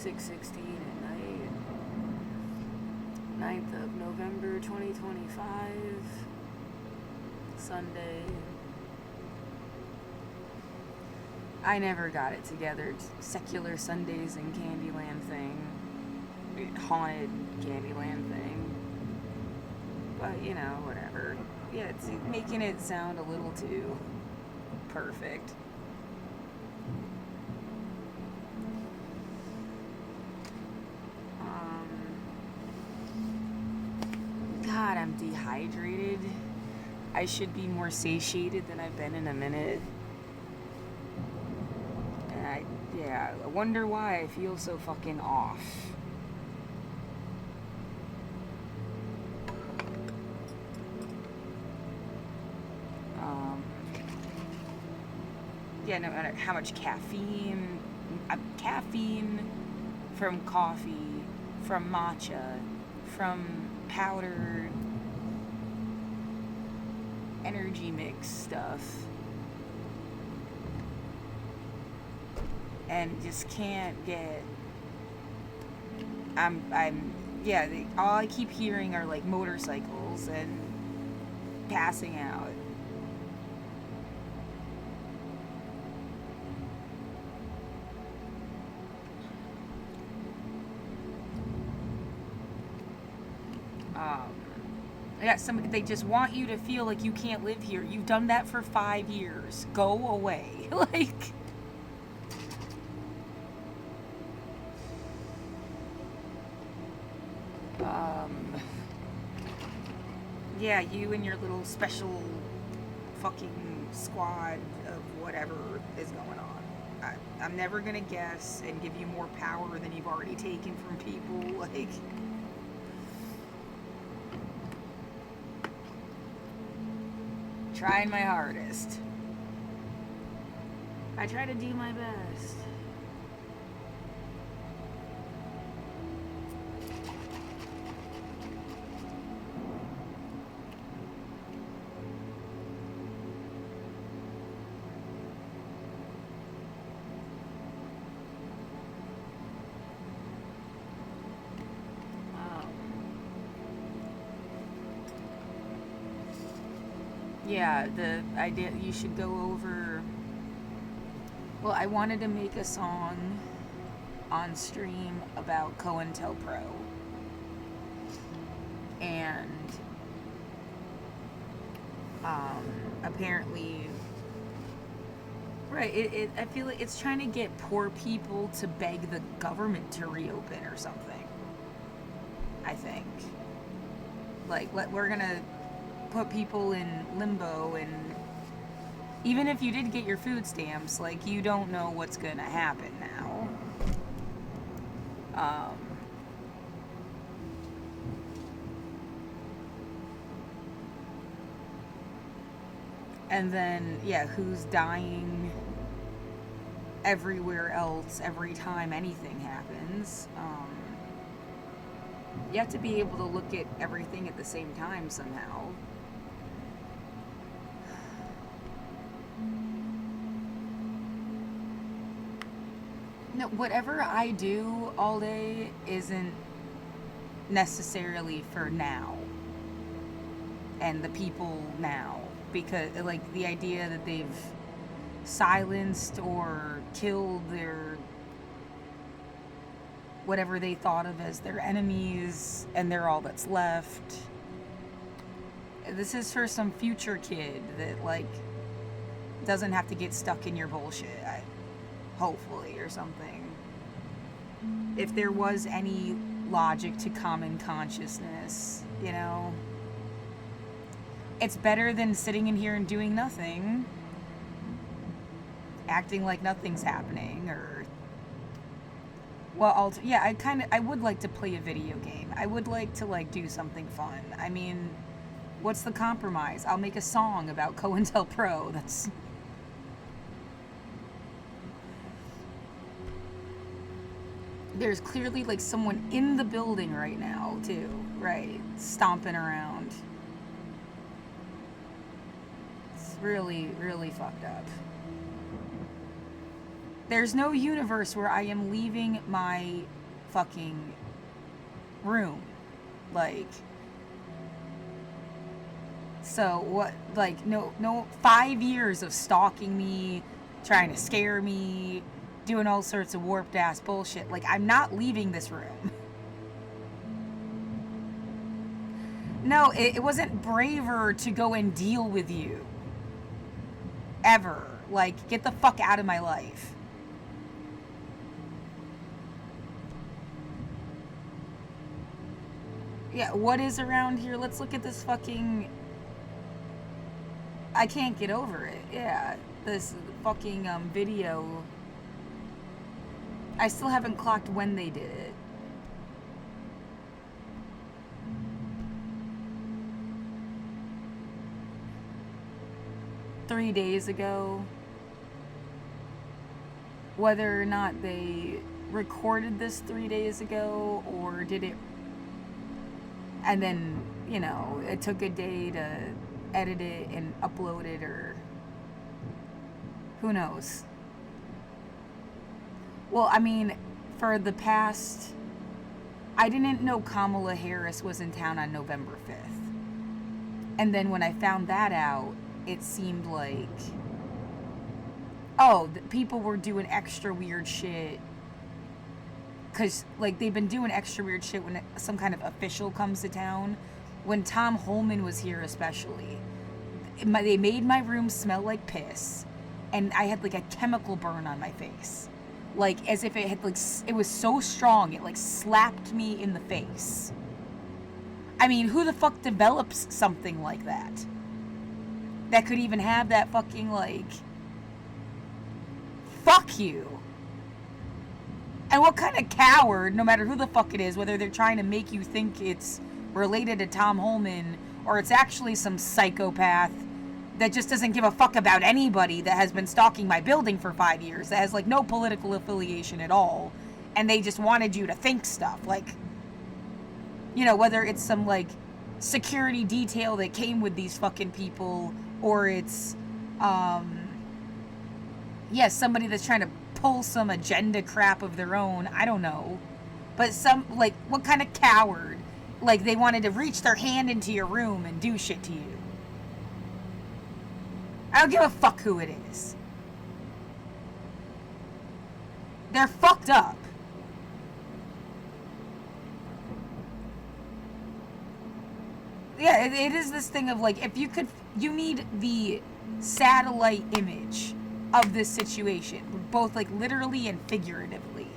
6:16 at night. 9th of November 2025. Sunday. I never got it together. Secular Sundays and Candyland thing. Haunted Candyland thing. But, you know, whatever. Yeah, it's making it sound a little too perfect. God, I'm dehydrated. I should be more satiated than I've been in a minute. And I wonder why I feel so fucking off. Yeah, no matter how much caffeine from coffee, from matcha, from powdered energy mix stuff, and just can't get. All I keep hearing are like motorcycles and passing out. They just want you to feel like you can't live here. You've done that for 5 years. Go away. Like, yeah, you and your little special fucking squad of whatever is going on. I'm never gonna guess and give you more power than you've already taken from people. Like, trying my hardest. I try to do my best. Yeah, the idea you should go over. Well, I wanted to make a song on stream about cointelpro, and apparently, right? I feel like it's trying to get poor people to beg the government to reopen or something. I think, like, we're gonna put people in limbo, and even if you did get your food stamps, like, you don't know what's gonna happen now. And then, yeah, who's dying everywhere else every time anything happens. You have to be able to look at everything at the same time somehow. No, whatever I do all day isn't necessarily for now and the people now, because, like, the idea that they've silenced or killed their whatever they thought of as their enemies and they're all that's left. This is for some future kid that, like, doesn't have to get stuck in your bullshit, hopefully, or something. If there was any logic to common consciousness, you know, it's better than sitting in here and doing nothing, acting like nothing's happening, or, well, I would like to play a video game. I would like to, like, do something fun. I mean, what's the compromise? I'll make a song about cointelpro. That's... There's clearly, like, someone in the building right now, too. Right? Stomping around. It's really, really fucked up. There's no universe where I am leaving my fucking room. Like, so what, like, no 5 years of stalking me, trying to scare me, doing all sorts of warped ass bullshit. Like, I'm not leaving this room. No, it wasn't braver to go and deal with you. Ever. Like, get the fuck out of my life. Yeah, what is around here? Let's look at this fucking... I can't get over it. Yeah, this fucking video. I still haven't clocked when they did it. Three days ago. Whether or not they recorded this 3 days ago or did it, and then, you know, it took a day to edit it and upload it, or who knows. Well, I mean, for the past, I didn't know Kamala Harris was in town on November 5th. And then when I found that out, it seemed like, oh, people were doing extra weird shit. Because, like, they've been doing extra weird shit when some kind of official comes to town. When Tom Holman was here especially, they made my room smell like piss. And I had, like, a chemical burn on my face. Like, as if it had, like, it was so strong, it, like, slapped me in the face. I mean, who the fuck develops something like that? That could even have that fucking, like, fuck you. And what kind of coward, no matter who the fuck it is, whether they're trying to make you think it's related to Tom Holman or it's actually some psychopath that just doesn't give a fuck about anybody, that has been stalking my building for 5 years, that has, like, no political affiliation at all, and they just wanted you to think stuff. Like, you know, whether it's some, like, security detail that came with these fucking people, or it's, somebody that's trying to pull some agenda crap of their own. I don't know. But some, like, what kind of coward? Like, they wanted to reach their hand into your room and do shit to you. I don't give a fuck who it is. They're fucked up. Yeah, it is this thing of, like, if you could, you need the satellite image of this situation, both, like, literally and figuratively.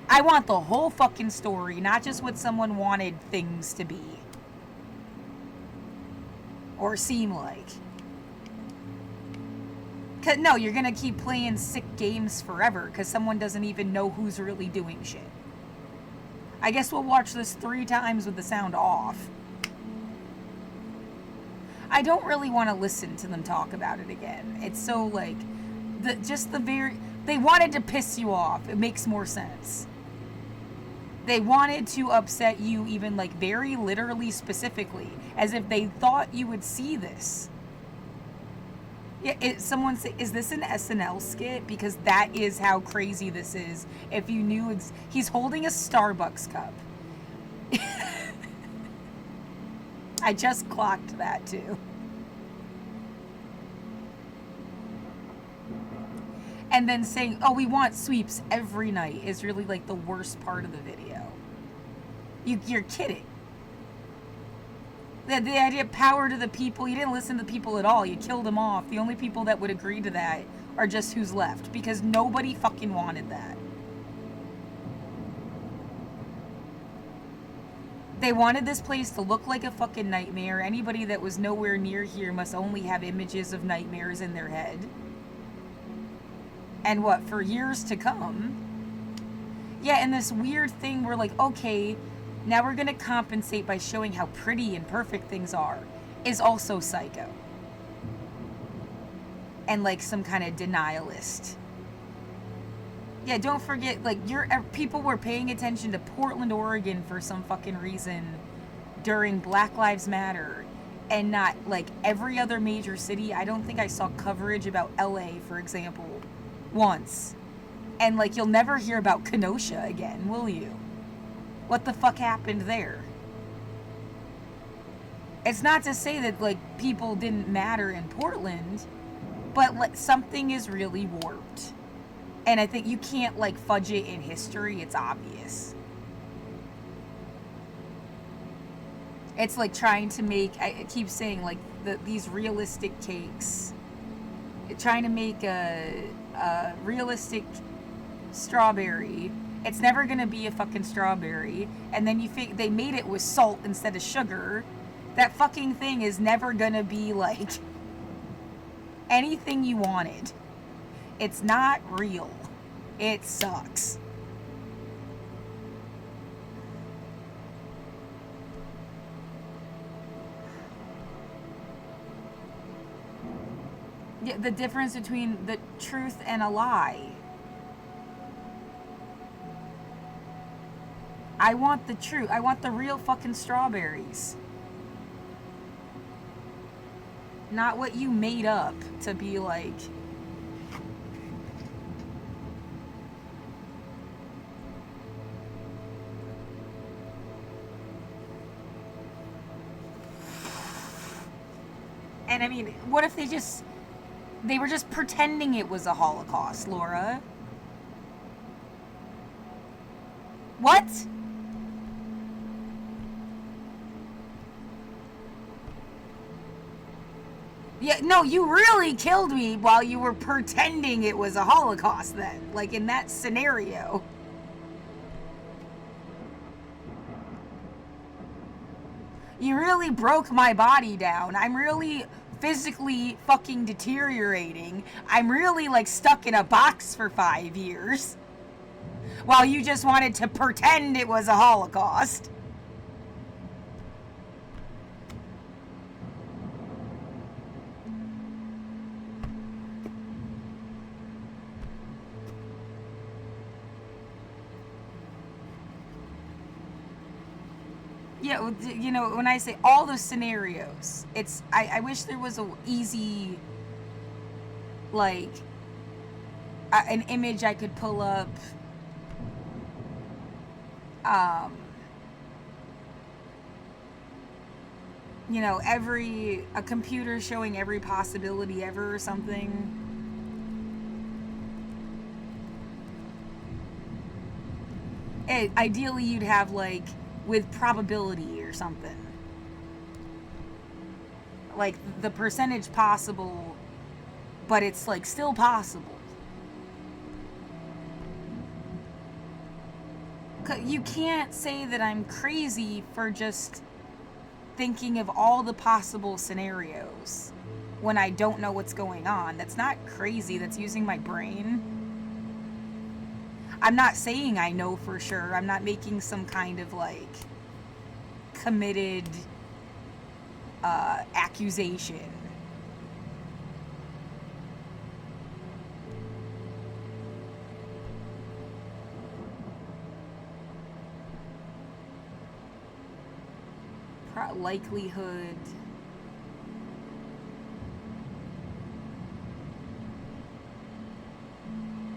I want the whole fucking story, not just what someone wanted things to be or seem like. 'Cause, no, you're gonna keep playing sick games forever because someone doesn't even know who's really doing shit. I guess we'll watch this 3 times with the sound off. I don't really want to listen to them talk about it again. It's so, like, they wanted to piss you off. It makes more sense. They wanted to upset you, even, like, very literally, specifically, as if they thought you would see this. Yeah, someone say, is this an SNL skit? Because that is how crazy this is. If you knew, he's holding a Starbucks cup. I just clocked that too. And then saying, oh, we want sweeps every night is really, like, the worst part of the video. You're kidding. The idea of power to the people, you didn't listen to the people at all. You killed them off. The only people that would agree to that are just who's left, because nobody fucking wanted that. They wanted this place to look like a fucking nightmare. Anybody that was nowhere near here must only have images of nightmares in their head. And what, for years to come? Yeah, and this weird thing where, like, okay, now we're gonna compensate by showing how pretty and perfect things are, is also psycho. And, like, some kind of denialist. Yeah, don't forget, like, people were paying attention to Portland, Oregon for some fucking reason during Black Lives Matter, and not, like, every other major city. I don't think I saw coverage about LA, for example, once. And, like, you'll never hear about Kenosha again, will you? What the fuck happened there? It's not to say that, like, people didn't matter in Portland, but, like, something is really warped. And I think you can't, like, fudge it in history. It's obvious. It's like trying to make, I keep saying, like, these realistic takes. Trying to make a realistic strawberry. It's never going to be a fucking strawberry. And then you think they made it with salt instead of sugar. That fucking thing is never going to be, like, anything you wanted. It's not real. It sucks. Yeah, the difference between the truth and a lie. I want the truth. I want the real fucking strawberries. Not what you made up to be like. And I mean, what if they were just pretending it was a Holocaust, Laura? What? Yeah, no, you really killed me while you were pretending it was a Holocaust then. Like, in that scenario. You really broke my body down. I'm really physically fucking deteriorating. I'm really, like, stuck in a box for 5 years. While you just wanted to pretend it was a Holocaust. Yeah, you know, when I say all those scenarios, it's, I wish there was a easy, like, an image I could pull up. You know, a computer showing every possibility ever or something. Ideally, you'd have, like, with probability or something. Like, the percentage possible, but it's, like, still possible. You can't say that I'm crazy for just thinking of all the possible scenarios when I don't know what's going on. That's not crazy. That's using my brain. I'm not saying I know for sure. I'm not making some kind of, like, committed accusation. Likelihood.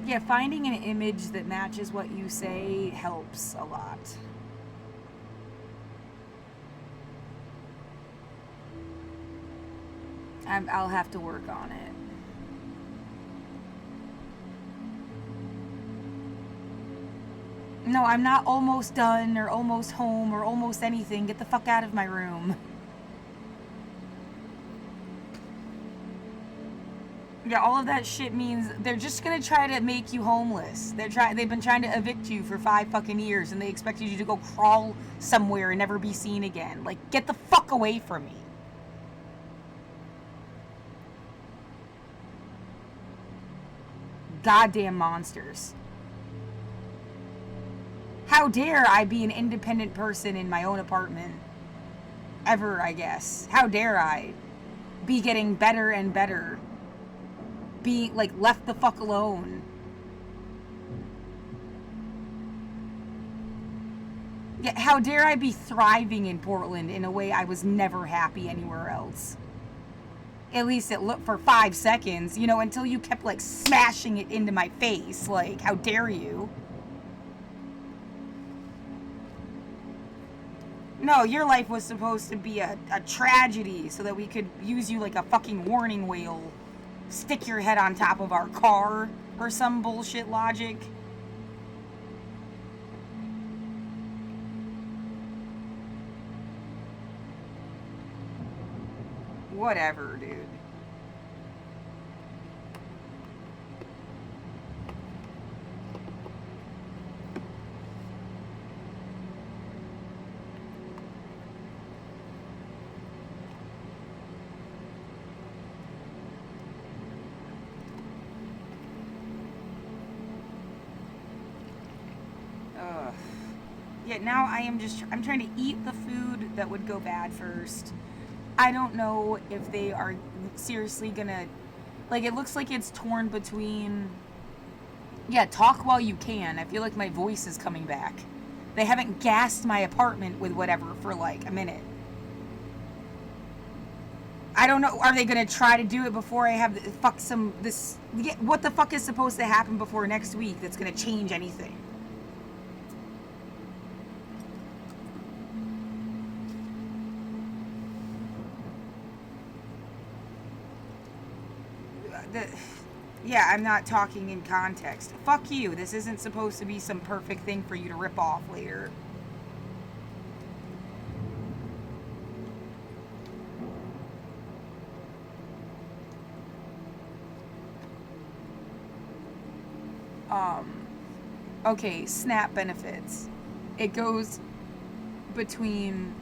Yeah, finding an image that matches what you say helps a lot. I'll have to work on it. No, I'm not almost done or almost home or almost anything. Get the fuck out of my room. Yeah, all of that shit means they're just gonna try to make you homeless. They've been trying to evict you for 5 fucking years, and they expected you to go crawl somewhere and never be seen again. Like, get the fuck away from me. Goddamn monsters. How dare I be an independent person in my own apartment? Ever, I guess. How dare I be getting better and better? Be, like, left the fuck alone. Yeah, how dare I be thriving in Portland in a way I was never happy anywhere else? At least it looked for 5 seconds, you know, until you kept, like, smashing it into my face. Like, how dare you? No, your life was supposed to be a tragedy so that we could use you like a fucking warning whale. Stick your head on top of our car or some bullshit logic. Whatever, dude. Yeah, now I'm trying to eat the food that would go bad first. I don't know if they are seriously gonna, like, it looks like it's torn between, yeah, talk while you can. I feel like my voice is coming back. They haven't gassed my apartment with whatever for like a minute. I don't know, are they gonna try to do it before I have what the fuck is supposed to happen before next week that's gonna change anything? Yeah, I'm not talking in context. Fuck you. This isn't supposed to be some perfect thing for you to rip off later. Okay, SNAP benefits. It goes between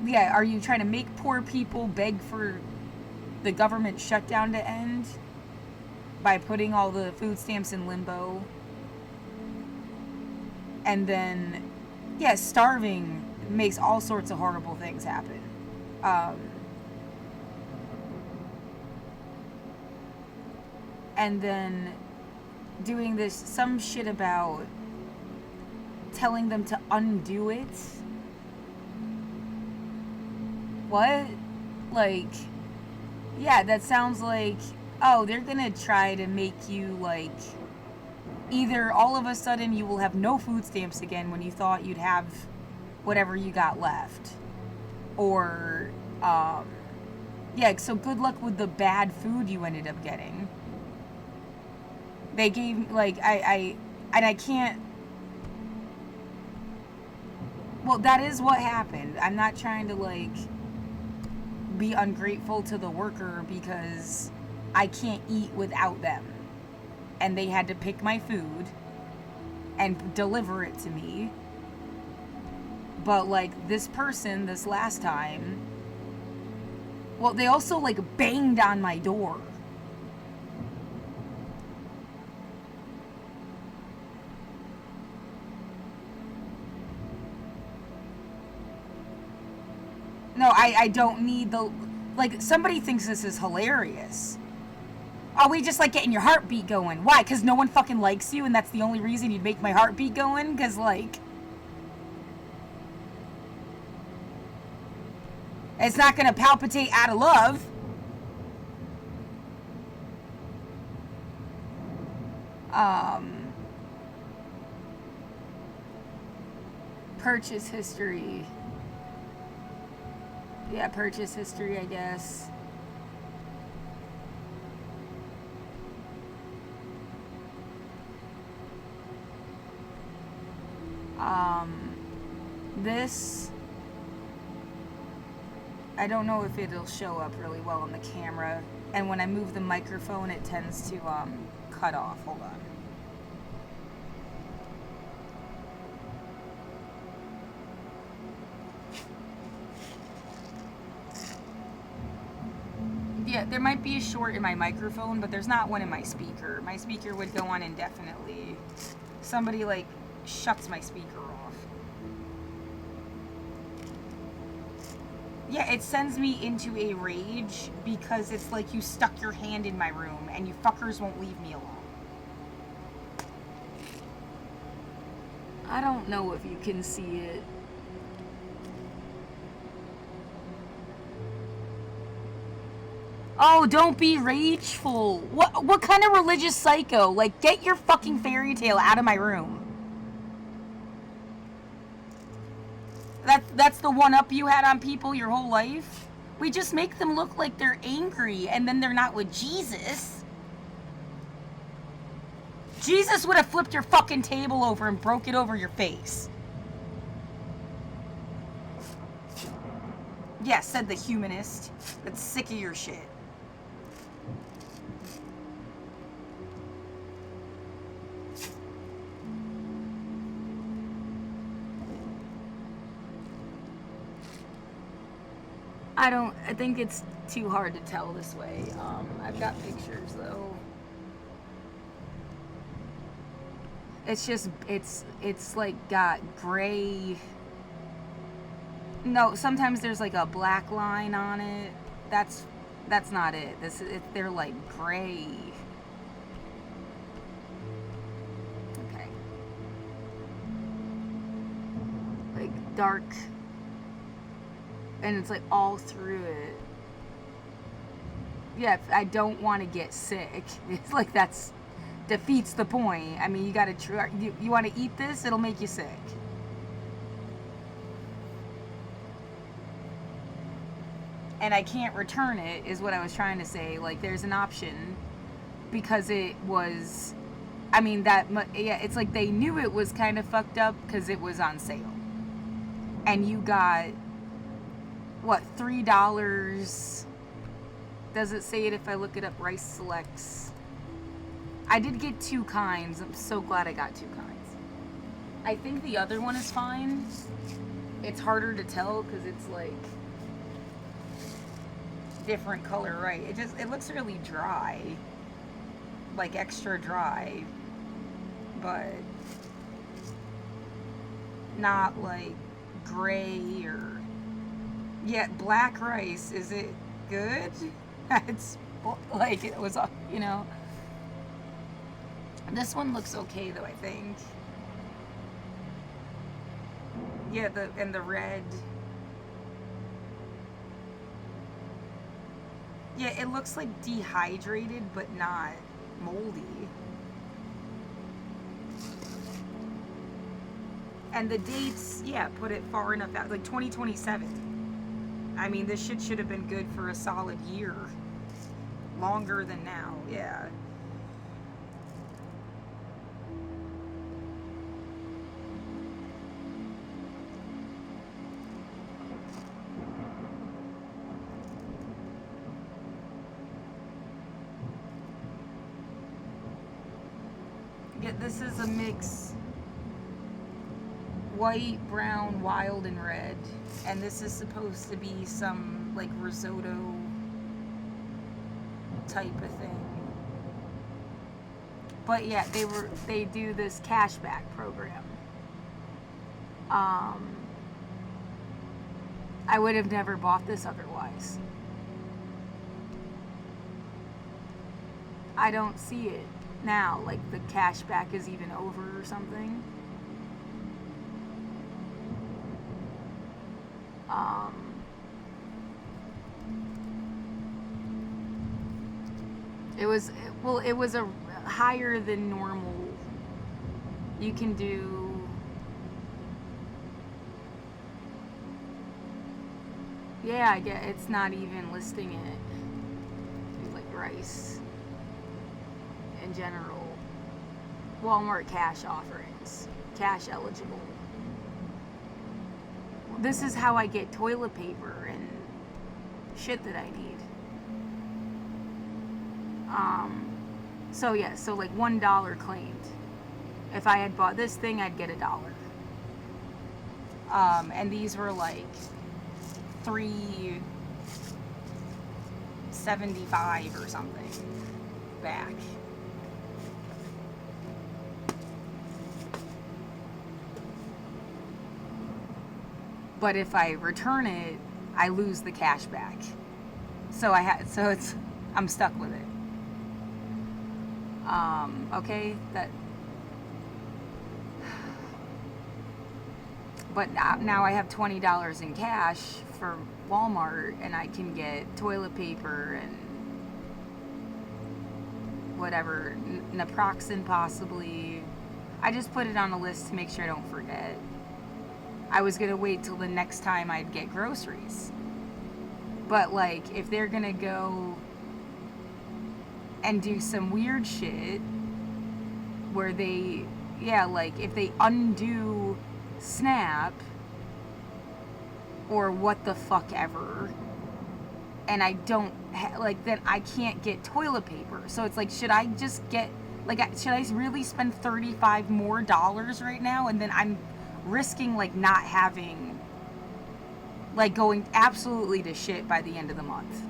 are you trying to make poor people beg for the government shutdown to end by putting all the food stamps in limbo? And then, yeah, starving makes all sorts of horrible things happen. And then doing some shit about telling them to undo it. What? Like, yeah, that sounds like, oh, they're gonna try to make you, like, either all of a sudden you will have no food stamps again when you thought you'd have whatever you got left. Or, yeah, so good luck with the bad food you ended up getting. They gave, like, I can't, well, that is what happened. I'm not trying to, like, be ungrateful to the worker because I can't eat without them. And they had to pick my food and deliver it to me. But, like, this person, this last time, well, they also, like, banged on my door. No, I don't need the, like, somebody thinks this is hilarious. Oh, we just like getting your heartbeat going. Why? Because no one fucking likes you and that's the only reason you'd make my heartbeat going? Because, like, it's not going to palpitate out of love. Purchase history. Yeah, purchase history, I guess. This, I don't know if it'll show up really well on the camera, and when I move the microphone it tends to cut off. Hold on. Yeah, there might be a short in my microphone, but there's not one in my speaker. My speaker would go on indefinitely. Somebody, like, shuts my speaker off. Yeah, it sends me into a rage because it's like you stuck your hand in my room and you fuckers won't leave me alone. I don't know if you can see it. Oh, don't be rageful. What kind of religious psycho? Like, get your fucking fairy tale out of my room. That's the one up you had on people your whole life? We just make them look like they're angry and then they're not with Jesus. Jesus would have flipped your fucking table over and broke it over your face. Yeah, said the humanist. That's sick of your shit. I think it's too hard to tell this way. I've got pictures though. It's just, it's like got gray. No, sometimes there's like a black line on it. That's not it. They're like gray. Okay. Like dark. And it's like all through it. Yeah, I don't want to get sick. It's like that's defeats the point. I mean, you gotta try. You want to eat this? It'll make you sick. And I can't return it, is what I was trying to say. Like, there's an option because it was. I mean, yeah, it's like they knew it was kind of fucked up because it was on sale, and you got. What, $3? Does it say it if I look it up? Rice Selects. I did get 2 kinds. I'm so glad I got 2 kinds. I think the other one is fine. It's harder to tell because it's like different color, right? It looks really dry. Like extra dry. But not like gray or. Yeah, black rice, is it good? It's like it was, you know. This one looks okay though, I think. Yeah, and the red. Yeah, it looks like dehydrated but not moldy. And the dates, yeah, put it far enough out, like 2027. I mean, this shit should have been good for a solid year. Longer than now, yeah. Yeah, this is a mix. White, brown, wild, and red. And this is supposed to be some like risotto type of thing. But yeah, they do this cashback program. I would have never bought this otherwise. I don't see it now, like the cashback is even over or something. It was a higher than normal. You can do. Yeah, I get it's not even listing it. Like rice in general. Walmart cash offerings, cash eligible. This is how I get toilet paper and shit that I need. So yeah, so like $1 claimed. If I had bought this thing, I'd get $1. And these were like $3.75 or something back. But if I return it, I lose the cash back. So I'm stuck with it. Okay, but now I have $20 in cash for Walmart, and I can get toilet paper and whatever, naproxen possibly. I just put it on a list to make sure I don't forget. I was gonna wait till the next time I'd get groceries. But like, if they're gonna go and do some weird shit where they, yeah, like if they undo SNAP or what the fuck ever, and I don't like, then I can't get toilet paper. So it's like, should I just get, like, should I really spend $35 more right now, and then I'm risking like not having, like, going absolutely to shit by the end of the month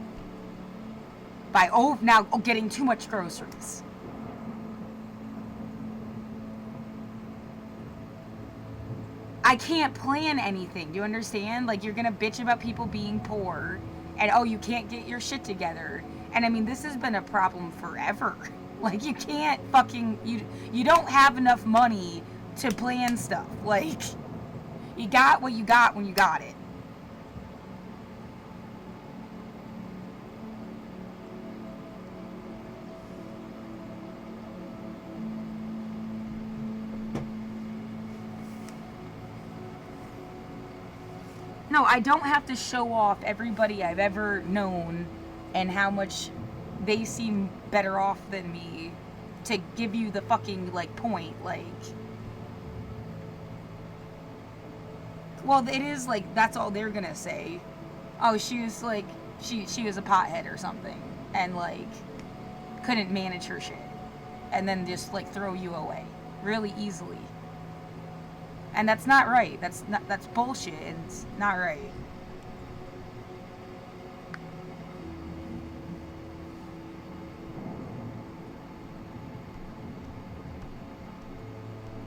by now getting too much groceries. I can't plan anything. Do you understand? Like, you're gonna bitch about people being poor and, oh, you can't get your shit together. And I mean, this has been a problem forever. Like, you can't fucking, you don't have enough money to plan stuff. Like, you got what you got when you got it. No, I don't have to show off everybody I've ever known and how much they seem better off than me to give you the fucking, like, point. Like, well, it is like, that's all they're gonna say. Oh, she was like, she was a pothead or something, and like couldn't manage her shit, and then just like throw you away really easily. And that's not right. That's bullshit. It's not right.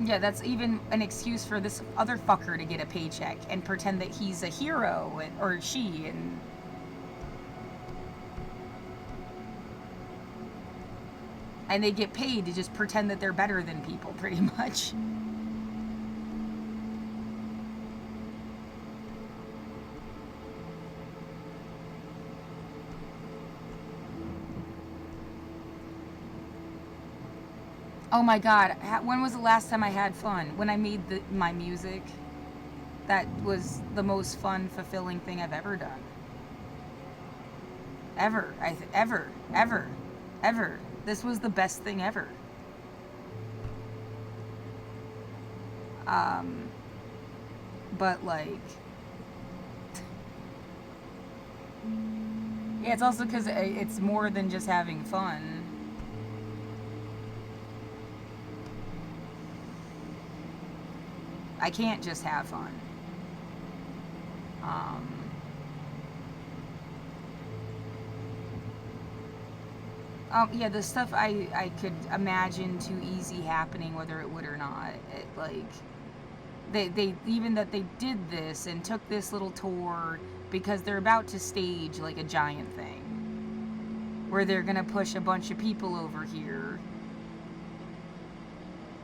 Yeah, that's even an excuse for this other fucker to get a paycheck and pretend that he's a hero, or she, and they get paid to just pretend that they're better than people, pretty much. Oh my god, when was the last time I had fun? When I made my music. That was the most fun, fulfilling thing I've ever done. Ever. Ever. This was the best thing ever. But like... yeah, it's also because it's more than just having fun. I can't just have fun. Yeah, the stuff I could imagine too easy happening, whether it would or not. It, like, they even that they did this and took this little tour because they're about to stage like a giant thing where they're gonna push a bunch of people over here,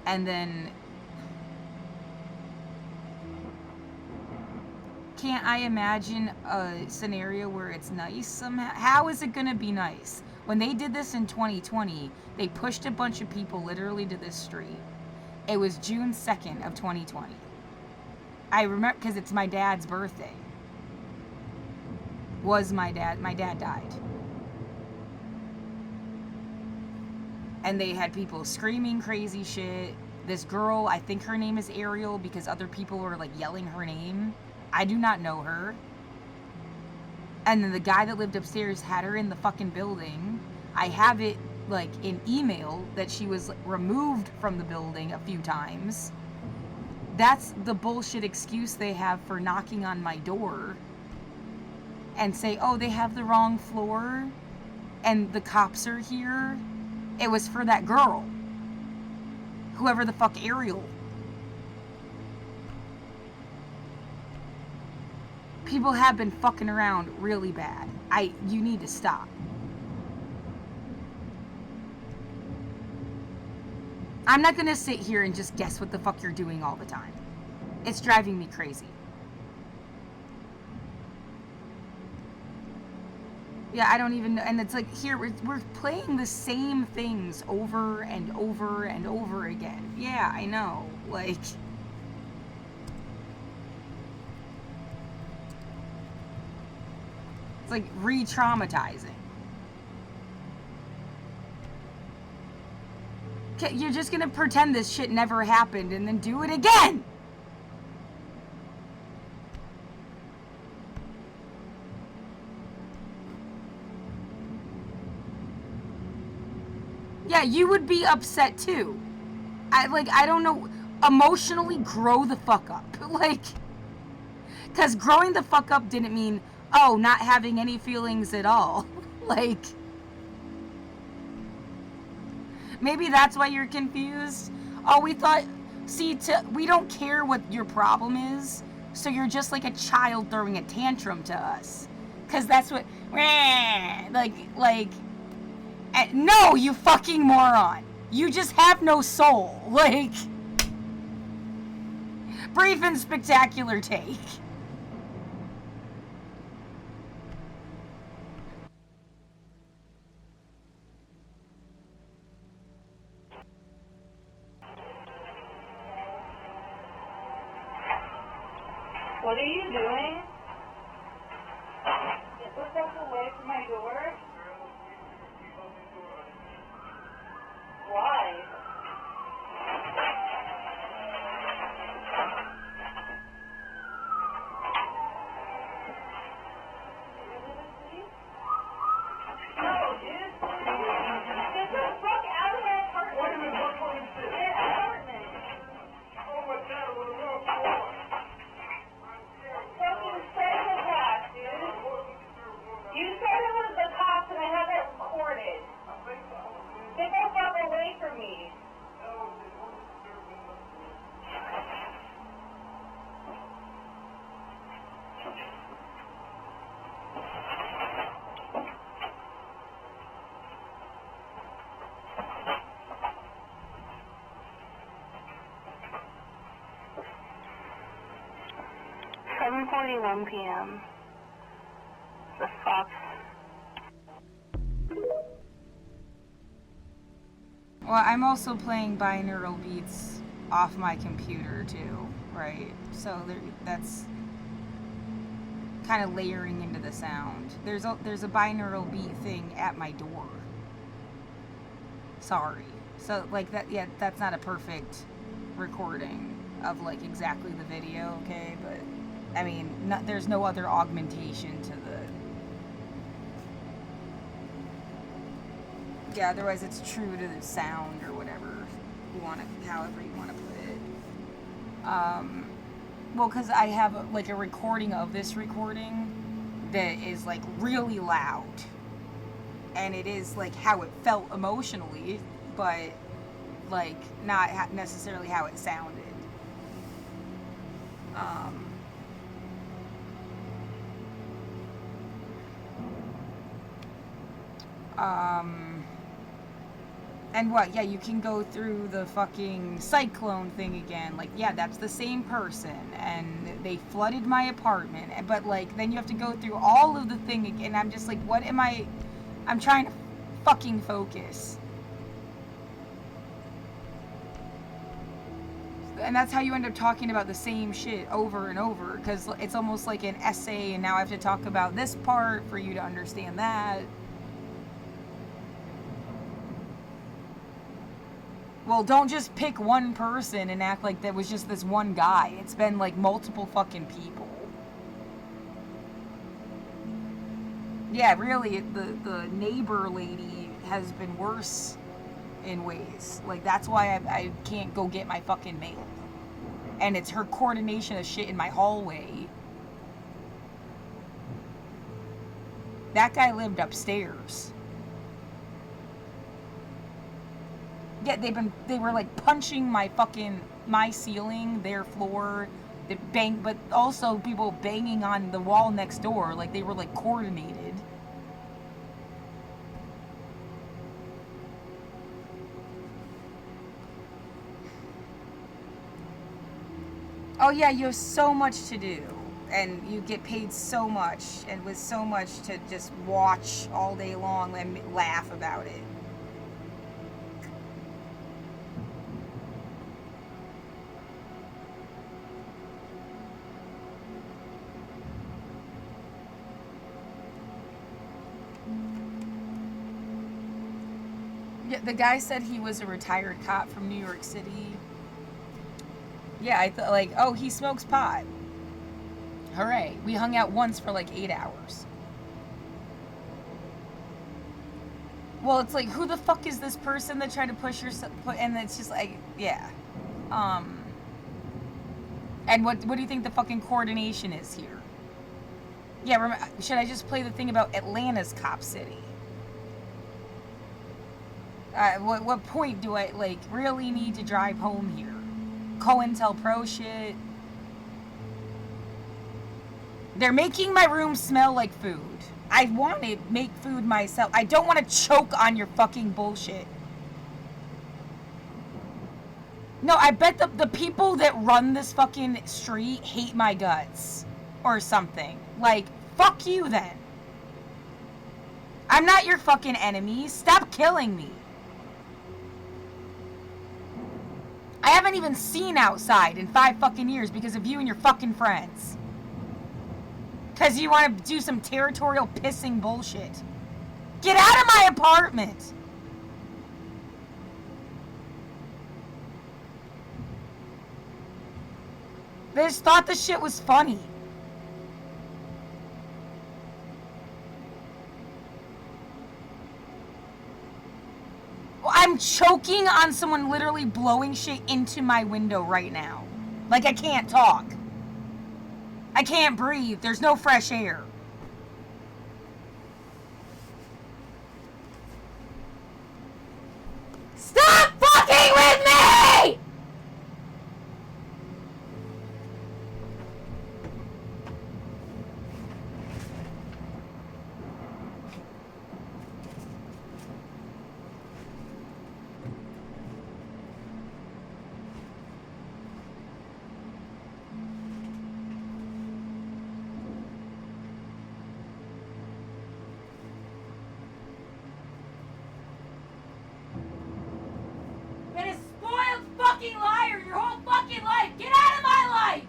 and then can't I imagine a scenario where it's nice somehow? How is it gonna be nice? When they did this in 2020, they pushed a bunch of people literally to this street. It was June 2nd of 2020. I remember because it's my dad's birthday. My dad died. And they had people screaming crazy shit. This girl, I think her name is Ariel because other people were like yelling her name. I do not know her. And then the guy that lived upstairs had her in the fucking building. I have it like in email that she was removed from the building a few times. That's the bullshit excuse they have for knocking on my door and say, oh, they have the wrong floor and the cops are here. It was for that girl. Whoever the fuck Ariel. People have been fucking around really bad. You need to stop. I'm not gonna sit here and just guess what the fuck you're doing all the time. It's driving me crazy. Yeah, I don't even know. And it's like, here, we're playing the same things over and over and over again. Yeah, I know. Like, it's like re-traumatizing. You're just gonna pretend this shit never happened and then do it again! Yeah, you would be upset too. I don't know, emotionally grow the fuck up. Like, because growing the fuck up didn't mean, oh, not having any feelings at all. Like, maybe that's why you're confused. Oh, we thought, see, we don't care what your problem is, so you're just like a child throwing a tantrum to us. Because that's what, no, you fucking moron. You just have no soul. Like, brief and spectacular take. What are you doing? Put that away from my door? Why? No, dude. Get the fuck out of my apartment. What is it? What fucking shit? Your apartment. Oh my god, what the fuck? Fucking psychopath, dude. You said it was the cops and I have it recorded. Get the fuck away from me. $7:41 p.m. The fuck? Well, I'm also playing binaural beats off my computer too, right? So that's kind of layering into the sound. There's a binaural beat thing at my door. Sorry. So like that, yeah, that's not a perfect recording of like exactly the video, okay? But I mean, there's no other augmentation to the. Yeah, otherwise it's true to the sound or whatever you want to, however you want to put it. Well, because I have like a recording of this recording that is like really loud, and it is like how it felt emotionally, but like not necessarily how it sounded. And what? Yeah, you can go through the fucking cyclone thing again. Like, yeah, that's the same person, and they flooded my apartment. But like, then you have to go through all of the thing again. I'm just like, what am I? I'm trying to fucking focus. And that's how you end up talking about the same shit over and over, because it's almost like an essay, and now I have to talk about this part for you to understand that. Well, don't just pick one person and act like that was just this one guy. It's been like multiple fucking people. Yeah, really, the neighbor lady has been worse in ways. Like, that's why I can't go get my fucking mail. And it's her coordination of shit in my hallway. That guy lived upstairs. Yeah, they were like punching my ceiling, their floor, but also people banging on the wall next door, like they were like coordinated. Oh yeah, you have so much to do. and you get paid so much, and with so much to just watch all day long and laugh about it. Yeah, the guy said he was a retired cop from New York City. Yeah, I thought, like, oh, he smokes pot. Hooray. We hung out once for like 8 hours. Well, it's like, who the fuck is this person that tried to push yourself? And it's just like, yeah. And what do you think the fucking coordination is here? Yeah, should I just play the thing about Atlanta's cop city? What point do I, like, really need to drive home here? COINTELPRO shit. They're making my room smell like food. I want to make food myself. I don't want to choke on your fucking bullshit. No, I bet the people that run this fucking street hate my guts. Or something. Like, fuck you then. I'm not your fucking enemy. Stop killing me. I haven't even seen outside in 5 fucking years because of you and your fucking friends. Because you want to do some territorial pissing bullshit. Get out of my apartment! They just thought the shit was funny. I'm choking on someone literally blowing shit into my window right now. Like, I can't talk. I can't breathe. There's no fresh air. Stop fucking with me! Liar your whole fucking life! Get out of my life!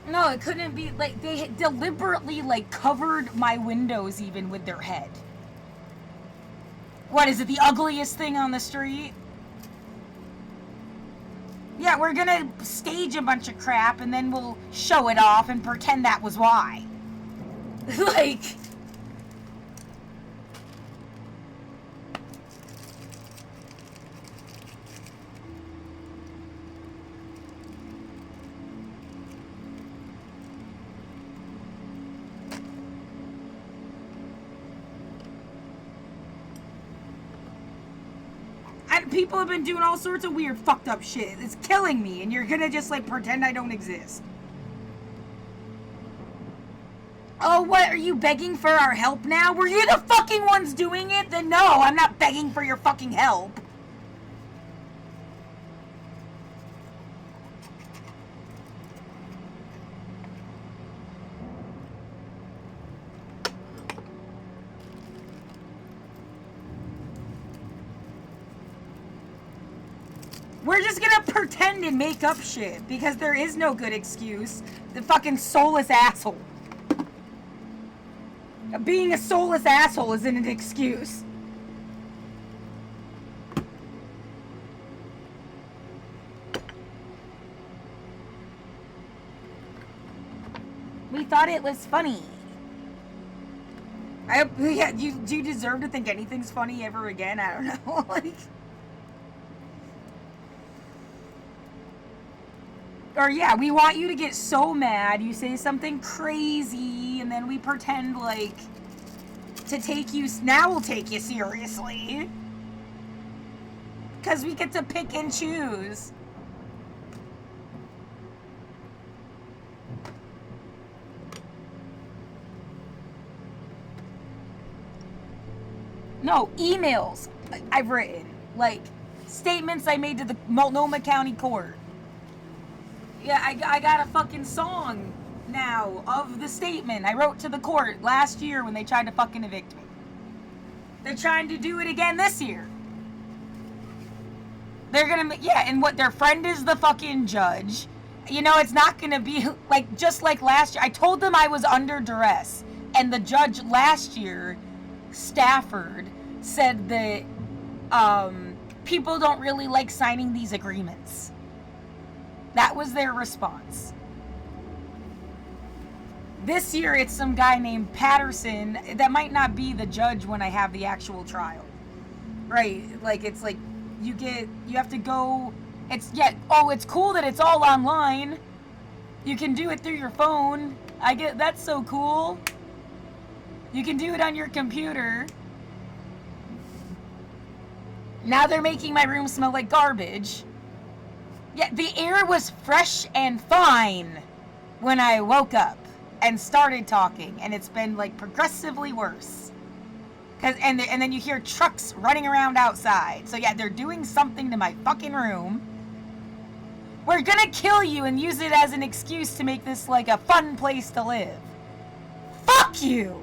No, it couldn't be, like, they deliberately, like, covered my windows even with their head. What, is it the ugliest thing on the street? Yeah, we're gonna stage a bunch of crap and then we'll show it off and pretend that was why. Like... People have been doing all sorts of weird fucked up shit. It's killing me, and you're gonna just, like, pretend I don't exist. Oh, what? Are you begging for our help now? Were you the fucking ones doing it? Then no, I'm not begging for your fucking help. We're just gonna pretend and make up shit because there is no good excuse. The fucking soulless asshole. Being a soulless asshole isn't an excuse. We thought it was funny. Yeah, do you deserve to think anything's funny ever again? I don't know. Like... Or yeah, we want you to get so mad, you say something crazy, and then we pretend like to take you, now we'll take you seriously. Because we get to pick and choose. No, emails I've written. Like, statements I made to the Multnomah County Court. Yeah, I got a fucking song now of the statement I wrote to the court last year when they tried to fucking evict me. They're trying to do it again this year. They're gonna, yeah, and what, their friend is the fucking judge. You know, it's not gonna be, like, just like last year. I told them I was under duress. And the judge last year, Stafford, said that people don't really like signing these agreements. That was their response. This year, it's some guy named Patterson that might not be the judge when I have the actual trial. Right? Like, it's like, you have to go, it's cool that it's all online. You can do it through your phone. That's so cool. You can do it on your computer. Now they're making my room smell like garbage. Yeah, the air was fresh and fine when I woke up and started talking, and it's been like progressively worse. And then you hear trucks running around outside. So yeah, they're doing something to my fucking room. We're gonna kill you and use it as an excuse to make this like a fun place to live. Fuck you!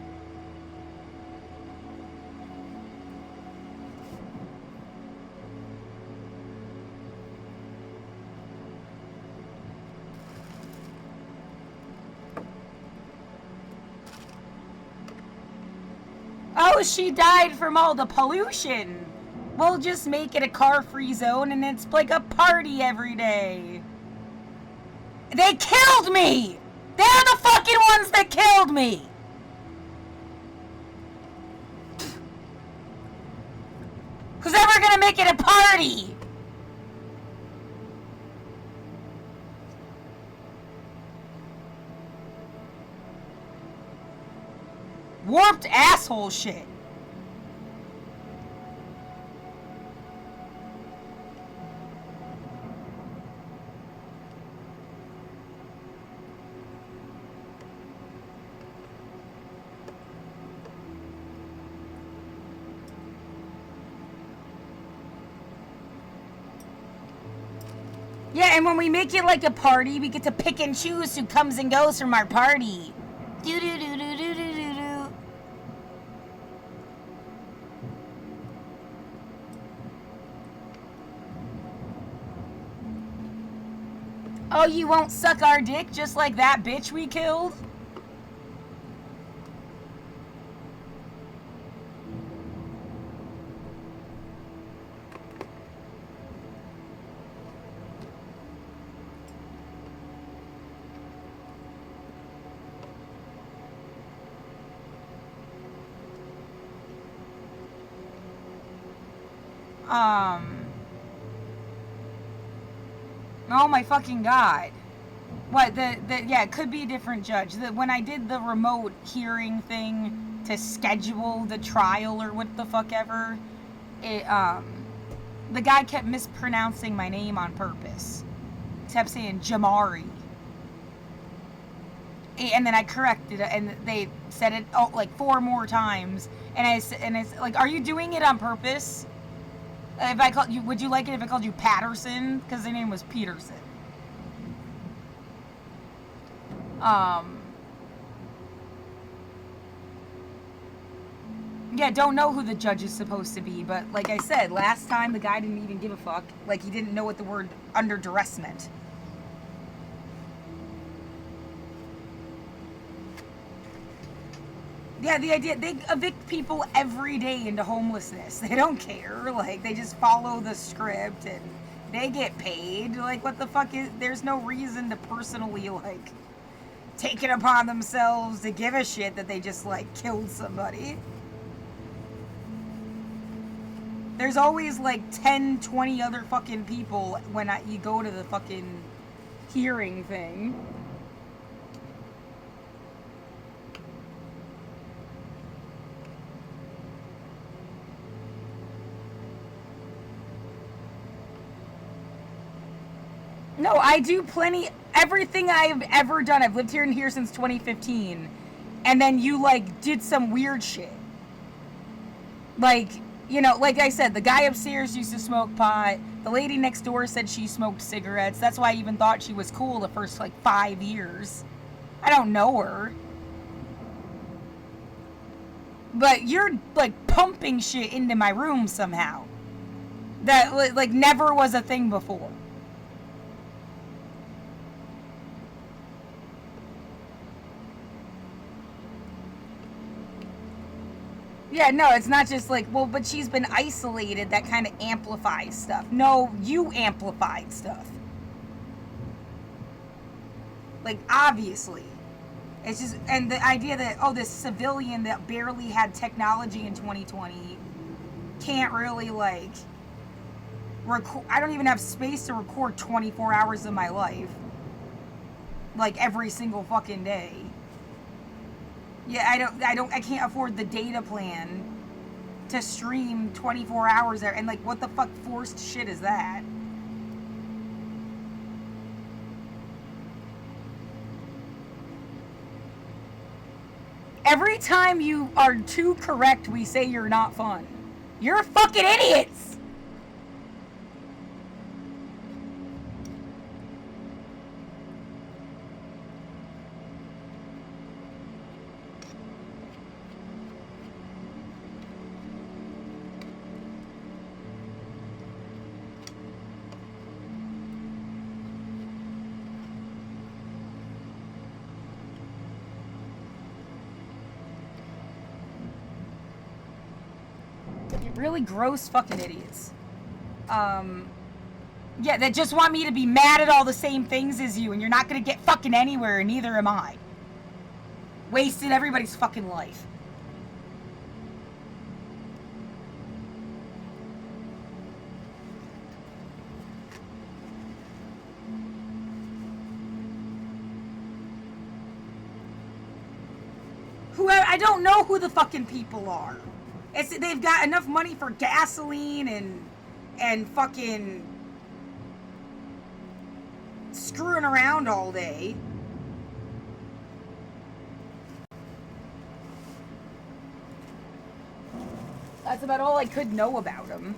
Oh, she died from all the pollution. We'll just make it a car-free zone and it's like a party every day. They killed me! They're the fucking ones that killed me! Who's ever gonna make it a party? Warped asshole shit. Yeah, and when we make it like a party, we get to pick and choose who comes and goes from our party. Do do do do do do do do. Oh, you won't suck our dick just like that bitch we killed? Oh my fucking god. What, yeah, it could be a different judge. When I did the remote hearing thing to schedule the trial or what the fuck ever, the guy kept mispronouncing my name on purpose. He kept saying Jamari. And then I corrected it, and they said it like 4 more times. And I said, like, are you doing it on purpose? If I called you, would you like it if I called you Patterson? Because their name was Peterson. Yeah, don't know who the judge is supposed to be, but like I said, last time the guy didn't even give a fuck. Like, he didn't know what the word under duress meant. Yeah, the idea, they evict people every day into homelessness. They don't care. Like, they just follow the script and they get paid. Like, what the fuck is, there's no reason to personally, like, take it upon themselves to give a shit that they just, like, killed somebody. There's always, like, 10, 20 other fucking people when you go to the fucking hearing thing. No, I do plenty, everything I've ever done. I've lived here and here since 2015. And then you, like, did some weird shit. Like, you know, like I said, the guy upstairs used to smoke pot. The lady next door said she smoked cigarettes. That's why I even thought she was cool the first, like, 5 years. I don't know her. But you're, like, pumping shit into my room somehow. That, like, never was a thing before. Yeah, no, it's not just like, well, but she's been isolated, that kind of amplifies stuff. No, you amplified stuff. Like, obviously. It's just, and the idea that, oh, this civilian that barely had technology in 2020 can't really, like, record, I don't even have space to record 24 hours of my life. Like, every single fucking day. Yeah, I can't afford the data plan to stream 24 hours there. And, like, what the fuck forced shit is that? Every time you are too correct, we say you're not fun. You're fucking idiots! Really gross fucking idiots. Yeah, that just want me to be mad at all the same things as you, and you're not gonna get fucking anywhere, and neither am I. Wasted everybody's fucking life. Whoever, I don't know who the fucking people are. They've got enough money for gasoline and fucking screwing around all day. That's about all I could know about them.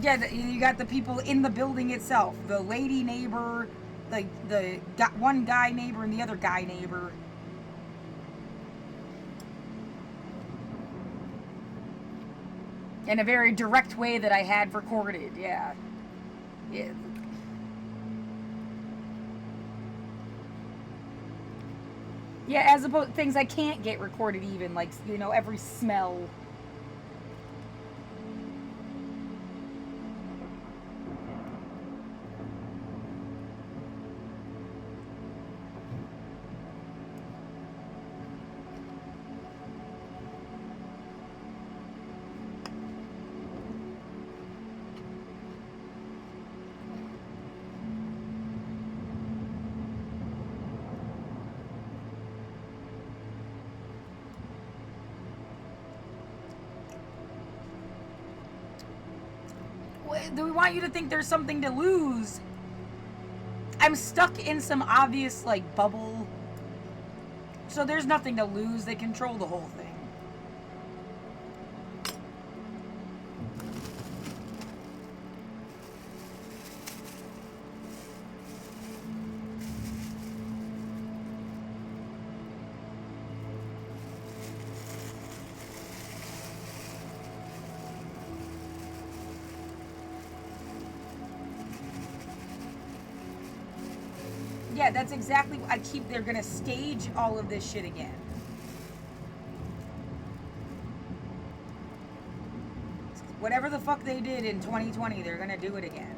Yeah, you got the people in the building itself. The lady neighbor, the one guy neighbor and the other guy neighbor. In a very direct way that I had recorded, yeah. Yeah. Yeah, as opposed to things I can't get recorded even, like, you know, every smell. Do we want you to think there's something to lose? I'm stuck in some obvious, like, bubble. So there's nothing to lose. They control the whole thing. Yeah, that's exactly what they're gonna stage all of this shit again. Whatever the fuck they did in 2020, they're gonna do it again.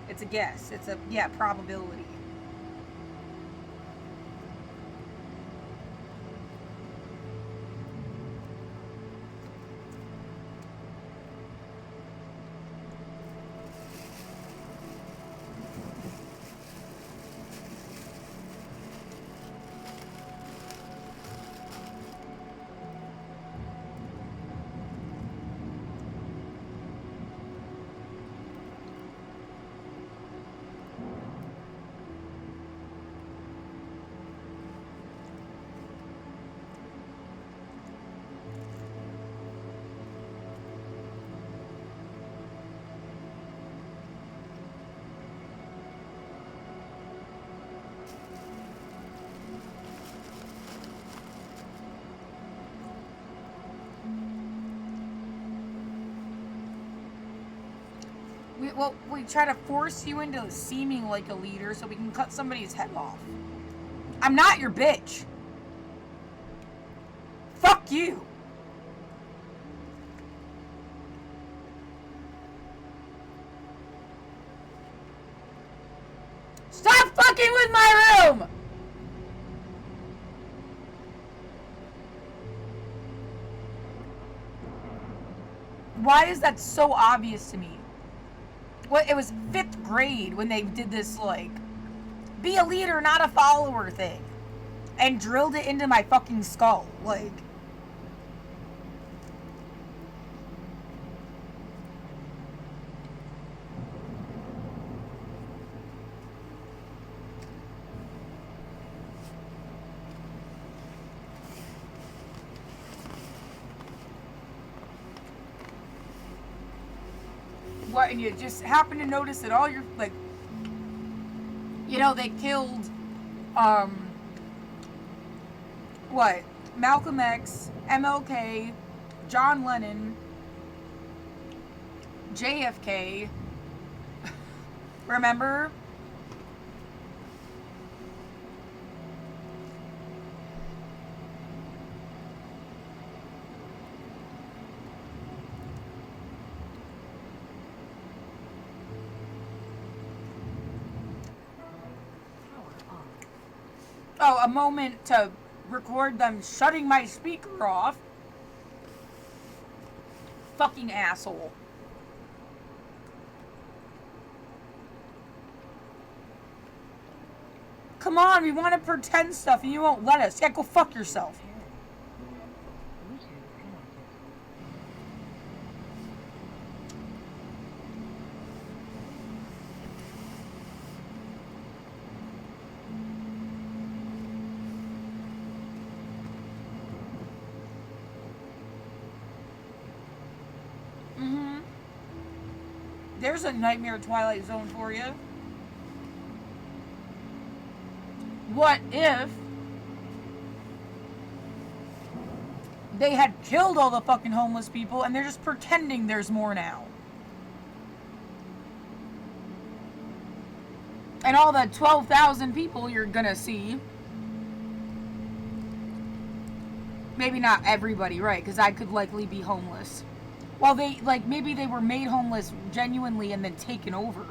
It's a guess. It's a, yeah, probability. We try to force you into seeming like a leader so we can cut somebody's head off. I'm not your bitch. Fuck you. Stop fucking with my room! Why is that so obvious to me? Well, it was 5th grade when they did this, like, be a leader, not a follower thing. And drilled it into my fucking skull. Like, what, and you just happen to notice that all your, like, you know, they killed, what, Malcolm X, MLK, John Lennon, JFK, remember? Oh, a moment to record them shutting my speaker off. Fucking asshole. Come on, we want to pretend stuff and you won't let us. Yeah, go fuck yourself. There's a Nightmare Twilight Zone for you. What if they had killed all the fucking homeless people and they're just pretending there's more now? And all the 12,000 people you're gonna see. Maybe not everybody, right? Because I could likely be homeless. Well, they, like, maybe they were made homeless genuinely and then taken over.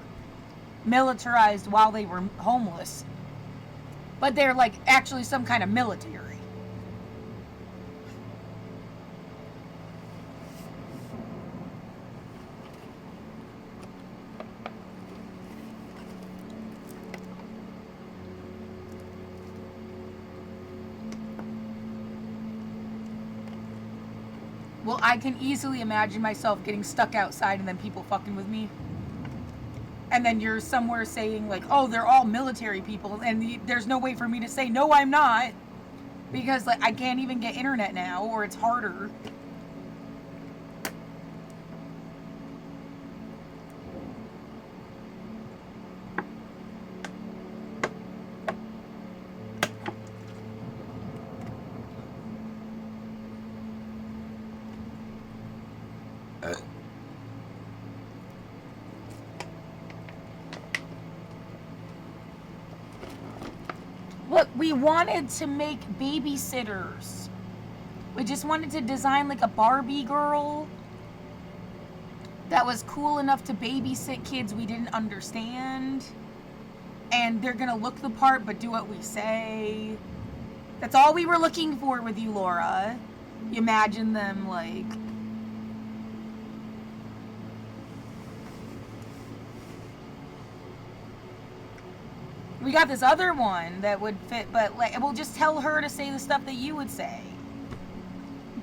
Militarized while they were homeless. But they're, like, actually some kind of military. Well, I can easily imagine myself getting stuck outside and then people fucking with me. And then you're somewhere saying, like, oh, they're all military people. And there's no way for me to say, no, I'm not. Because, like, I can't even get internet now, or it's harder. Look, we wanted to make babysitters. We just wanted to design like a Barbie girl that was cool enough to babysit kids we didn't understand. And they're gonna look the part but do what we say. That's all we were looking for with you, Laura. You imagine them like... We got this other one that would fit, but like, we'll just tell her to say the stuff that you would say.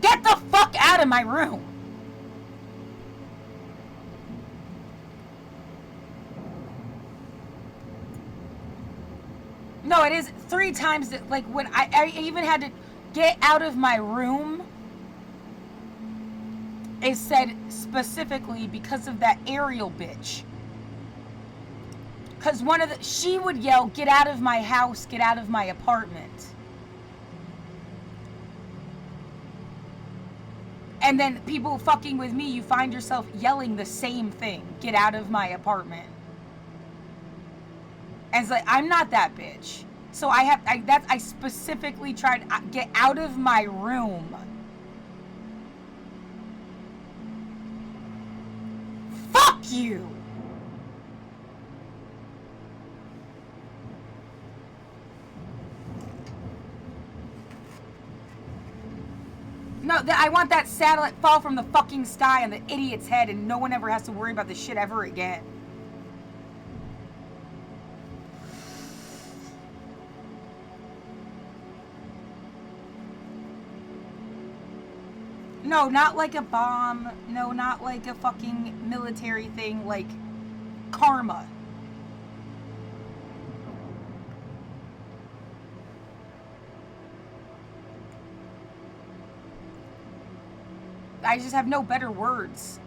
Get the fuck out of my room! No, it is 3 times that, like, when I even had to get out of my room, it said specifically because of that Ariel bitch. Because she would yell, get out of my house, get out of my apartment. And then people fucking with me, you find yourself yelling the same thing, get out of my apartment. And it's like, I'm not that bitch. So I specifically tried to get out of my room. Fuck you! No, I want that satellite fall from the fucking sky on the idiot's head and no one ever has to worry about this shit ever again. No, not like a bomb. No, not like a fucking military thing. Like karma. I just have no better words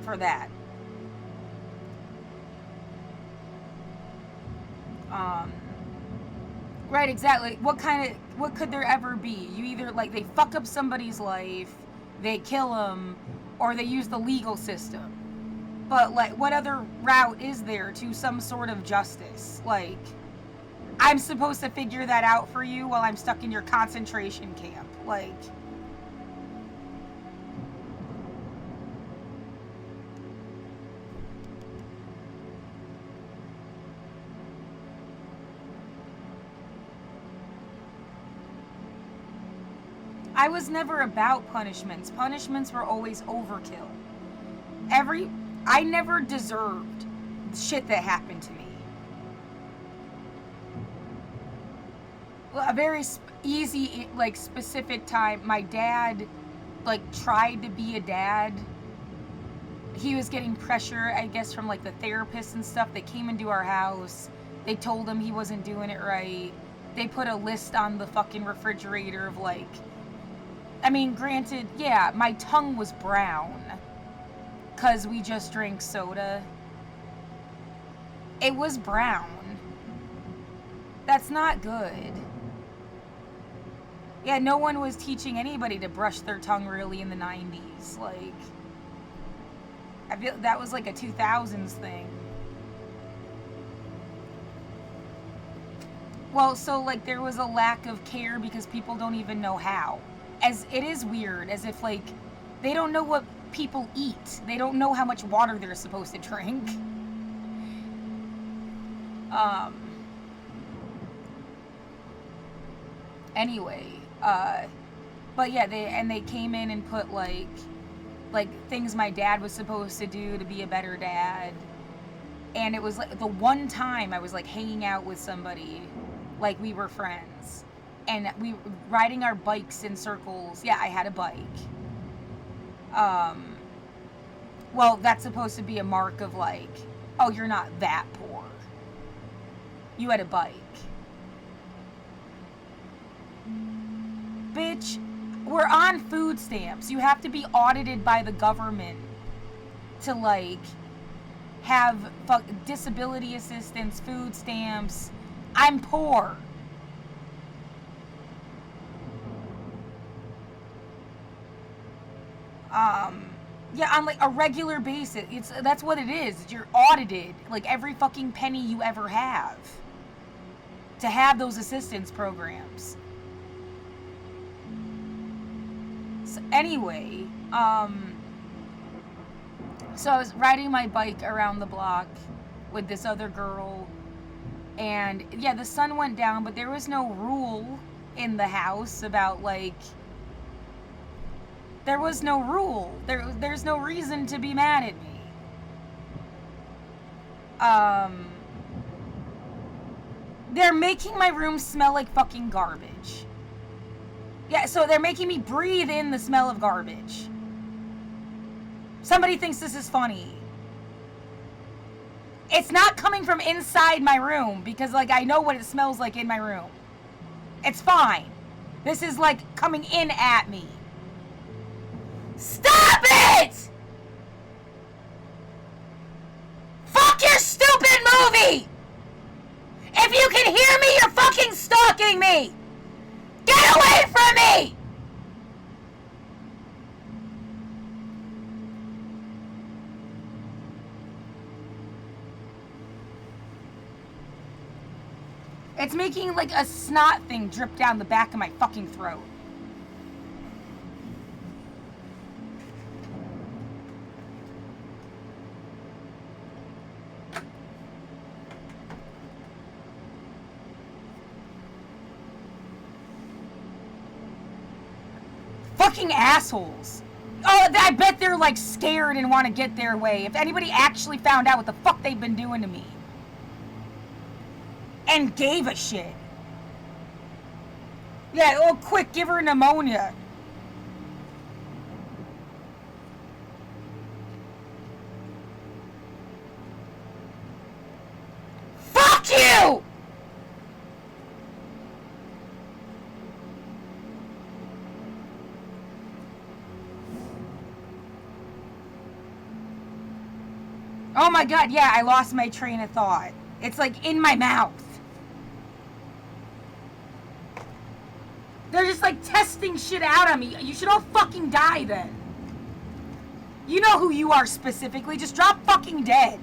for that. Right, exactly. What could there ever be? You either, like, they fuck up somebody's life, they kill them, or they use the legal system. But, like, what other route is there to some sort of justice? Like, I'm supposed to figure that out for you while I'm stuck in your concentration camp. Like... I was never about punishments. Punishments were always overkill. I never deserved shit that happened to me. A very easy, like, specific time, my dad, like, tried to be a dad. He was getting pressure, I guess, from, like, the therapists and stuff. They came into our house. They told him he wasn't doing it right. They put a list on the fucking refrigerator of, like... I mean, granted, yeah, my tongue was brown. 'Cause we just drank soda. It was brown. That's not good. Yeah, no one was teaching anybody to brush their tongue really in the 90s. Like, I feel that was like a 2000s thing. Well, so, like, there was a lack of care because people don't even know how. As it is weird, as if, like, they don't know what people eat. They don't know how much water they're supposed to drink. Anyway, but yeah, they came in and put, like things my dad was supposed to do to be a better dad. And it was, like, the one time I was, like, hanging out with somebody, like, we were friends. And we riding our bikes in circles. Yeah, I had a bike. Well, that's supposed to be a mark of, like, oh, you're not that poor. You had a bike. Bitch, we're on food stamps. You have to be audited by the government to, like, have disability assistance, food stamps. I'm poor. Yeah, on, like, a regular basis. That's what it is. You're audited, like, every fucking penny you ever have. to have those assistance programs. So anyway, so I was riding my bike around the block with this other girl, and yeah, the sun went down, but there was no rule in the house about, like, there was no rule. There's no reason to be mad at me. They're making my room smell like fucking garbage. Yeah, so they're making me breathe in the smell of garbage. Somebody thinks this is funny. It's not coming from inside my room because, like, I know what it smells like in my room. It's fine. This is, like, coming in at me. Stop it! Fuck your stupid movie! If you can hear me, you're fucking stalking me! Get away from me! It's making, like, a snot thing drip down the back of my fucking throat. Fucking assholes. Oh, I bet they're, like, scared and want to get their way. If anybody actually found out what the fuck they've been doing to me. And gave a shit. Yeah, oh, quick, give her pneumonia. Fuck you! Oh my god, yeah, I lost my train of thought. It's like in my mouth. They're just like testing shit out on me. You should all fucking die then. You know who you are specifically. Just drop fucking dead.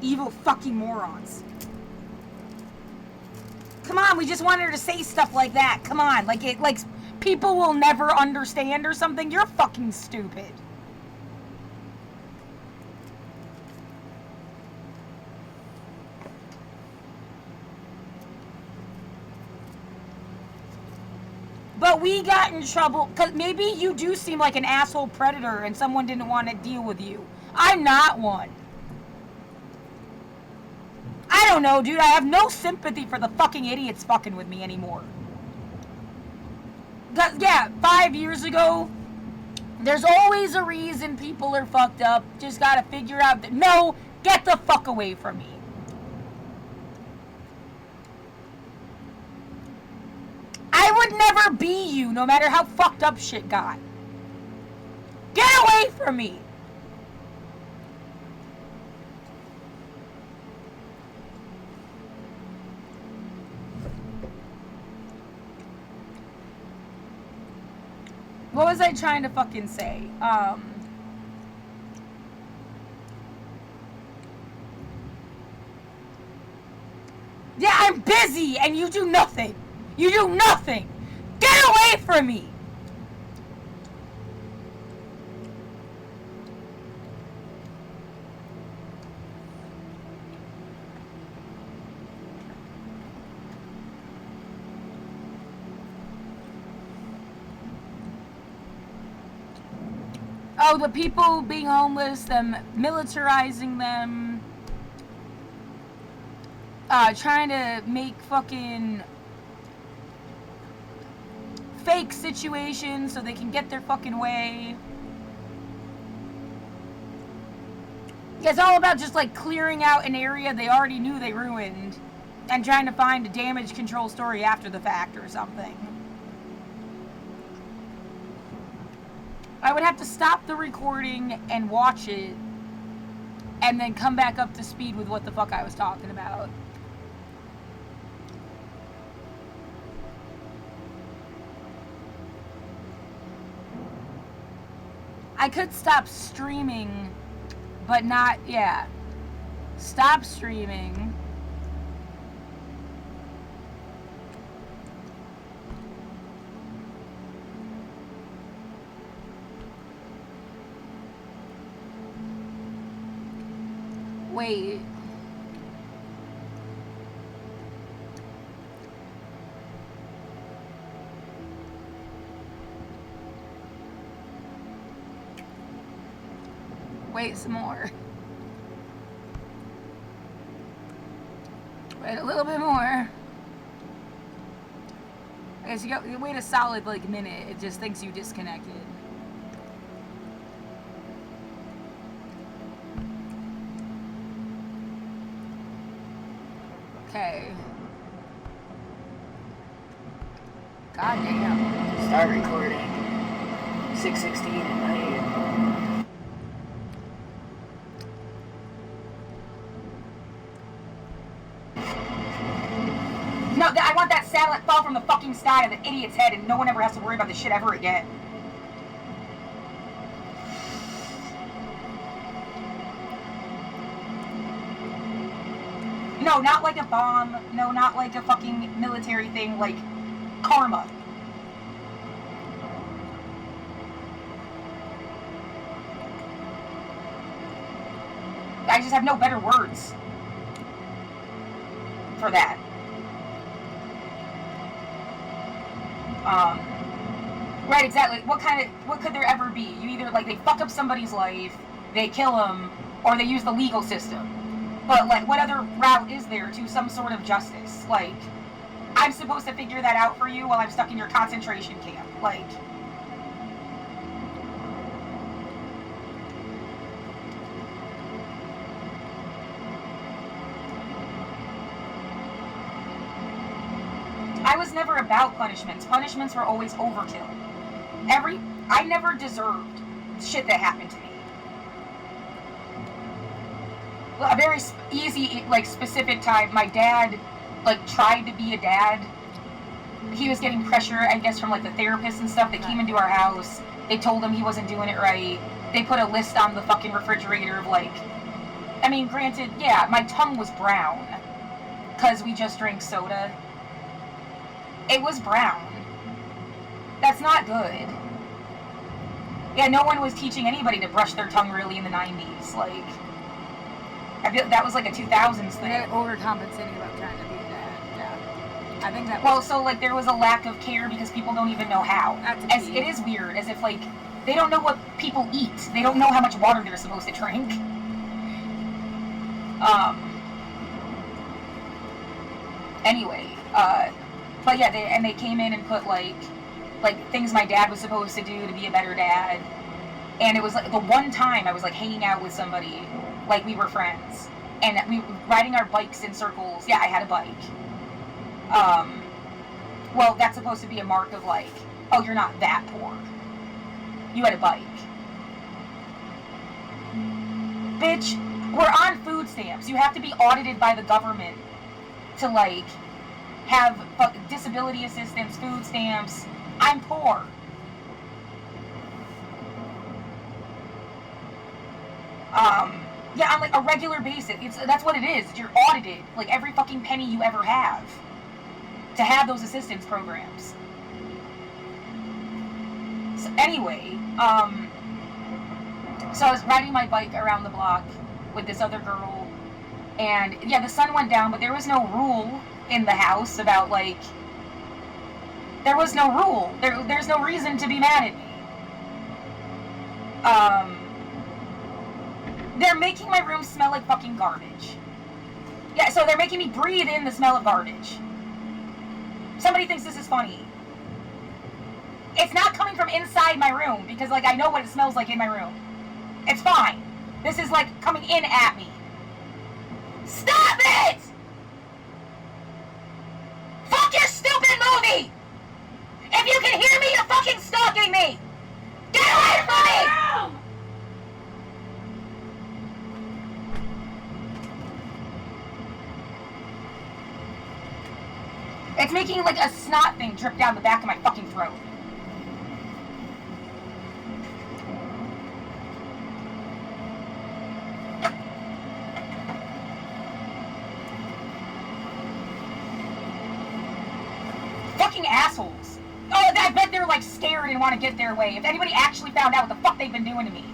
Evil fucking morons. Come on, we just wanted her to say stuff like that. Come on, like people will never understand or something. You're fucking stupid. But we got in trouble, because maybe you do seem like an asshole predator and someone didn't want to deal with you. I'm not one. I don't know, dude. I have no sympathy for the fucking idiots fucking with me anymore. Yeah, 5 years ago, there's always a reason people are fucked up. Just gotta figure out that, no, get the fuck away from me. I would never be you, no matter how fucked up shit got. Get away from me. What was I trying to fucking say? Yeah, I'm busy and you do nothing. You do nothing. Get away from me. Oh, the people being homeless, them militarizing them, trying to make fucking fake situations so they can get their fucking way. It's all about just like clearing out an area they already knew they ruined and trying to find a damage control story after the fact or something. I would have to stop the recording and watch it and then come back up to speed with what the fuck I was talking about. I could stop streaming, but not, yeah. Stop streaming. Wait. Wait some more. Wait a little bit more. I guess you wait a solid like minute. It just thinks you disconnected. Okay. God damn. Start recording. 6:16 at night. No, I want that satellite fall from the fucking sky on the idiot's head and no one ever has to worry about this shit ever again. No, not like a bomb. No, not like a fucking military thing, like karma. I just have no better words for that. Right, exactly. What could there ever be? You either, like, they fuck up somebody's life, they kill them, or they use the legal system. But, like, what other route is there to some sort of justice? Like, I'm supposed to figure that out for you while I'm stuck in your concentration camp. Like, I was never about punishments. Punishments were always overkill. I never deserved shit that happened to me. A very easy, like, specific time, my dad, like, tried to be a dad. He was getting pressure, I guess, from, like, the therapists and stuff. They came into our house. They told him he wasn't doing it right. They put a list on the fucking refrigerator of, like... I mean, granted, yeah, my tongue was brown. Because we just drank soda. It was brown. That's not good. Yeah, no one was teaching anybody to brush their tongue really in the 90s. Like, I feel that was like a 2000s thing. They're overcompensating about trying to be that. Yeah. I think that. Well, so like there was a lack of care because people don't even know how. That's It is weird, as if like they don't know what people eat. They don't know how much water they're supposed to drink. Anyway, but yeah, they came in and put like things my dad was supposed to do to be a better dad. And it was like the one time I was like hanging out with somebody, like we were friends, and we were riding our bikes in circles. Yeah, I had a bike. Well, that's supposed to be a mark of like, oh, you're not that poor. You had a bike. Bitch, we're on food stamps. You have to be audited by the government to like have disability assistance, food stamps. I'm poor. Yeah, on like a regular basis. That's what it is. You're audited like every fucking penny you ever have to have those assistance programs. So anyway, so I was riding my bike around the block with this other girl, and yeah, the sun went down, but there was no rule in the house about like, there was no rule. There's no reason to be mad at me. They're making my room smell like fucking garbage. Yeah, so they're making me breathe in the smell of garbage. Somebody thinks this is funny. It's not coming from inside my room, because like I know what it smells like in my room. It's fine. This is like coming in at me. Stop it! Fuck your stupid movie! If you can hear me, you're fucking stalking me! Get away from me! It's making like a snot thing drip down the back of my fucking throat. like scared and want to get their way. If anybody actually found out what the fuck they've been doing to me.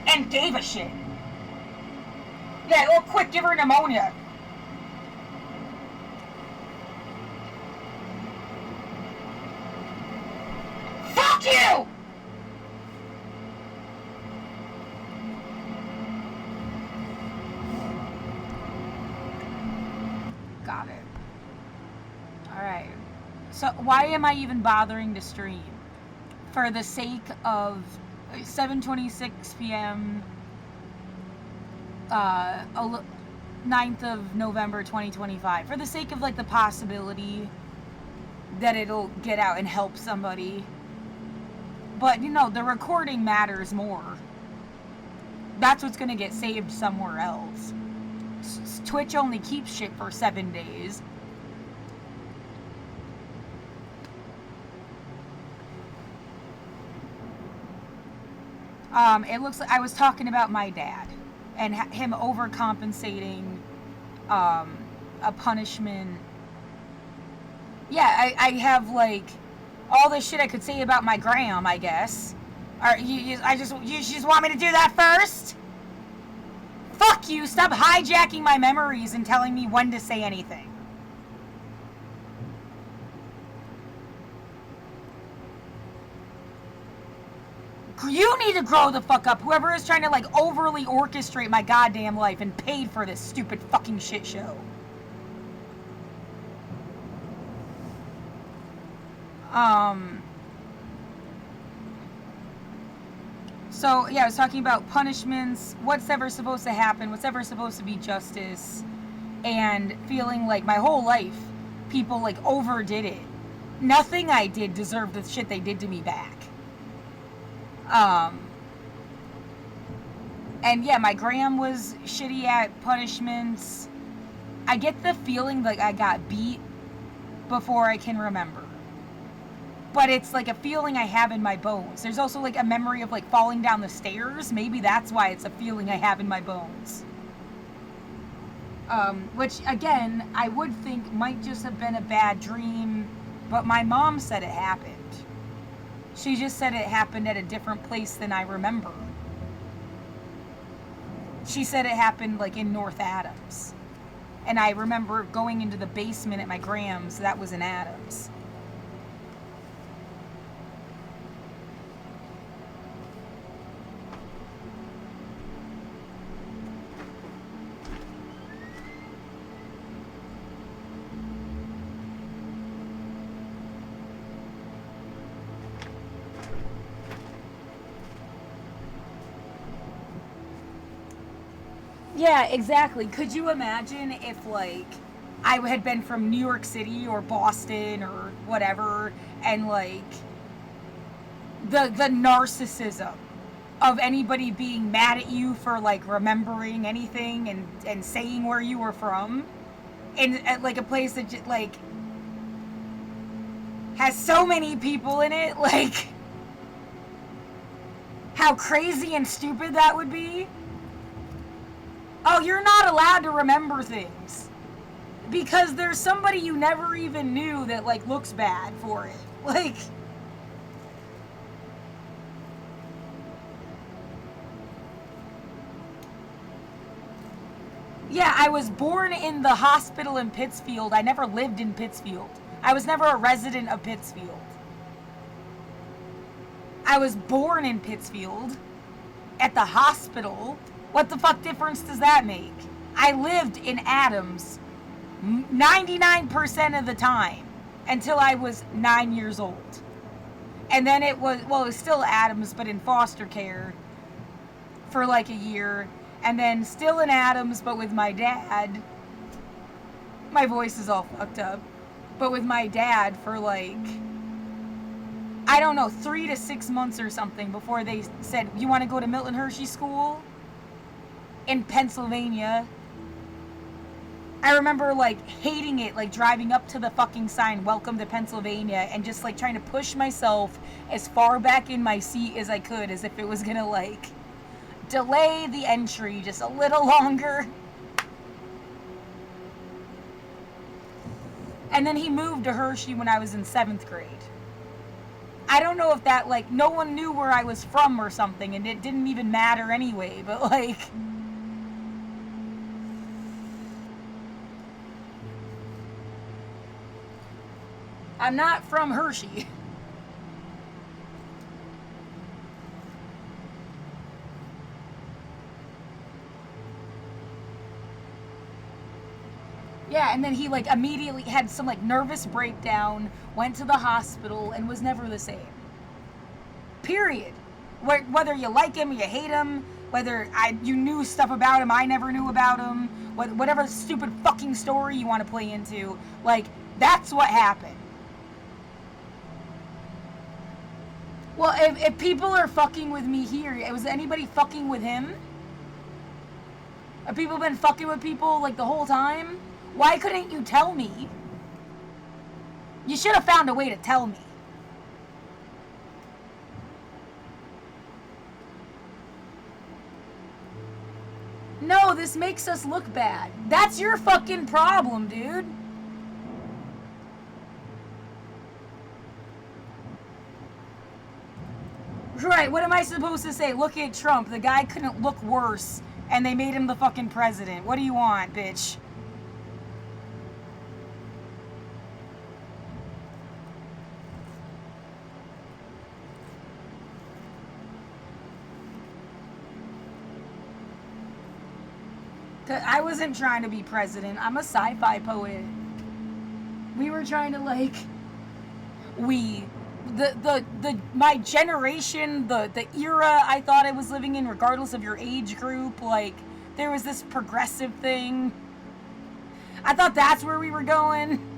And gave a shit. Yeah, oh quick, give her pneumonia. Fuck you! Got it. Alright. So why am I even bothering to stream? For the sake of 7:26 p.m. 9th of November 2025. For the sake of like the possibility that it'll get out and help somebody. But you know, the recording matters more. That's what's gonna get saved somewhere else. Twitch only keeps shit for 7 days. It looks like I was talking about my dad and him overcompensating a punishment. Yeah, I have like all this shit I could say about my gram, I guess. You just want me to do that first? Fuck you, stop hijacking my memories and telling me when to say anything. You need to grow the fuck up, whoever is trying to like overly orchestrate my goddamn life and paid for this stupid fucking shit show. So yeah, I was talking about punishments, what's ever supposed to happen, what's ever supposed to be justice, and feeling like my whole life people like overdid it. Nothing I did deserved the shit they did to me back. And yeah, my gram was shitty at punishments. I get the feeling like I got beat before I can remember. But it's like a feeling I have in my bones. There's also like a memory of like falling down the stairs. Maybe that's why it's a feeling I have in my bones. Which again, I would think might just have been a bad dream, but my mom said it happened. She just said it happened at a different place than I remember. She said it happened like in North Adams. And I remember going into the basement at my Grams, that was in Adams. Yeah, exactly. Could you imagine if, like, I had been from New York City or Boston or whatever, and, like, the narcissism of anybody being mad at you for, like, remembering anything and saying where you were from, and at, like, a place that, just, like, has so many people in it, like, how crazy and stupid that would be. Oh, you're not allowed to remember things. Because there's somebody you never even knew that, like, looks bad for it. Like... Yeah, I was born in the hospital in Pittsfield. I never lived in Pittsfield. I was never a resident of Pittsfield. I was born in Pittsfield. At the hospital. What the fuck difference does that make? I lived in Adams 99% of the time until I was 9 years old. And then it was still Adams, but in foster care for like a year. And then still in Adams, but with my dad. My voice is all fucked up. But with my dad for like, I don't know, 3 to 6 months or something before they said, you want to go to Milton Hershey School? In Pennsylvania. I remember like hating it, like driving up to the fucking sign, welcome to Pennsylvania, and just like trying to push myself as far back in my seat as I could, as if it was gonna like delay the entry just a little longer. And then he moved to Hershey when I was in 7th grade. I don't know if that, like, no one knew where I was from or something, and it didn't even matter anyway, but, like... I'm not from Hershey. Yeah, and then he, like, immediately had some, like, nervous breakdown, went to the hospital, and was never the same. Period. Whether you like him or you hate him, whether you knew stuff about him, I never knew about him, whatever stupid fucking story you want to play into, like, that's what happened. Well, if people are fucking with me here, was anybody fucking with him? Have people been fucking with people, like, the whole time? Why couldn't you tell me? You should have found a way to tell me. No, this makes us look bad. That's your fucking problem, dude. Right, what am I supposed to say? Look at Trump. The guy couldn't look worse, and they made him the fucking president. What do you want, bitch? I wasn't trying to be president. I'm a sci-fi poet. We were trying to, like, my generation, the era I thought I was living in, regardless of your age group, like, there was this progressive thing. I thought that's where we were going.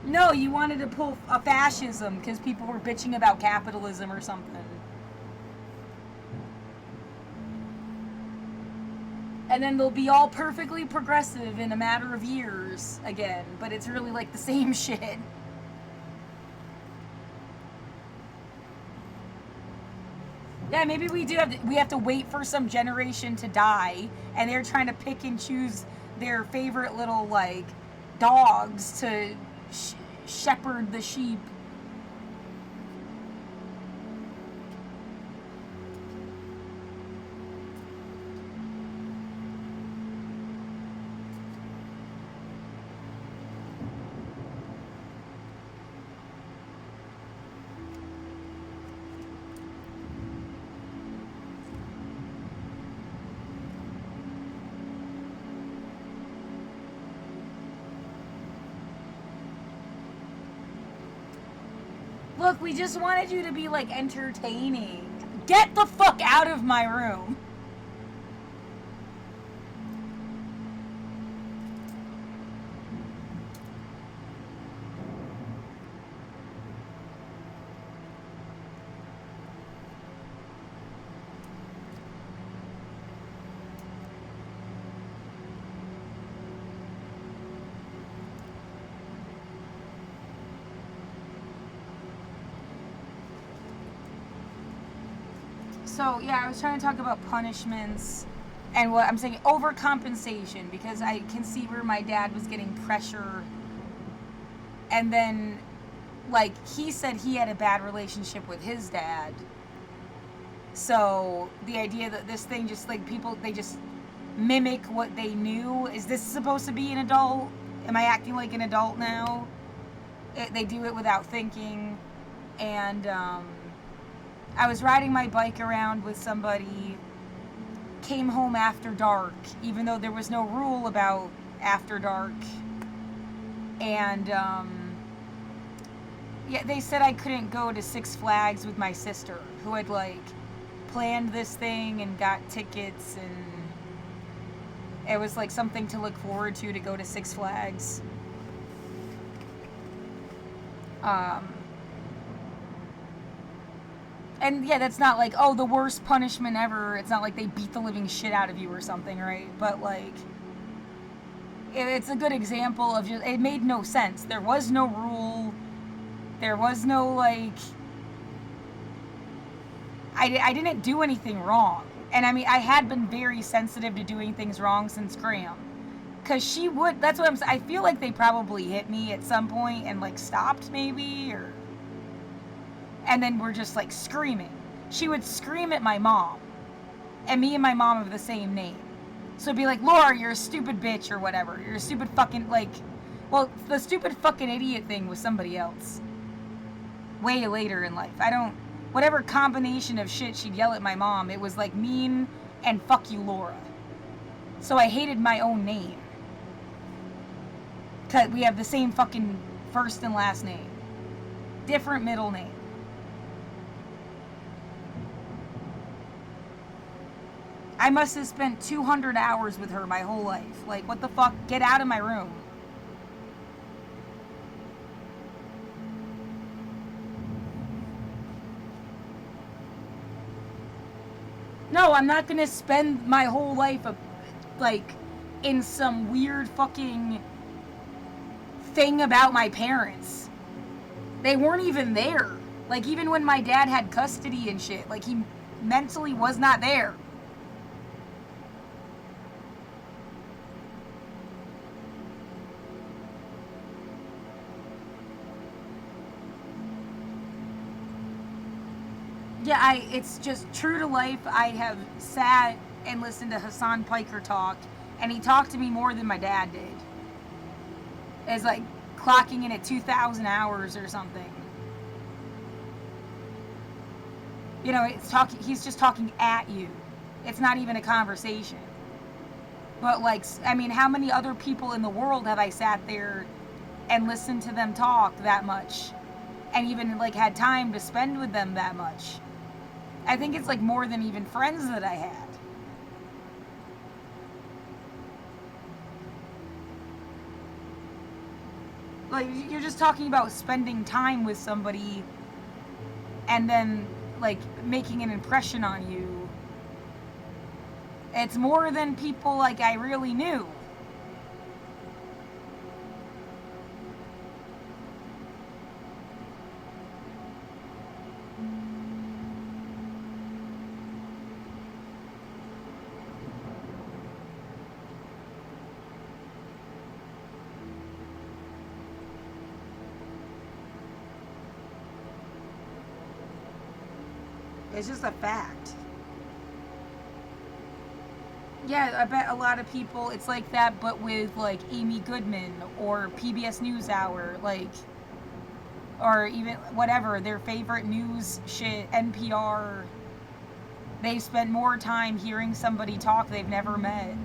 No, you wanted to pull a fascism because people were bitching about capitalism or something. And then they'll be all perfectly progressive in a matter of years again, but it's really like the same shit. Yeah, maybe we have to wait for some generation to die, and they're trying to pick and choose their favorite little, like, dogs to shepherd the sheep. Look, we just wanted you to be, like, entertaining. Get the fuck out of my room. So, yeah, I was trying to talk about punishments and what I'm saying, overcompensation, because I can see where my dad was getting pressure. And then, like, he said he had a bad relationship with his dad. So, the idea that this thing just, like, people, they just mimic what they knew. Is this supposed to be an adult? Am I acting like an adult now? They do it without thinking. And, I was riding my bike around with somebody, came home after dark, even though there was no rule about after dark. And, yeah, they said I couldn't go to Six Flags with my sister, who had, like, planned this thing and got tickets, and it was, like, something to look forward to go to Six Flags. And yeah, that's not like, oh, the worst punishment ever. It's not like they beat the living shit out of you or something, right? But, like, it's a good example of just, it made no sense. There was no rule. There was no, like, I didn't do anything wrong. And I mean, I had been very sensitive to doing things wrong since Graham. Because she would, that's what I'm saying. I feel like they probably hit me at some point and like stopped maybe, or, and then we're just like screaming. She would scream at my mom, and me and my mom have the same name. So it'd be like, Laura, you're a stupid bitch or whatever. You're a stupid fucking, like, well, the stupid fucking idiot thing was somebody else. Way later in life. Whatever combination of shit she'd yell at my mom, it was like mean and fuck you, Laura. So I hated my own name. Cause we have the same fucking first and last name. Different middle name. I must have spent 200 hours with her my whole life. Like, what the fuck? Get out of my room. No, I'm not gonna spend my whole life, like, in some weird fucking thing about my parents. They weren't even there. Like, even when my dad had custody and shit, like, he mentally was not there. Yeah, it's just true to life. I have sat and listened to Hassan Piker talk, and he talked to me more than my dad did. It's like clocking in at 2,000 hours or something. You know, he's just talking at you. It's not even a conversation. But like, I mean, how many other people in the world have I sat there and listened to them talk that much? And even like had time to spend with them that much? I think it's like more than even friends that I had. Like, you're just talking about spending time with somebody and then like making an impression on you. It's more than people like I really knew. It's just a fact. Yeah, I bet a lot of people, it's like that, but with like Amy Goodman or PBS NewsHour, like, or even whatever, their favorite news shit, NPR. They've spent more time hearing somebody talk they've never met.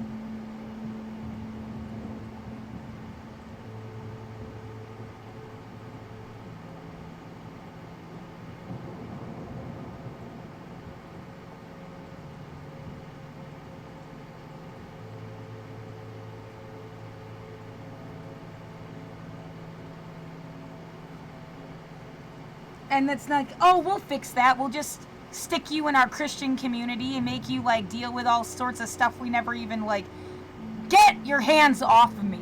And it's like, oh, we'll fix that. We'll just stick you in our Christian community and make you, like, deal with all sorts of stuff we never even, like... Get your hands off of me.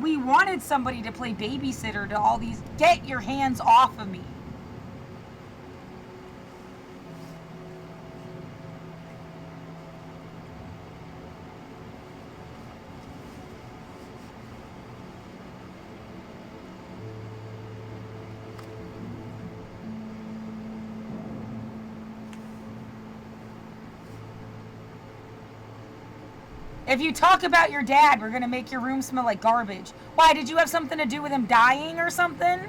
We wanted somebody to play babysitter to all these... Get your hands off of me. If you talk about your dad, we're going to make your room smell like garbage. Why? Did you have something to do with him dying or something?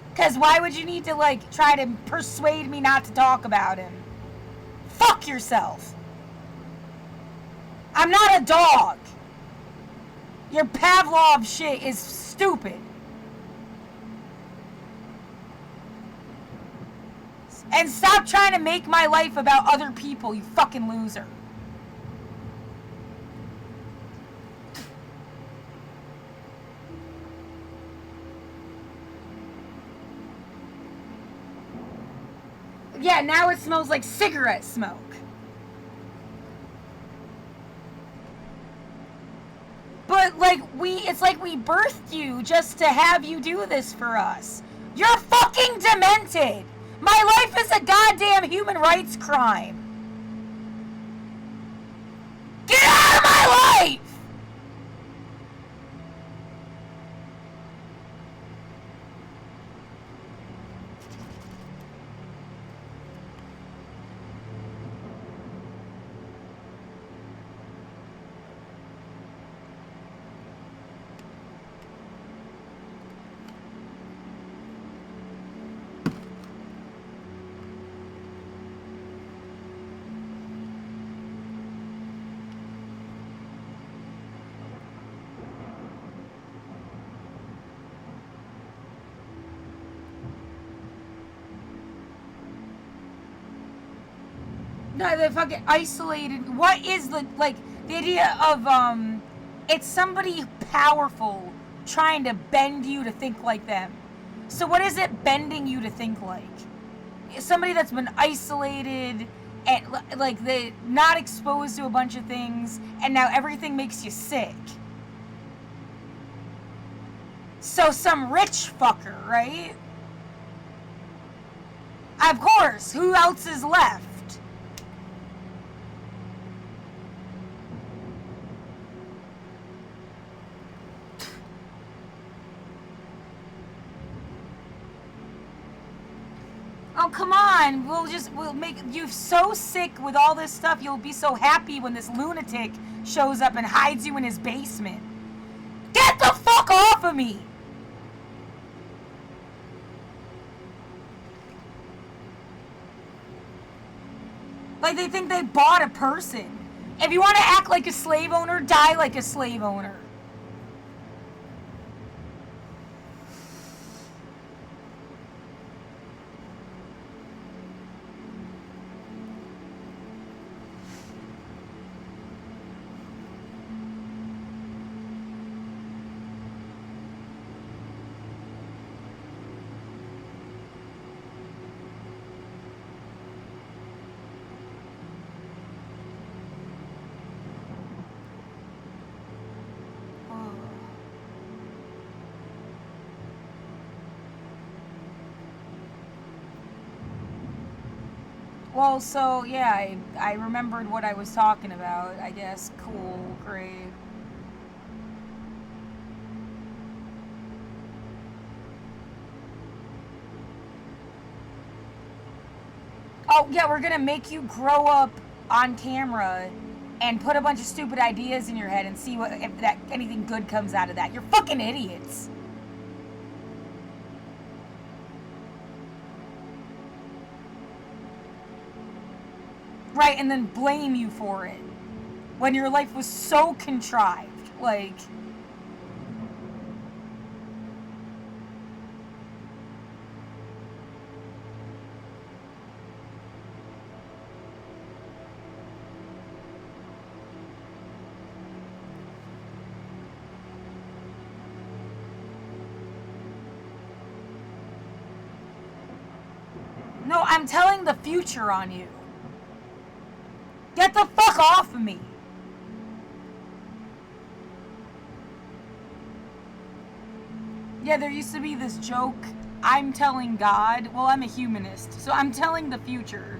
Because why would you need to, like, try to persuade me not to talk about him? Fuck yourself. I'm not a dog. Your Pavlov shit is stupid. And stop trying to make my life about other people, you fucking loser. Yeah, now it smells like cigarette smoke. But, like, it's like we birthed you just to have you do this for us. You're fucking demented. My life is a goddamn human rights crime. Get out of my life! No, the fucking isolated. What is the idea of it's somebody powerful trying to bend you to think like them. So what is it bending you to think like? Somebody that's been isolated and like they not exposed to a bunch of things, and now everything makes you sick. So some rich fucker, right? Of course. Who else is left? Oh, come on. We'll make you so sick with all this stuff. You'll be so happy when this lunatic shows up and hides you in his basement. Get the fuck off of me! Like they think they bought a person. If you want to act like a slave owner, die like a slave owner. Well, so, yeah, I remembered what I was talking about, I guess. Cool, great. Oh, yeah, we're gonna make you grow up on camera and put a bunch of stupid ideas in your head and see if anything good comes out of that. You're fucking idiots. Right, and then blame you for it when your life was so contrived. Like, no, I'm telling the future on you. Get the fuck off of me! Yeah, there used to be this joke, I'm telling God, well, I'm a humanist, so I'm telling the future.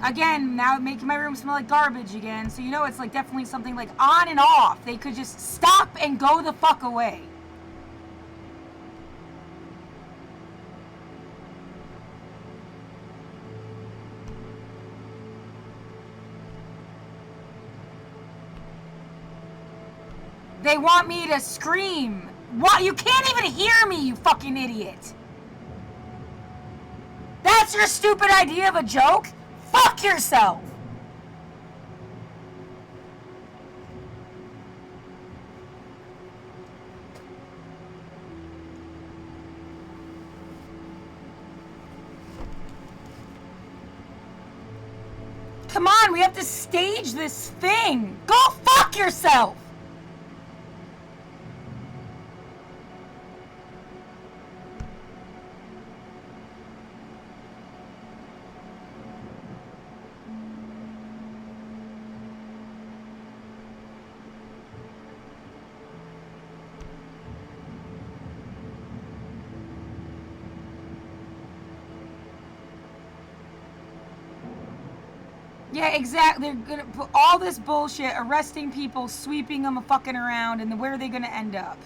Again, now making my room smell like garbage again, so you know it's like definitely something like on and off. They could just stop and go the fuck away. They want me to scream. What? You can't even hear me, you fucking idiot. That's your stupid idea of a joke? Fuck yourself! come on, we have to stage this thing. Go fuck yourself. Yeah, exactly. They're gonna put all this bullshit, arresting people, sweeping them fucking around, and then where are they gonna end up?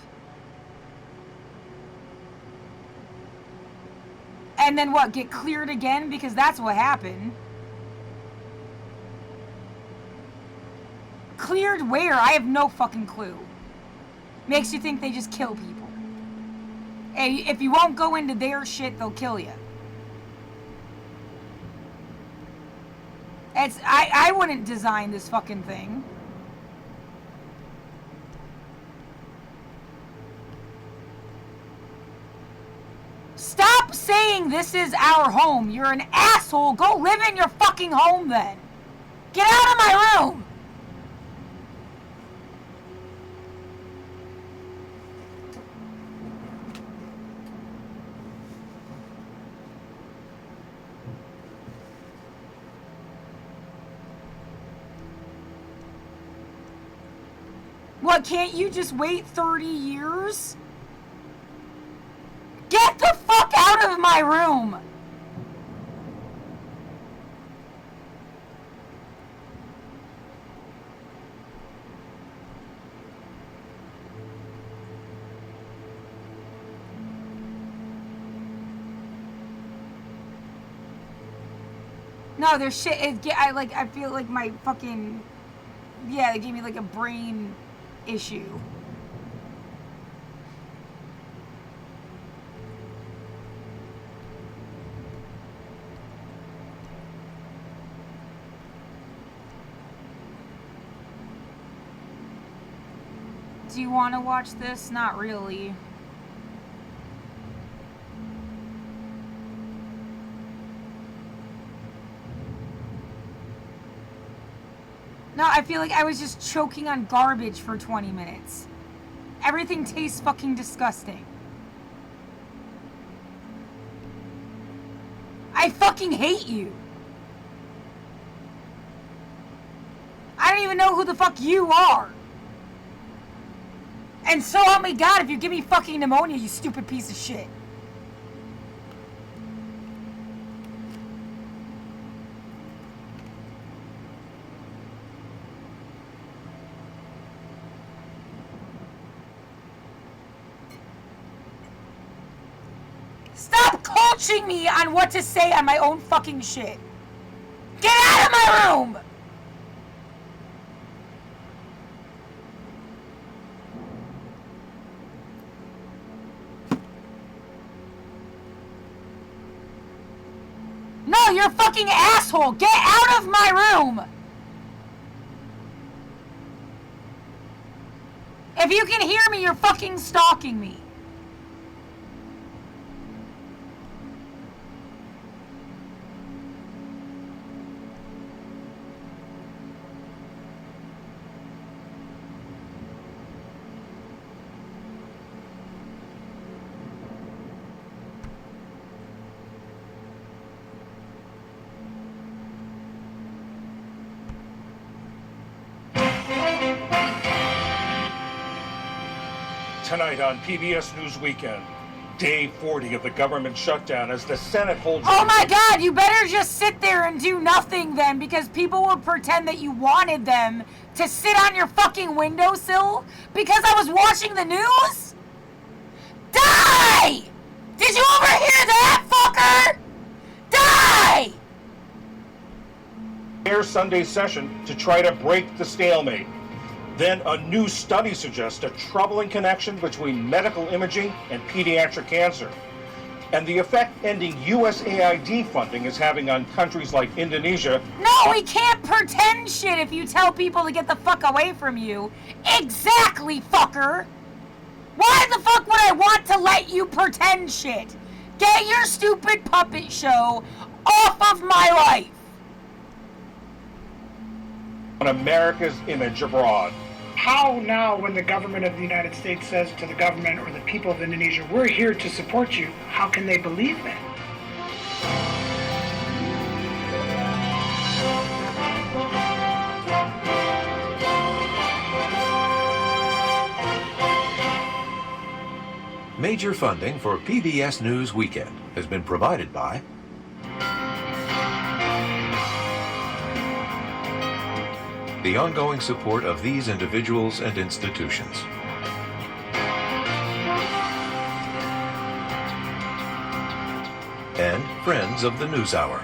And then what, get cleared again? Because that's what happened. Cleared where? I have no fucking clue. Makes you think they just kill people. Hey, if you won't go into their shit, they'll kill you. I wouldn't design this fucking thing. Stop saying this is our home. You're an asshole. Go live in your fucking home then. Get out of my room. What, can't you just wait 30 years? Get the fuck out of my room! No, there's shit. I feel like my fucking. Yeah, they gave me like a brain issue. Do you want to watch this? Not really. No, I feel like I was just choking on garbage for 20 minutes. Everything tastes fucking disgusting. I fucking hate you. I don't even know who the fuck you are. And so help me God if you give me fucking pneumonia, you stupid piece of shit. Stop coaching me on what to say on my own fucking shit. Get out of my room! No, you're a fucking asshole! Get out of my room! If you can hear me, you're fucking stalking me. Tonight on PBS News Weekend, day 40 of the government shutdown as the Senate holds... Oh my God, you better just sit there and do nothing then, because people will pretend that you wanted them to sit on your fucking windowsill because I was watching the news? Die! Did you overhear that, fucker? Die! Air Sunday session to try to break the stalemate. Then a new study suggests a troubling connection between medical imaging and pediatric cancer, and the effect ending USAID funding is having on countries like Indonesia. No, we can't pretend shit if you tell people to get the fuck away from you. Exactly, fucker! Why the fuck would I want to let you pretend shit? Get your stupid puppet show off of my life! on America's image abroad. How now, when the government of the United States says to the government or the people of Indonesia, we're here to support you, how can they believe that? Major funding for PBS News Weekend has been provided by the ongoing support of these individuals and institutions. And friends of the NewsHour.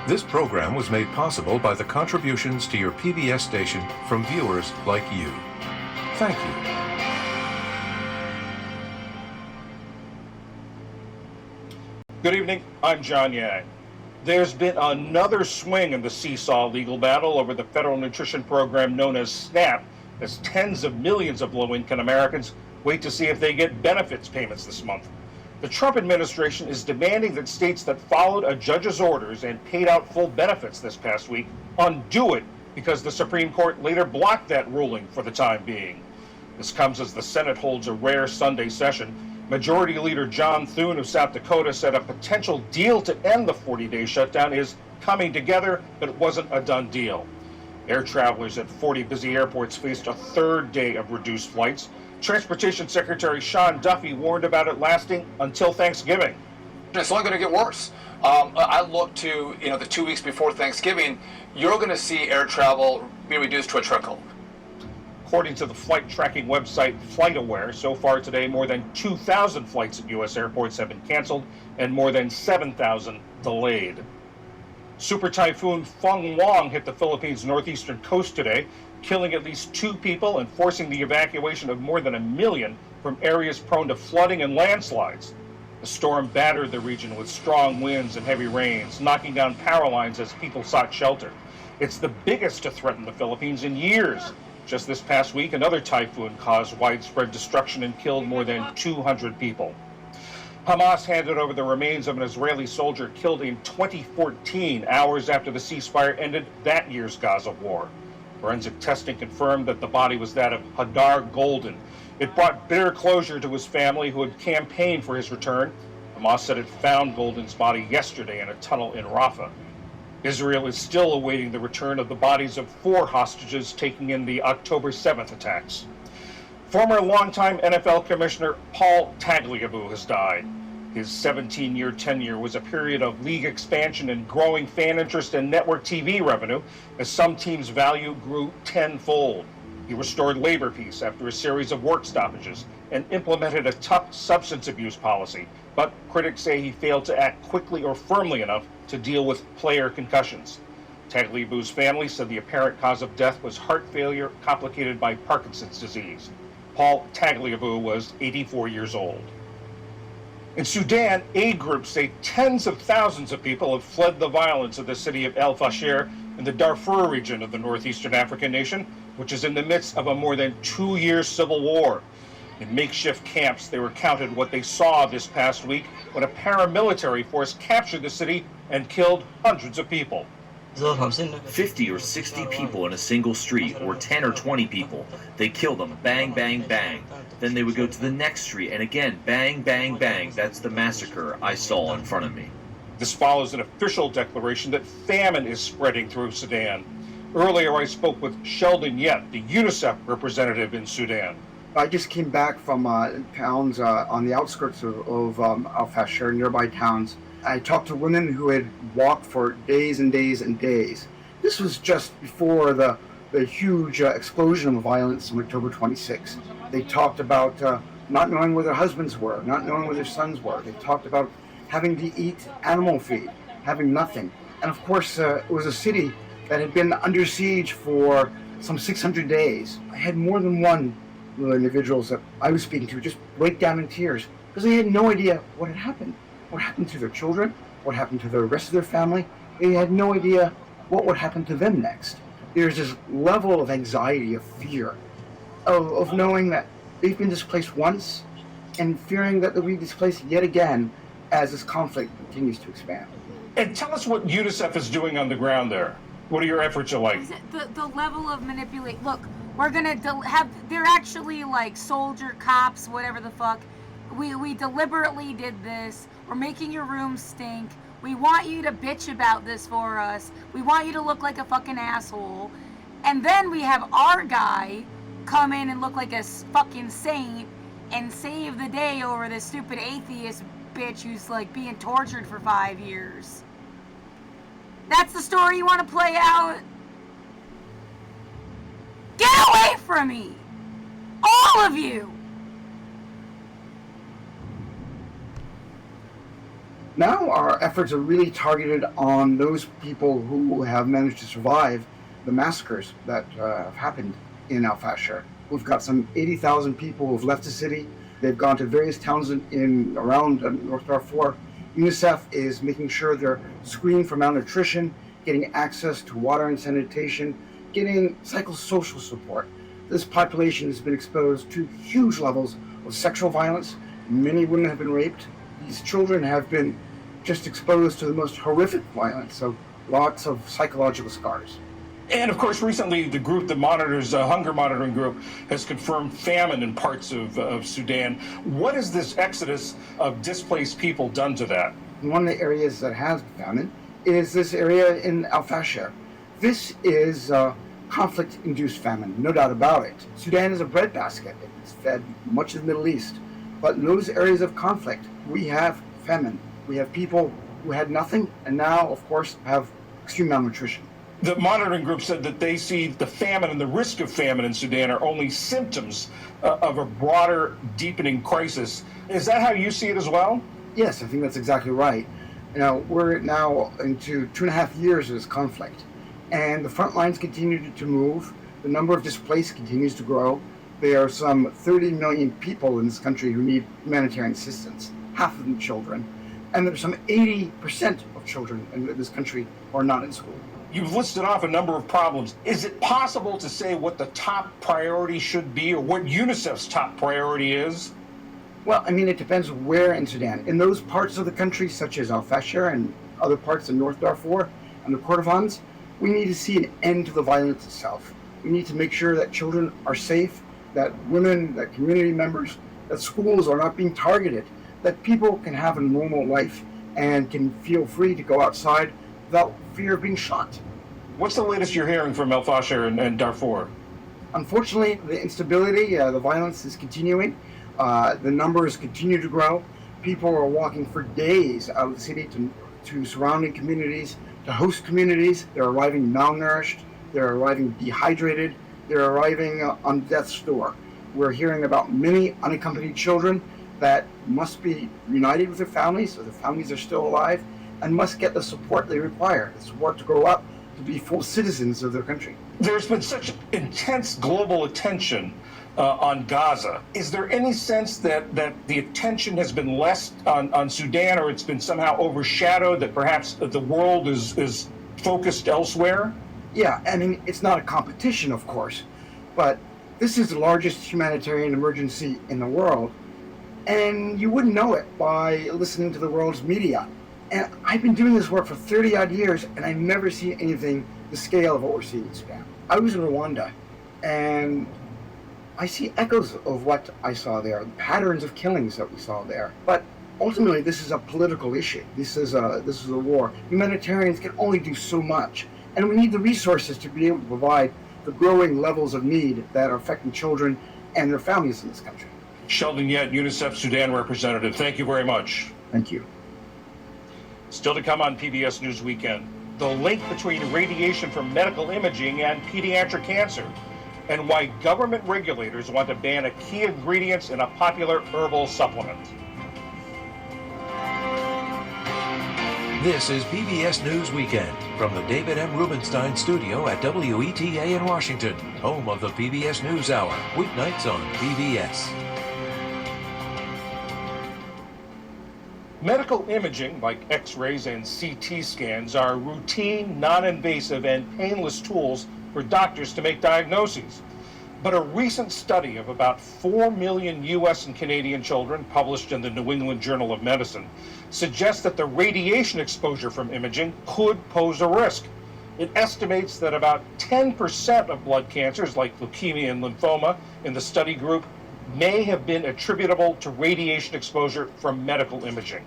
This program was made possible by the contributions to your PBS station from viewers like you. Thank you. Good evening, I'm John Yang. There's been another swing in the seesaw legal battle over the federal nutrition program known as SNAP, as tens of millions of low-income Americans wait to see if they get benefits payments this month. The Trump administration is demanding that states that followed a judge's orders and paid out full benefits this past week undo it because the Supreme Court later blocked that ruling for the time being. This comes as the Senate holds a rare Sunday session. Majority Leader John Thune of South Dakota said a potential deal to end the 40-day shutdown is coming together, but it wasn't a done deal. Air travelers at 40 busy airports faced a third day of reduced flights. Transportation Secretary Sean Duffy warned about it lasting until Thanksgiving. It's only going to get worse. I look to the 2 weeks before Thanksgiving, you're going to see air travel be reduced to a trickle. According to the flight tracking website FlightAware, so far today more than 2,000 flights at U.S. airports have been canceled and more than 7,000 delayed. Super Typhoon Feng Wang hit the Philippines' northeastern coast today, killing at least 2 people and forcing the evacuation of more than 1 million from areas prone to flooding and landslides. The storm battered the region with strong winds and heavy rains, knocking down power lines as people sought shelter. It's the biggest to threaten the Philippines in years. Just this past week, another typhoon caused widespread destruction and killed more than 200 people. Hamas handed over the remains of an Israeli soldier killed in 2014, hours after the ceasefire ended that year's Gaza war. Forensic testing confirmed that the body was that of Hadar Golden. It brought bitter closure to his family, who had campaigned for his return. Hamas said it found Golden's body yesterday in a tunnel in Rafah. Israel is still awaiting the return of the bodies of 4 hostages taken in the October 7th attacks. Former longtime NFL Commissioner Paul Tagliabue has died. His 17-year tenure was a period of league expansion and growing fan interest in network TV revenue, as some teams' value grew tenfold. He restored labor peace after a series of work stoppages and implemented a tough substance abuse policy, but critics say he failed to act quickly or firmly enough to deal with player concussions. Tagliabue's family said the apparent cause of death was heart failure complicated by Parkinson's disease. Paul Tagliabue was 84 years old. In Sudan, aid groups say tens of thousands of people have fled the violence of the city of El Fasher in the Darfur region of the northeastern African nation, which is in the midst of a more than 2-year civil war. In makeshift camps, they recounted what they saw this past week when a paramilitary force captured the city and killed hundreds of people. 50 or 60 people in a single street, or 10 or 20 people. They kill them, bang, bang, bang. Then they would go to the next street, and again, bang, bang, bang. That's the massacre I saw in front of me. This follows an official declaration that famine is spreading through Sudan. Earlier, I spoke with Sheldon Yett, the UNICEF representative in Sudan. I just came back from towns on the outskirts of Al Fasher, nearby towns. I talked to women who had walked for days and days and days. This was just before the huge explosion of violence on October 26th. They talked about not knowing where their husbands were, not knowing where their sons were. They talked about having to eat animal feed, having nothing. And of course, it was a city that had been under siege for some 600 days. I had more than one of the individuals that I was speaking to just break down in tears because they had no idea what had happened. What happened to their children? What happened to the rest of their family? They had no idea what would happen to them next. there's this level of anxiety, of fear, of knowing that they've been displaced once and fearing that they'll be displaced yet again as this conflict continues to expand. And tell us what UNICEF is doing on the ground there. What are your efforts like? The level of manipulate. Look, we're gonna have. They're actually like soldier cops, whatever the fuck. We deliberately did this. We're making your room stink. We want you to bitch about this for us. We want you to look like a fucking asshole. And then we have our guy come in and look like a fucking saint and save the day over this stupid atheist bitch who's like being tortured for 5 years. That's the story you want to play out? Get away from me! All of you! Now our efforts are really targeted on those people who have managed to survive the massacres that have happened in Al-Fashir. We've got some 80,000 people who've left the city. They've gone to various towns around North Darfur. UNICEF is making sure they're screened for malnutrition, getting access to water and sanitation, getting psychosocial support. This population has been exposed to huge levels of sexual violence. Many women have been raped. These children have been just exposed to the most horrific violence, so lots of psychological scars. And of course, recently the group that monitors, hunger monitoring group, has confirmed famine in parts of Sudan. What has this exodus of displaced people done to that? One of the areas that has famine is this area in Al-Fashir. This is conflict-induced famine, no doubt about it. Sudan is a breadbasket. It's fed much of the Middle East. But in those areas of conflict, we have famine. We have people who had nothing and now, of course, have extreme malnutrition. The monitoring group said that they see the famine and the risk of famine in Sudan are only symptoms of a broader, deepening crisis. Is that how you see it as well? Yes, I think that's exactly right. You know, we're now into 2.5 years of this conflict, and the front lines continue to move. The number of displaced continues to grow. There are some 30 million people in this country who need humanitarian assistance, half of them children. And there's some 80% of children in this country who are not in school. You've listed off a number of problems. Is it possible to say what the top priority should be, or what UNICEF's top priority is? Well, I mean, it depends where in Sudan. In those parts of the country, such as Al-Fashir and other parts of North Darfur and the Kordofans, we need to see an end to the violence itself. We need to make sure that children are safe, that women, that community members, that schools are not being targeted, that people can have a normal life and can feel free to go outside without fear of being shot. What's the latest you're hearing from Al-Fashir and Darfur? Unfortunately, the instability, the violence is continuing. The numbers continue to grow. People are walking for days out of the city to surrounding communities, to host communities. They're arriving malnourished. They're arriving dehydrated. They're arriving on death's door. We're hearing about many unaccompanied children that must be reunited with their families, so their families are still alive, and must get the support they require, the support to grow up to be full citizens of their country. There's been such intense global attention on Gaza. Is there any sense that the attention has been less on Sudan, or it's been somehow overshadowed, that perhaps the world is focused elsewhere? Yeah, I mean, it's not a competition, of course, but this is the largest humanitarian emergency in the world, and you wouldn't know it by listening to the world's media. And I've been doing this work for 30-odd years, and I've never seen anything the scale of what we're seeing in Sudan. I was in Rwanda, and I see echoes of what I saw there, the patterns of killings that we saw there. But ultimately, this is a political issue. This is a war. Humanitarians can only do so much, and we need the resources to be able to provide the growing levels of need that are affecting children and their families in this country. Sheldon Yett, UNICEF Sudan representative, thank you very much. Thank you. Still to come on PBS News Weekend, the link between radiation from medical imaging and pediatric cancer, and why government regulators want to ban a key ingredient in a popular herbal supplement. This is PBS News Weekend from the David M. Rubenstein studio at WETA in Washington, home of the PBS News Hour, weeknights on PBS. Medical imaging, like X-rays and CT scans, are routine, non-invasive, and painless tools for doctors to make diagnoses. But a recent study of about 4 million U.S. and Canadian children, published in the New England Journal of Medicine, suggests that the radiation exposure from imaging could pose a risk. It estimates that about 10% of blood cancers, like leukemia and lymphoma, in the study group may have been attributable to radiation exposure from medical imaging.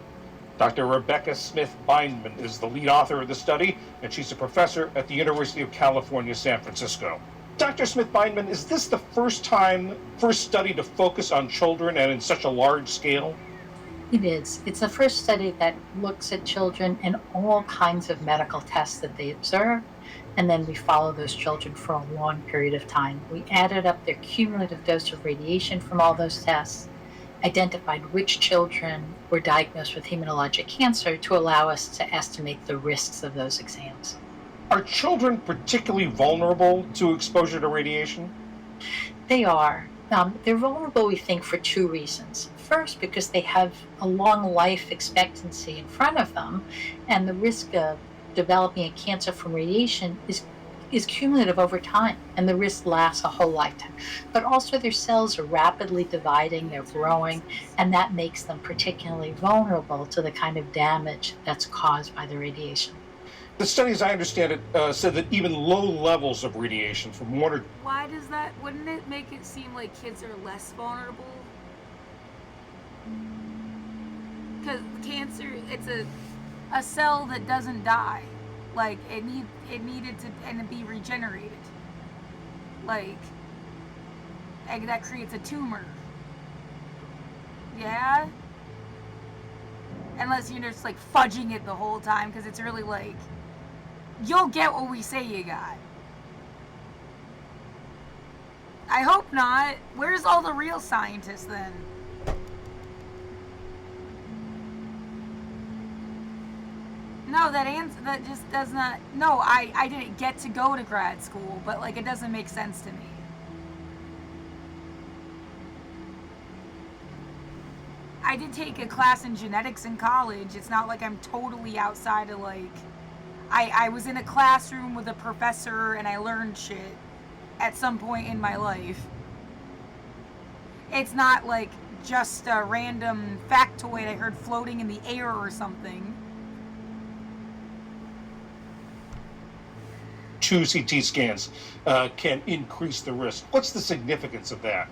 Dr. Rebecca Smith Bindman is the lead author of the study, and she's a professor at the University of California, San Francisco. Dr. Smith Bindman, is this the first study to focus on children and in such a large scale? It is. It's the first study that looks at children and all kinds of medical tests that they observe, and then we follow those children for a long period of time. We added up their cumulative dose of radiation from all those tests, identified which children were diagnosed with hematologic cancer to allow us to estimate the risks of those exams. Are children particularly vulnerable to exposure to radiation? They are. They're vulnerable, we think, for two reasons. First, because they have a long life expectancy in front of them, and the risk of developing a cancer from radiation is cumulative over time, and the risk lasts a whole lifetime. But also their cells are rapidly dividing, they're growing, and that makes them particularly vulnerable to the kind of damage that's caused by the radiation. The study, as I understand it, said that even low levels of radiation from one or... Why does that, wouldn't it make it seem like kids are less vulnerable? Because cancer, it's a cell that doesn't die. Like, it needed to and be regenerated. Like, and that creates a tumor. Yeah? Unless you're just like fudging it the whole time, because it's really like, you'll get what we say you got. I hope not. Where's all the real scientists then? No, that just does not. No, I didn't get to go to grad school, but like it doesn't make sense to me. I did take a class in genetics in college. It's not like I'm totally outside of like. I was in a classroom with a professor and I learned shit at some point in my life. It's not like just a random factoid I heard floating in the air or something. 2 CT scans can increase the risk. What's the significance of that?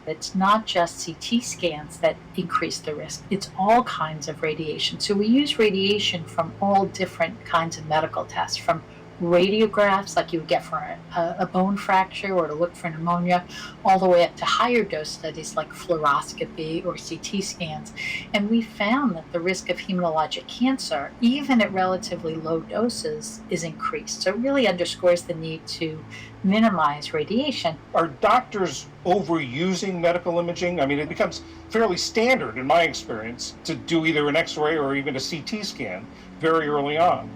It's not just CT scans that increase the risk. It's all kinds of radiation. So we use radiation from all different kinds of medical tests, from radiographs like you would get for a bone fracture or to look for pneumonia, all the way up to higher dose studies like fluoroscopy or CT scans. And we found that the risk of hematologic cancer, even at relatively low doses, is increased. So it really underscores the need to minimize radiation. Are doctors overusing medical imaging? I mean, it becomes fairly standard in my experience to do either an X-ray or even a CT scan very early on.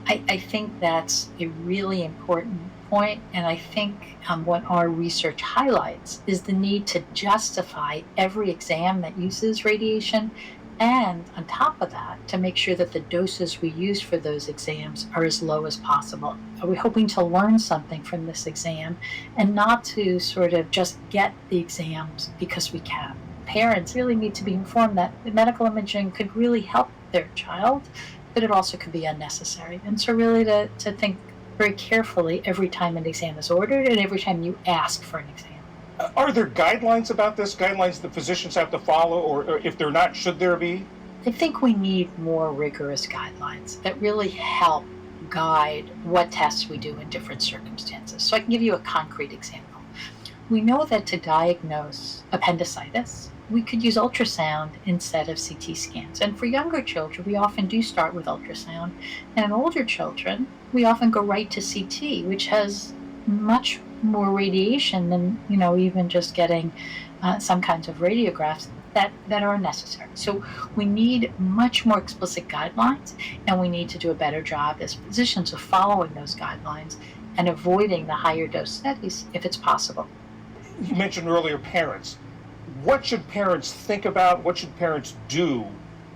I think that's a really important point, and I think what our research highlights is the need to justify every exam that uses radiation, and on top of that, to make sure that the doses we use for those exams are as low as possible. Are we hoping to learn something from this exam and not to sort of just get the exams because we can? Parents really need to be informed that medical imaging could really help their child, but it also could be unnecessary. And so really to think very carefully every time an exam is ordered and every time you ask for an exam. Are there guidelines about this, guidelines that physicians have to follow, or if they're not, should there be? I think we need more rigorous guidelines that really help guide what tests we do in different circumstances. So I can give you a concrete example. We know that to diagnose appendicitis, we could use ultrasound instead of CT scans. And for younger children, we often do start with ultrasound. And in older children, we often go right to CT, which has much more radiation than, even just getting some kinds of radiographs that are necessary. So we need much more explicit guidelines, and we need to do a better job as physicians of following those guidelines and avoiding the higher dose studies if it's possible. You mentioned earlier parents. What should parents think about? What should parents do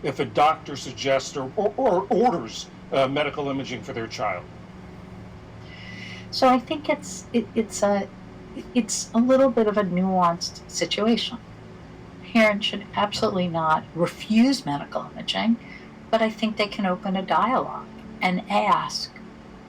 if a doctor suggests or orders medical imaging for their child? So I think it's a little bit of a nuanced situation. Parents should absolutely not refuse medical imaging, but I think they can open a dialogue and ask,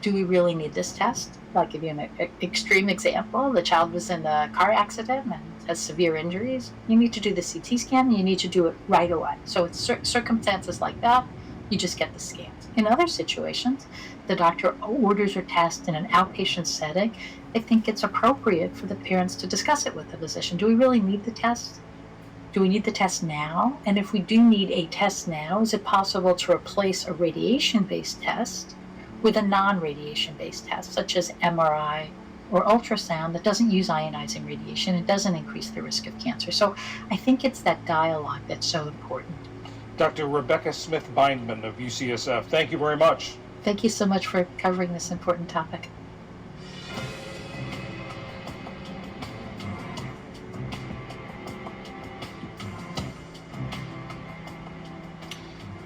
do we really need this test? I'll give you an extreme example. The child was in a car accident and has severe injuries. You need to do the CT scan, and you need to do it right away. So in circumstances like that, you just get the scans. In other situations, the doctor orders a test in an outpatient setting. I think it's appropriate for the parents to discuss it with the physician. Do we really need the test? Do we need the test now? And if we do need a test now, is it possible to replace a radiation-based test with a non-radiation-based test, such as MRI or ultrasound, that doesn't use ionizing radiation and doesn't increase the risk of cancer? So I think it's that dialogue that's so important. Dr. Rebecca Smith-Bindman of UCSF, thank you very much. Thank you so much for covering this important topic.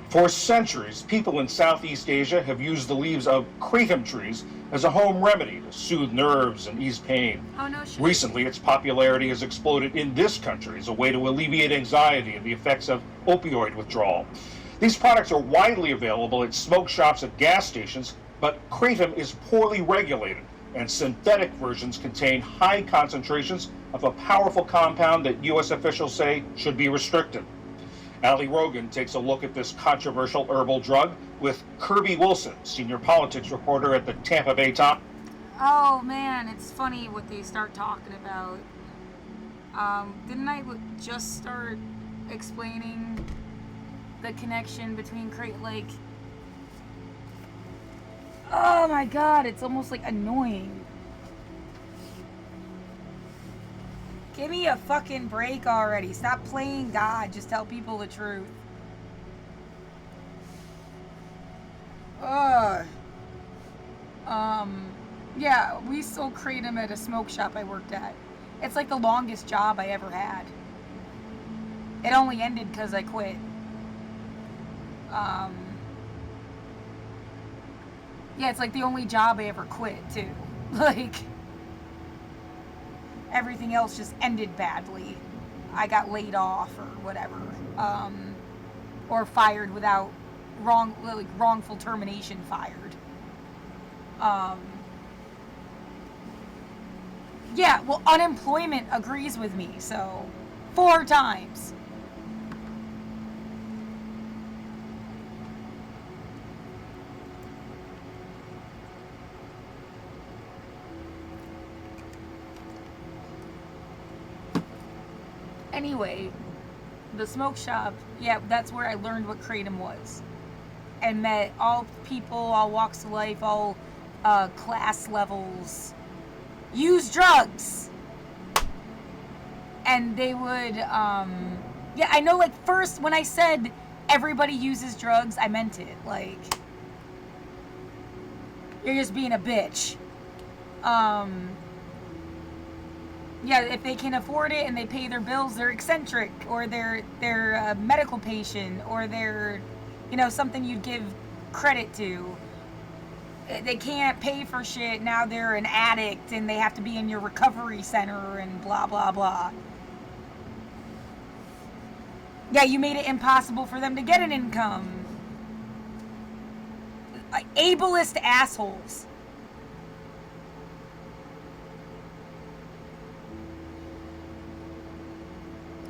For centuries, people in Southeast Asia have used the leaves of kratom trees as a home remedy to soothe nerves and ease pain. Oh, no shit. Recently, its popularity has exploded in this country as a way to alleviate anxiety and the effects of opioid withdrawal. These products are widely available at smoke shops at gas stations, but kratom is poorly regulated, and synthetic versions contain high concentrations of a powerful compound that U.S. officials say should be restricted. Ali Rogan takes a look at this controversial herbal drug with Kirby Wilson, senior politics reporter at the Tampa Bay Times. Oh man, it's funny what they start talking about. Didn't I just start explaining the connection between oh my god, it's almost like annoying. Give me a fucking break already. Stop playing God. Just tell people the truth. Yeah, we sold kratom at a smoke shop I worked at. It's like the longest job I ever had. It only ended because I quit. Yeah, it's like the only job I ever quit, too. Everything else just ended badly. I got laid off or whatever. Or fired without wrongful termination fired. Yeah, well, unemployment agrees with me, so 4 times. Anyway, the smoke shop, yeah, that's where I learned what kratom was. And met all people, all walks of life, all class levels use drugs. And they would, yeah, I know, first, when I said everybody uses drugs, I meant it. You're just being a bitch. Yeah, if they can afford it and they pay their bills, they're eccentric, or they're a medical patient, or they're, something you'd give credit to. They can't pay for shit, now they're an addict and they have to be in your recovery center and blah, blah, blah. Yeah, you made it impossible for them to get an income. Ableist assholes.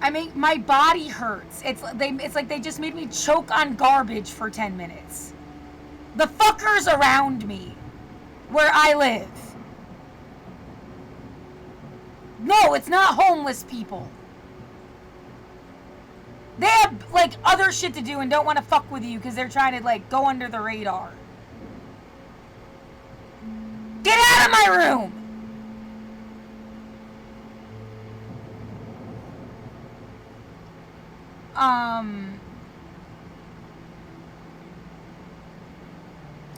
I mean, my body hurts. It's like they just made me choke on garbage for 10 minutes. The fuckers around me, where I live. No, it's not homeless people. They have, other shit to do and don't want to fuck with you because they're trying to, go under the radar. Get out of my room!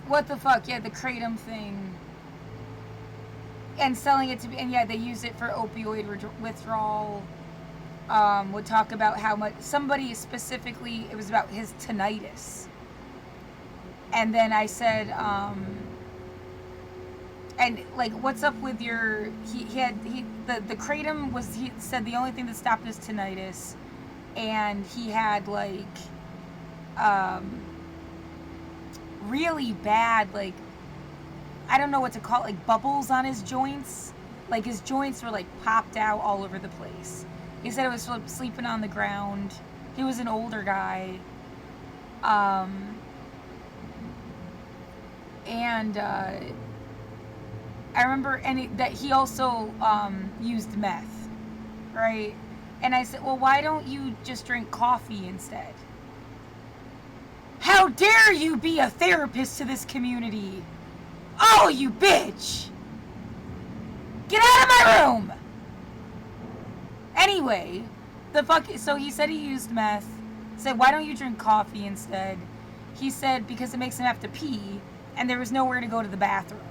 What the fuck? Yeah, the kratom thing. And selling it to be, and yeah, they use it for opioid withdrawal. Would talk about how much, somebody specifically, it was about his tinnitus. And then I said, And like, what's up with your? The kratom was, he said, the only thing that stopped his tinnitus, and he had like really bad, like, I don't know what to call it, like bubbles on his joints. Like his joints were like popped out all over the place. He said it was sleeping on the ground. He was an older guy. And I remember that he also used meth, right? And I said, well, why don't you just drink coffee instead? How dare you be a therapist to this community? Oh, you bitch! Get out of my room! Anyway, so he said he used meth. Said, why don't you drink coffee instead? He said because it makes him have to pee, and there was nowhere to go to the bathroom.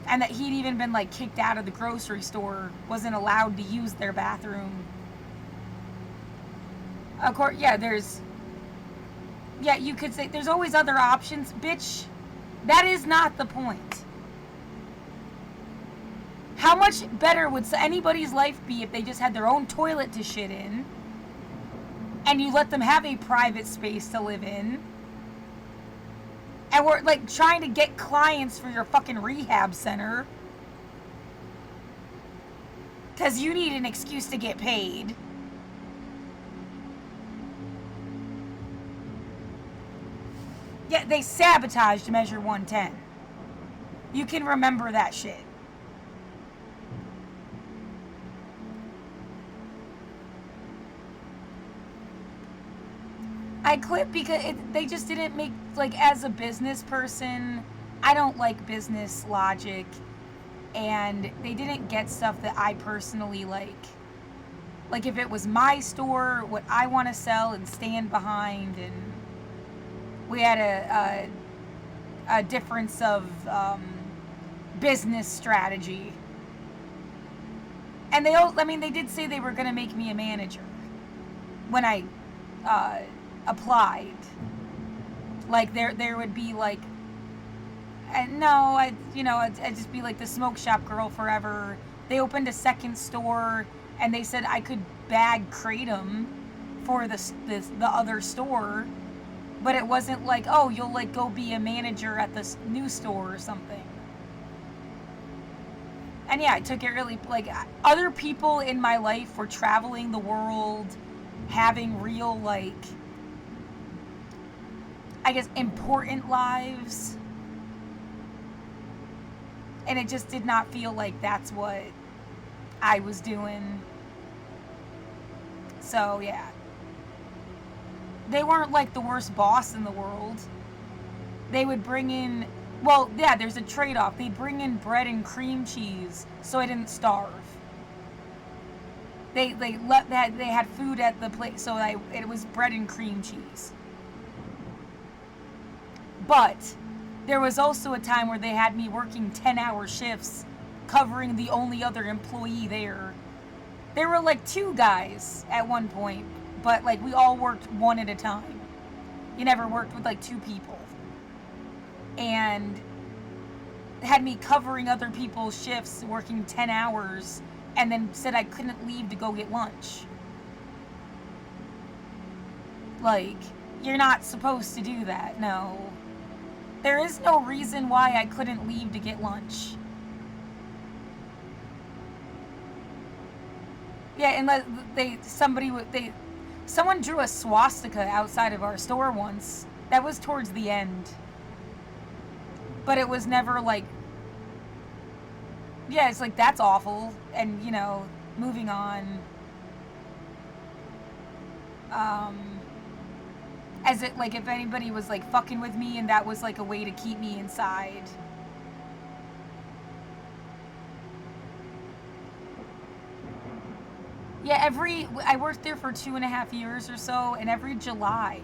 And that he'd even been like kicked out of the grocery store, wasn't allowed to use their bathroom. Of course, you could say there's always other options, bitch. That is not the point. How much better would anybody's life be if they just had their own toilet to shit in, and you let them have a private space to live in, and we're like trying to get clients for your fucking rehab center because you need an excuse to get paid. Yeah, they sabotaged Measure 110. You can remember that shit. I quit because they just didn't make, like, as a business person, I don't like business logic, and they didn't get stuff that I personally like. Like, if it was my store, what I want to sell and stand behind, and we had a difference of business strategy. And they did say they were going to make me a manager when I applied. Like, there would be like, and no, I'd just be like the smoke shop girl forever. They opened a second store, and they said I could bag kratom for the other store, but it wasn't like, oh, you'll like go be a manager at this new store or something. And yeah, I took it really, like, other people in my life were traveling the world, having real, like, I guess, important lives. And it just did not feel like that's what I was doing. So, yeah. They weren't, like, the worst boss in the world. They would bring in, well, yeah, there's a trade-off. They'd bring in bread and cream cheese so I didn't starve. They had food at the place, so it was bread and cream cheese. But there was also a time where they had me working 10-hour shifts, covering the only other employee there. There were like 2 guys at one point, but like we all worked one at a time. You never worked with like 2 people. And had me covering other people's shifts, working 10 hours, and then said I couldn't leave to go get lunch. Like, you're not supposed to do that, no. There is no reason why I couldn't leave to get lunch. Yeah, unless someone drew a swastika outside of our store once. That was towards the end. But it was never like, yeah, it's like, that's awful. And, you know, moving on. As it, like, if anybody was, like, fucking with me and that was, like, a way to keep me inside. Yeah, I worked there for 2.5 years or so, and every July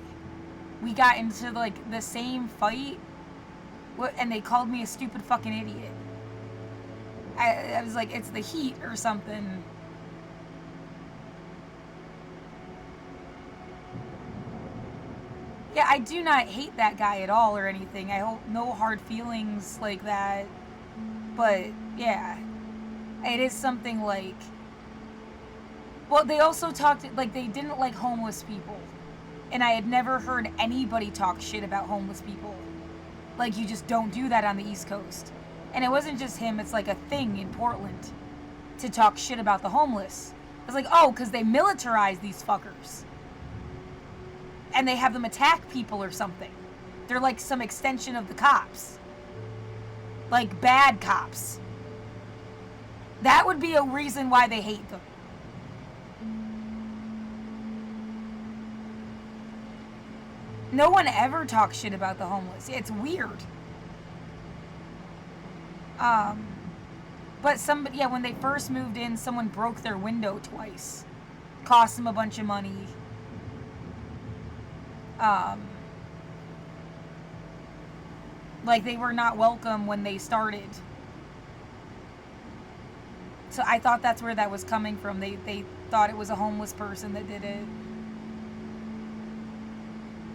we got into, like, the same fight, and they called me a stupid fucking idiot. I was like, it's the heat or something. Yeah, I do not hate that guy at all or anything. I hope no hard feelings like that. But yeah, it is something like, well, they also talked, like, they didn't like homeless people. And I had never heard anybody talk shit about homeless people. Like, you just don't do that on the East Coast. And it wasn't just him, it's like a thing in Portland to talk shit about the homeless. It's like, oh, because they militarize these fuckers. And they have them attack people or something. They're like some extension of the cops. Like bad cops. That would be a reason why they hate them. No one ever talks shit about the homeless. It's weird. But somebody, yeah, when they first moved in, someone broke their window twice. Cost them a bunch of money. Like, they were not welcome when they started. So I thought that's where that was coming from. They thought it was a homeless person that did it.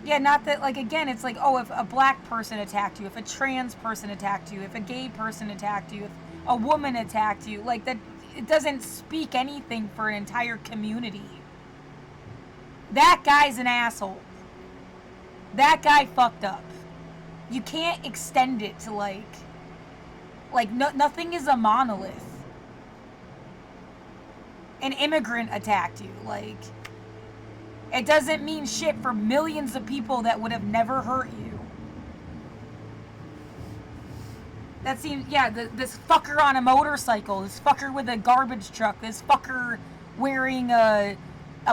Yeah, not that, like, again, it's like, oh, if a black person attacked you, if a trans person attacked you, if a gay person attacked you, if a woman attacked you, like, that, it doesn't speak anything for an entire community. That guy's an asshole. That guy fucked up. You can't extend it to, like nothing is a monolith. An immigrant attacked you, like, it doesn't mean shit for millions of people that would have never hurt you. That seems, yeah, this fucker on a motorcycle, this fucker with a garbage truck, this fucker wearing a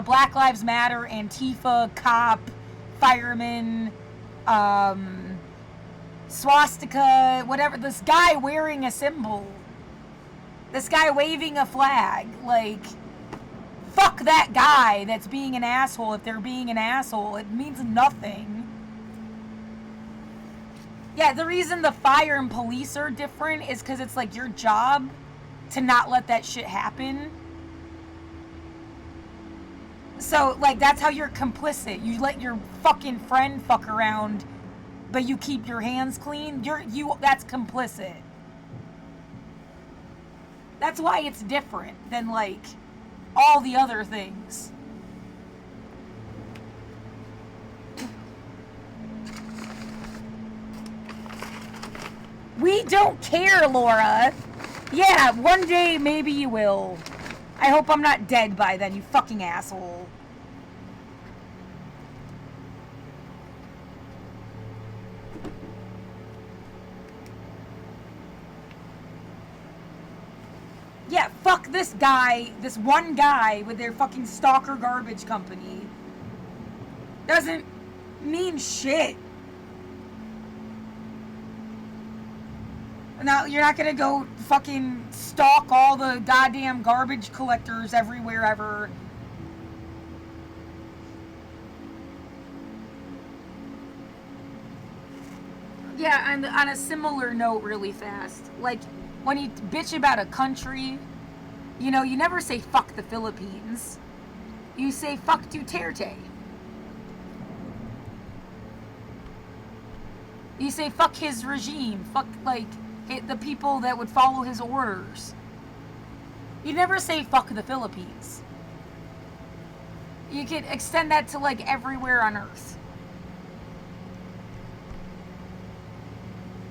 Black Lives Matter, Antifa, cop, fireman, swastika, whatever, this guy wearing a symbol, this guy waving a flag, like, fuck that guy that's being an asshole. If they're being an asshole, it means nothing. Yeah, the reason the fire and police are different is because it's like your job to not let that shit happen. So, like, that's how you're complicit. You let your fucking friend fuck around, but you keep your hands clean. That's complicit. That's why it's different than, like, all the other things. We don't care, Laura. Yeah, one day maybe you will. I hope I'm not dead by then, you fucking asshole. Yeah, fuck this guy, this one guy with their fucking stalker garbage company. Doesn't mean shit. Now, you're not gonna go fucking stalk all the goddamn garbage collectors everywhere ever. Yeah, and on a similar note really fast, like, when you bitch about a country, you know, you never say fuck the Philippines. You say fuck Duterte. You say fuck his regime. Fuck, like, the people that would follow his orders. You never say fuck the Philippines. You could extend that to, like, everywhere on Earth.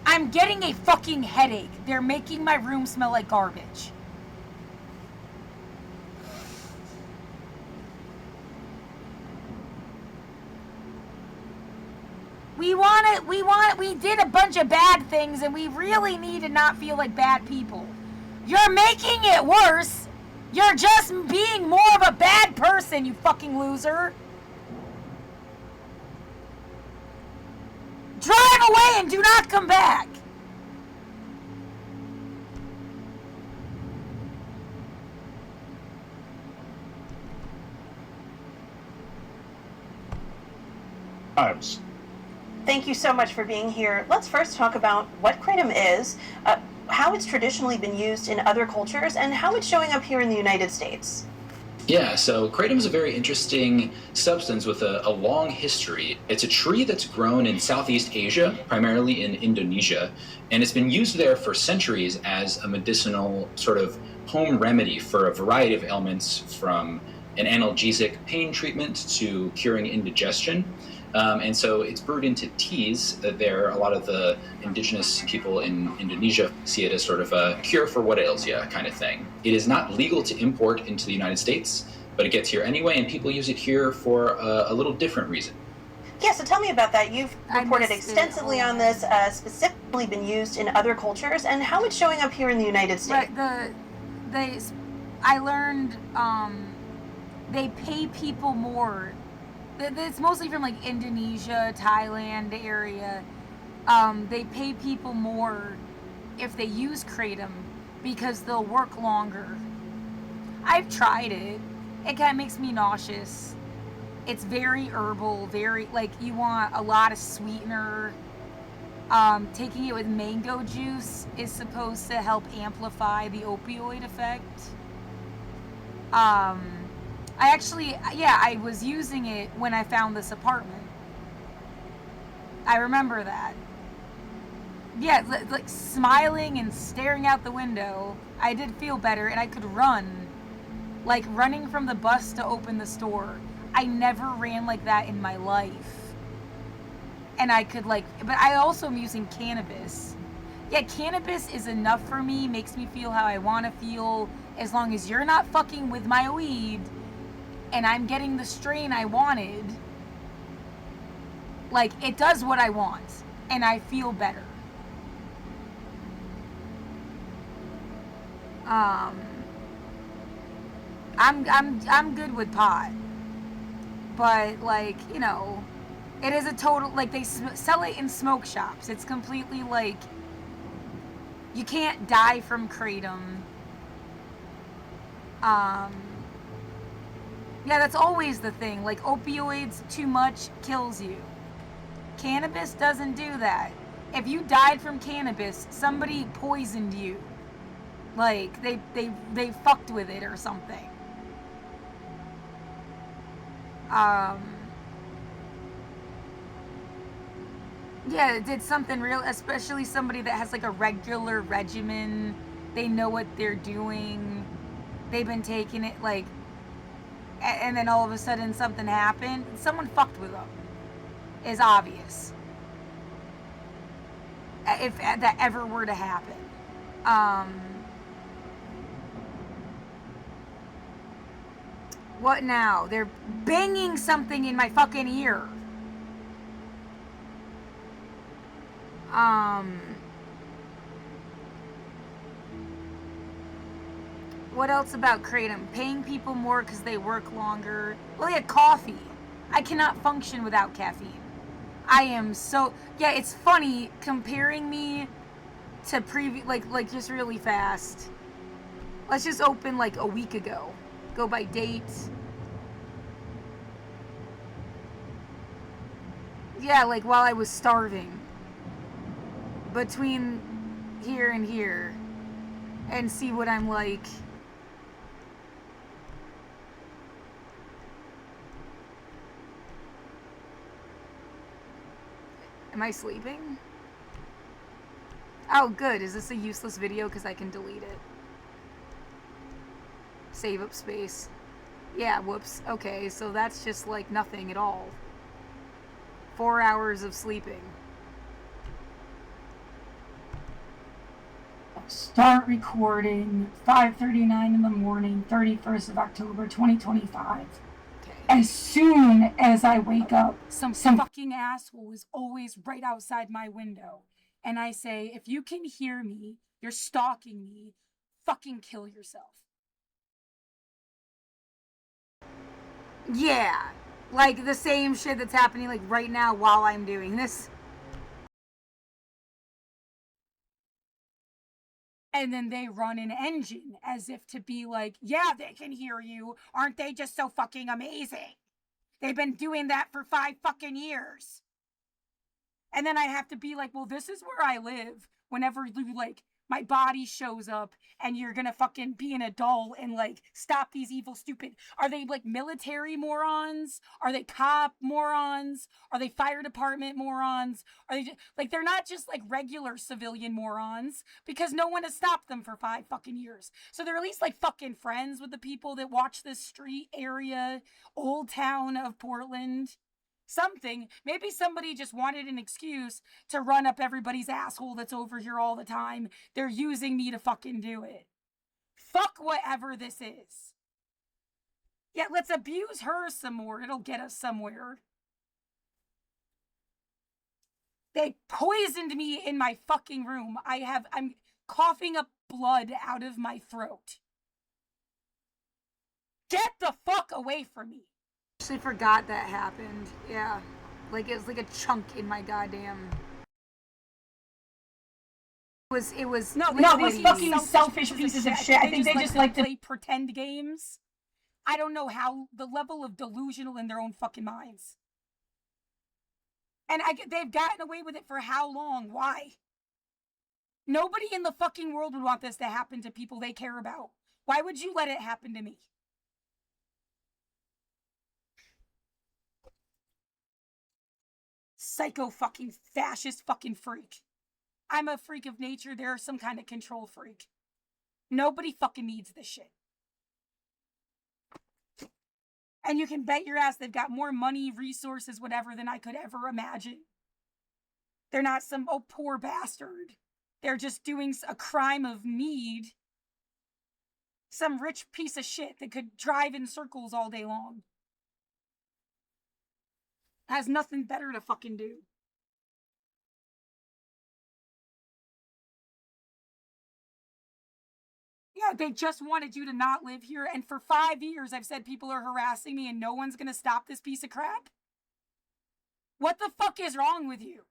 I'm getting a fucking headache. They're making my room smell like garbage. We did a bunch of bad things and we really need to not feel like bad people. You're making it worse. You're just being more of a bad person, you fucking loser. Drive away and do not come back. Times. Thank you so much for being here. Let's first talk about what kratom is, how it's traditionally been used in other cultures, and how it's showing up here in the United States. Yeah, so kratom is a very interesting substance with a long history. It's a tree that's grown in Southeast Asia, primarily in Indonesia, and it's been used there for centuries as a medicinal sort of home remedy for a variety of ailments, from an analgesic pain treatment to curing indigestion. And so it's brewed into teas there. A lot of the indigenous people in Indonesia see it as sort of a cure for what ails you kind of thing. It is not legal to import into the United States, but it gets here anyway, and people use it here for a little different reason. Yeah, so tell me about that. You've reported extensively on this, specifically been used in other cultures, and how it's showing up here in the United States. Right, I learned, they pay people more. It's mostly from like Indonesia, Thailand area. They pay people more if they use kratom because they'll work longer. I've tried it. It kind of makes me nauseous. It's very herbal, very, like, you want a lot of sweetener. Taking it with mango juice is supposed to help amplify the opioid effect. I was using it when I found this apartment. I remember that. Yeah, like smiling and staring out the window, I did feel better, and I could run. Like running from the bus to open the store. I never ran like that in my life. And I could but I also am using cannabis. Yeah, cannabis is enough for me, makes me feel how I want to feel, as long as you're not fucking with my weed and I'm getting the strain I wanted. Like, it does what I want, and I feel better. I'm good with pot, but like, you know, it is a total, like, they sell it in smoke shops. It's completely like, you can't die from kratom. Yeah, that's always the thing. Like, opioids, too much kills you. Cannabis doesn't do that. If you died from cannabis, somebody poisoned you. Like, they fucked with it or something. Yeah, it did something real, especially somebody that has like a regular regimen. They know what they're doing. They've been taking it, like, and then all of a sudden something happened. Someone fucked with them. Is obvious. If that ever were to happen. What now? They're banging something in my fucking ear. What else about kratom? Paying people more because they work longer. Well, yeah, coffee. I cannot function without caffeine. I am so... Yeah, it's funny comparing me to like just really fast. Let's just open like a week ago. Go by dates. Yeah, like while I was starving. Between here and here. And see what I'm like. Am I sleeping? Oh, good. Is this a useless video? Because I can delete it. Save up space. Yeah, whoops. Okay, so that's just like nothing at all. 4 hours of sleeping. Start recording 5:39 in the morning, 31st of October, 2025. As soon as I wake up, some fucking asshole is always right outside my window. And I say, if you can hear me, you're stalking me, fucking kill yourself. Yeah. Like the same shit that's happening like right now while I'm doing this. And then they run an engine as if to be like, yeah, they can hear you. Aren't they just so fucking amazing? They've been doing that for 5 fucking years. And then I have to be like, well, this is where I live. Whenever you like my body shows up and you're gonna fucking be an adult and like stop these evil stupid. Are they like military morons? Are they cop morons? Are they fire department morons? Are they just, like, they're not just like regular civilian morons, because no one has stopped them for 5 fucking years. So they're at least like fucking friends with the people that watch this street area, old town of Portland. Something. Maybe somebody just wanted an excuse to run up everybody's asshole that's over here all the time. They're using me to fucking do it. Fuck whatever this is. Yeah, let's abuse her some more. It'll get us somewhere. They poisoned me in my fucking room. I'm coughing up blood out of my throat. Get the fuck away from me. I actually forgot that happened. Yeah. Like, it was like a chunk in my goddamn... It was no, these fucking selfish pieces of shit. I think they just like to play pretend games. I don't know how, the level of delusional in their own fucking minds. And they've gotten away with it for how long? Why? Nobody in the fucking world would want this to happen to people they care about. Why would you let it happen to me? Psycho fucking fascist fucking freak. I'm a freak of nature. They're some kind of control freak. Nobody fucking needs this shit. And you can bet your ass they've got more money, resources, whatever, than I could ever imagine. They're not some, oh, poor bastard. They're just doing a crime of need. Some rich piece of shit that could drive in circles all day long. Has nothing better to fucking do. Yeah, they just wanted you to not live here, and for 5 years I've said people are harassing me and no one's gonna stop this piece of crap? What the fuck is wrong with you?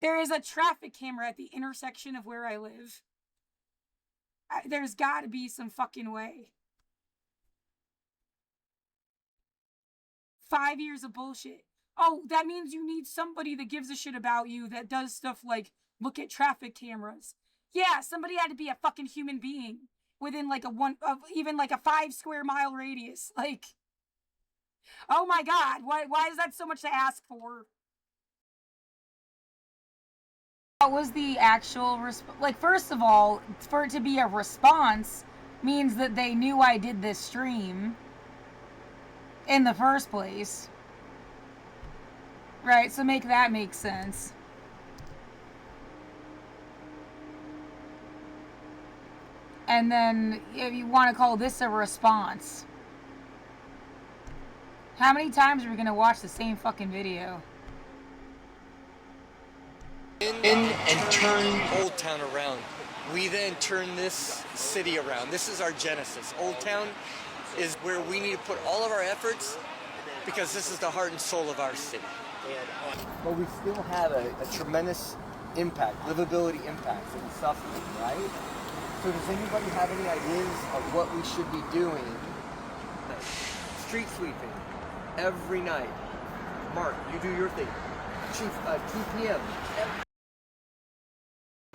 There is a traffic camera at the intersection of where I live. There's gotta be some fucking way. 5 years of bullshit. Oh, that means you need somebody that gives a shit about you, that does stuff like look at traffic cameras. Yeah, somebody had to be a fucking human being within like even like a 5 square mile radius. Like, oh my God, why is that so much to ask for? What was the actual like, first of all, for it to be a response means that they knew I did this stream in the first place. Right, so make that make sense. And then, if you want to call this a response. How many times are we going to watch the same fucking video? In and turn Old Town around. We then turn this city around. This is our genesis. Old Town is where we need to put all of our efforts, because this is the heart and soul of our city. But we still have a tremendous impact, livability impacts and suffering, right? So does anybody have any ideas of what we should be doing? Street sweeping every night. Mark, you do your thing. Chief, 2 p.m.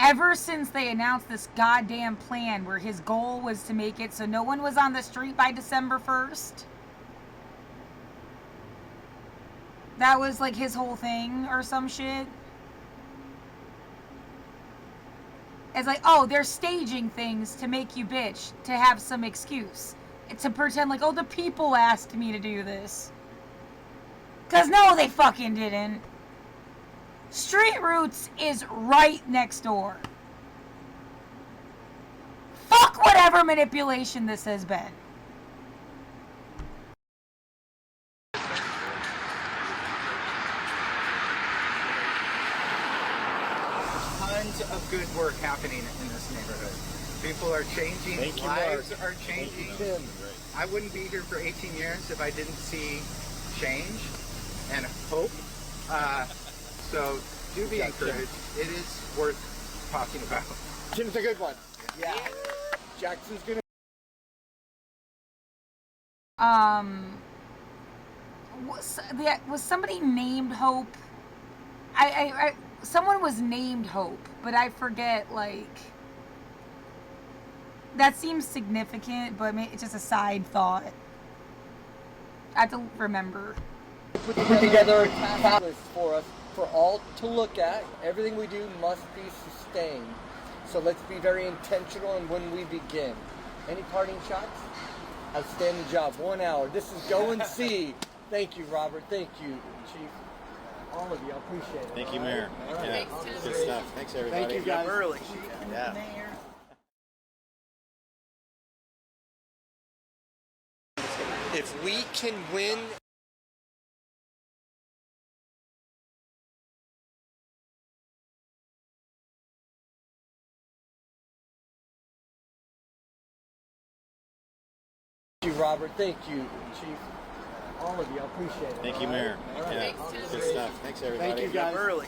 Ever since they announced this goddamn plan where his goal was to make it so no one was on the street by December 1st. That was like his whole thing or some shit. It's like, oh, they're staging things to make you bitch, to have some excuse. To pretend like, oh, the people asked me to do this. 'Cause no, they fucking didn't. Street Roots is right next door. Fuck whatever manipulation this has been. Tons of good work happening in this neighborhood. People are changing, lives are changing. I wouldn't be here for 18 years if I didn't see change and hope. So do be encouraged. It is worth talking about. Jim's a good one. Yeah. Jackson's gonna. Was somebody named Hope? Someone was named Hope, but I forget, like, that seems significant, but it's just a side thought. I have to remember. Put together a task list for us, for all to look at. Everything we do must be sustained. So let's be very intentional in when we begin. Any parting shots? Outstanding job. 1 hour. This is Go and See. Thank you, Robert. Thank you, Chief. All of you. I appreciate it. Thank you, Mayor. All right. Yeah, good stuff. Thanks, everybody. Thank you, guys. Early. Yeah. If we can win Thank you, Robert. Thank you, Chief. All of you. I appreciate it. Thank you, Mayor. All right. Yeah, good stuff. Thanks, everybody. Thank you, guys. Early.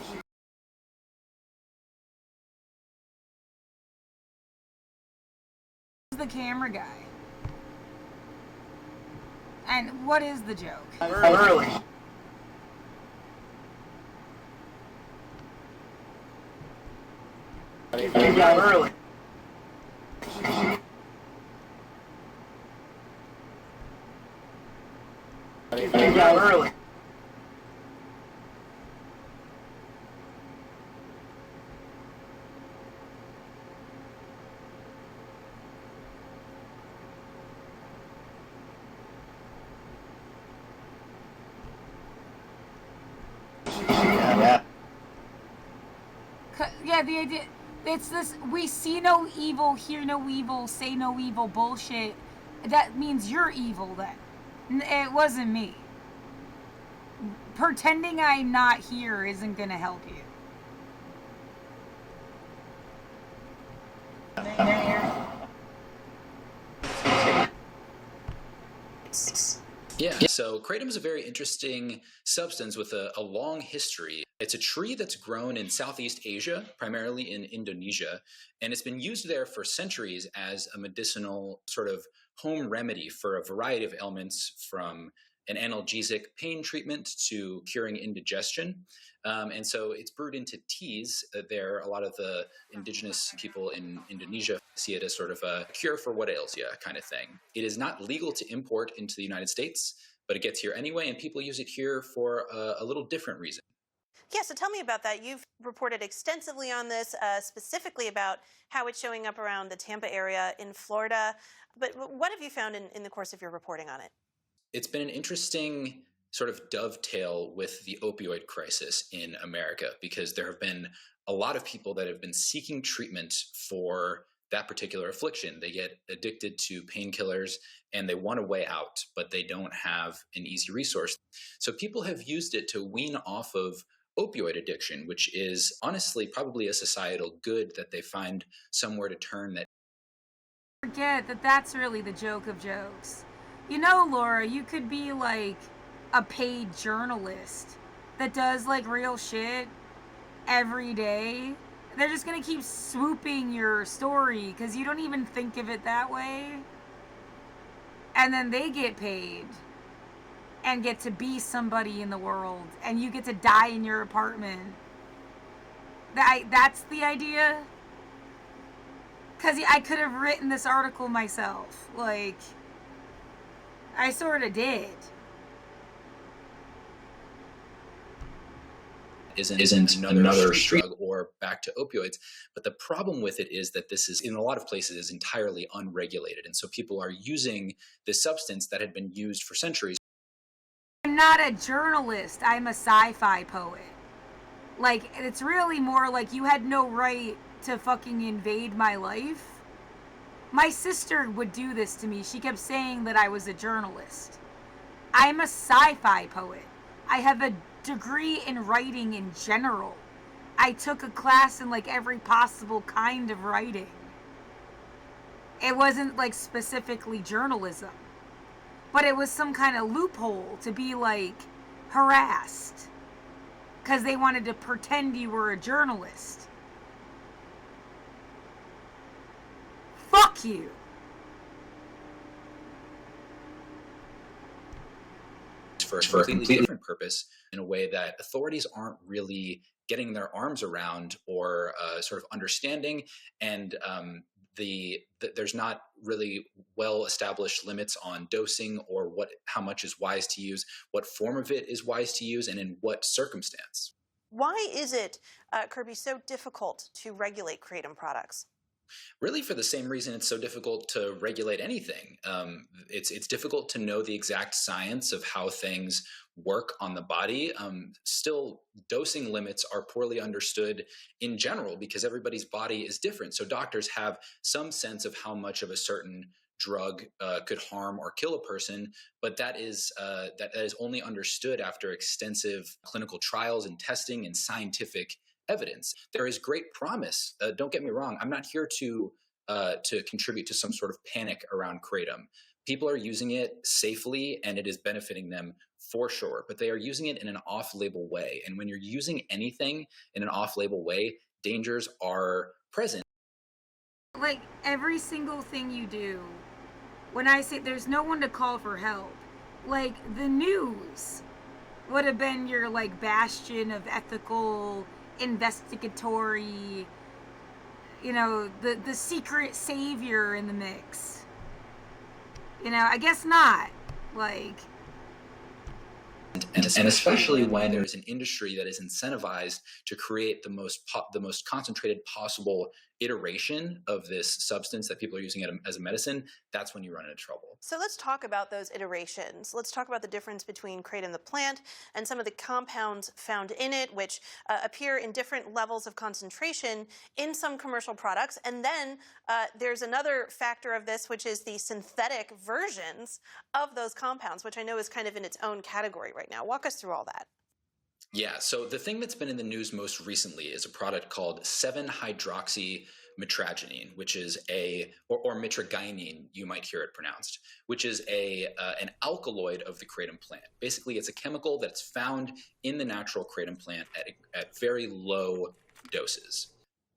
The camera guy. And what is the joke? Early. Thank you, guys. Early. Thank you, guys. Early. Yeah, the idea, it's this, we see no evil, hear no evil, say no evil bullshit. That means you're evil then. It wasn't me. Pretending I'm not here isn't gonna help you. Yeah, so kratom is a very interesting substance with a long history. It's a tree that's grown in Southeast Asia, primarily in Indonesia, and it's been used there for centuries as a medicinal sort of home remedy for a variety of ailments, from an analgesic pain treatment to curing indigestion. And so it's brewed into teas. There, a lot of the indigenous people in Indonesia see it as sort of a cure for what ails you kind of thing. It is not legal to import into the United States, but it gets here anyway, and people use it here for a little different reason. Yeah, so tell me about that. You've reported extensively on this, specifically about how it's showing up around the Tampa area in Florida. But what have you found in the course of your reporting on it? It's been an interesting sort of dovetail with the opioid crisis in America, because there have been a lot of people that have been seeking treatment for that particular affliction. They get addicted to painkillers and they want a way out, but they don't have an easy resource. So people have used it to wean off of opioid addiction, which is honestly probably a societal good that they find somewhere to turn. That Forget that that's really the joke of jokes. You know, Laura, you could be like a paid journalist that does like real shit every day. They're just gonna keep swooping your story because you don't even think of it that way. And then they get paid and get to be somebody in the world, and you get to die in your apartment. That's the idea? Because I could have written this article myself. Like, I sort of did. Isn't another drug or back to opioids. But the problem with it is that this is, in a lot of places, is entirely unregulated. And so people are using this substance that had been used for centuries. I'm not a journalist. I'm a sci-fi poet. Like, it's really more like you had no right to fucking invade my life. My sister would do this to me. She kept saying that I was a journalist. I'm a sci-fi poet. I have a degree in writing in general. I took a class in like every possible kind of writing. It wasn't like specifically journalism, but it was some kind of loophole to be like harassed because they wanted to pretend you were a journalist. Fuck you. for a completely different purpose in a way that authorities aren't really getting their arms around or sort of understanding. And there's not really well-established limits on dosing or how much is wise to use, what form of it is wise to use, and in what circumstance. Why is it, Kirby, so difficult to regulate kratom products? Really, for the same reason it's so difficult to regulate anything. It's difficult to know the exact science of how things work on the body. Still, dosing limits are poorly understood in general because everybody's body is different. So doctors have some sense of how much of a certain drug could harm or kill a person, but that is only understood after extensive clinical trials and testing and scientific evidence. There is great promise. Don't get me wrong. I'm not here to contribute to some sort of panic around kratom. People are using it safely and it is benefiting them for sure, but they are using it in an off-label way. And when you're using anything in an off-label way, dangers are present. Like every single thing you do, when I say there's no one to call for help, like the news would have been your like bastion of ethical, investigatory, the secret savior in the mix. I guess not. Like, And especially when there's an industry that is incentivized to create the most concentrated possible iteration of this substance that people are using as a medicine, that's when you run into trouble. So let's talk about those iterations. Let's talk about the difference between kratom the plant and some of the compounds found in it, which appear in different levels of concentration in some commercial products. And then there's another factor of this, which is the synthetic versions of those compounds, which I know is kind of in its own category right now. Walk us through all that. Yeah, so the thing that's been in the news most recently is a product called 7-hydroxymitragynine, which is or mitragynine, you might hear it pronounced, which is an alkaloid of the kratom plant. Basically, it's a chemical that's found in the natural kratom plant at very low doses.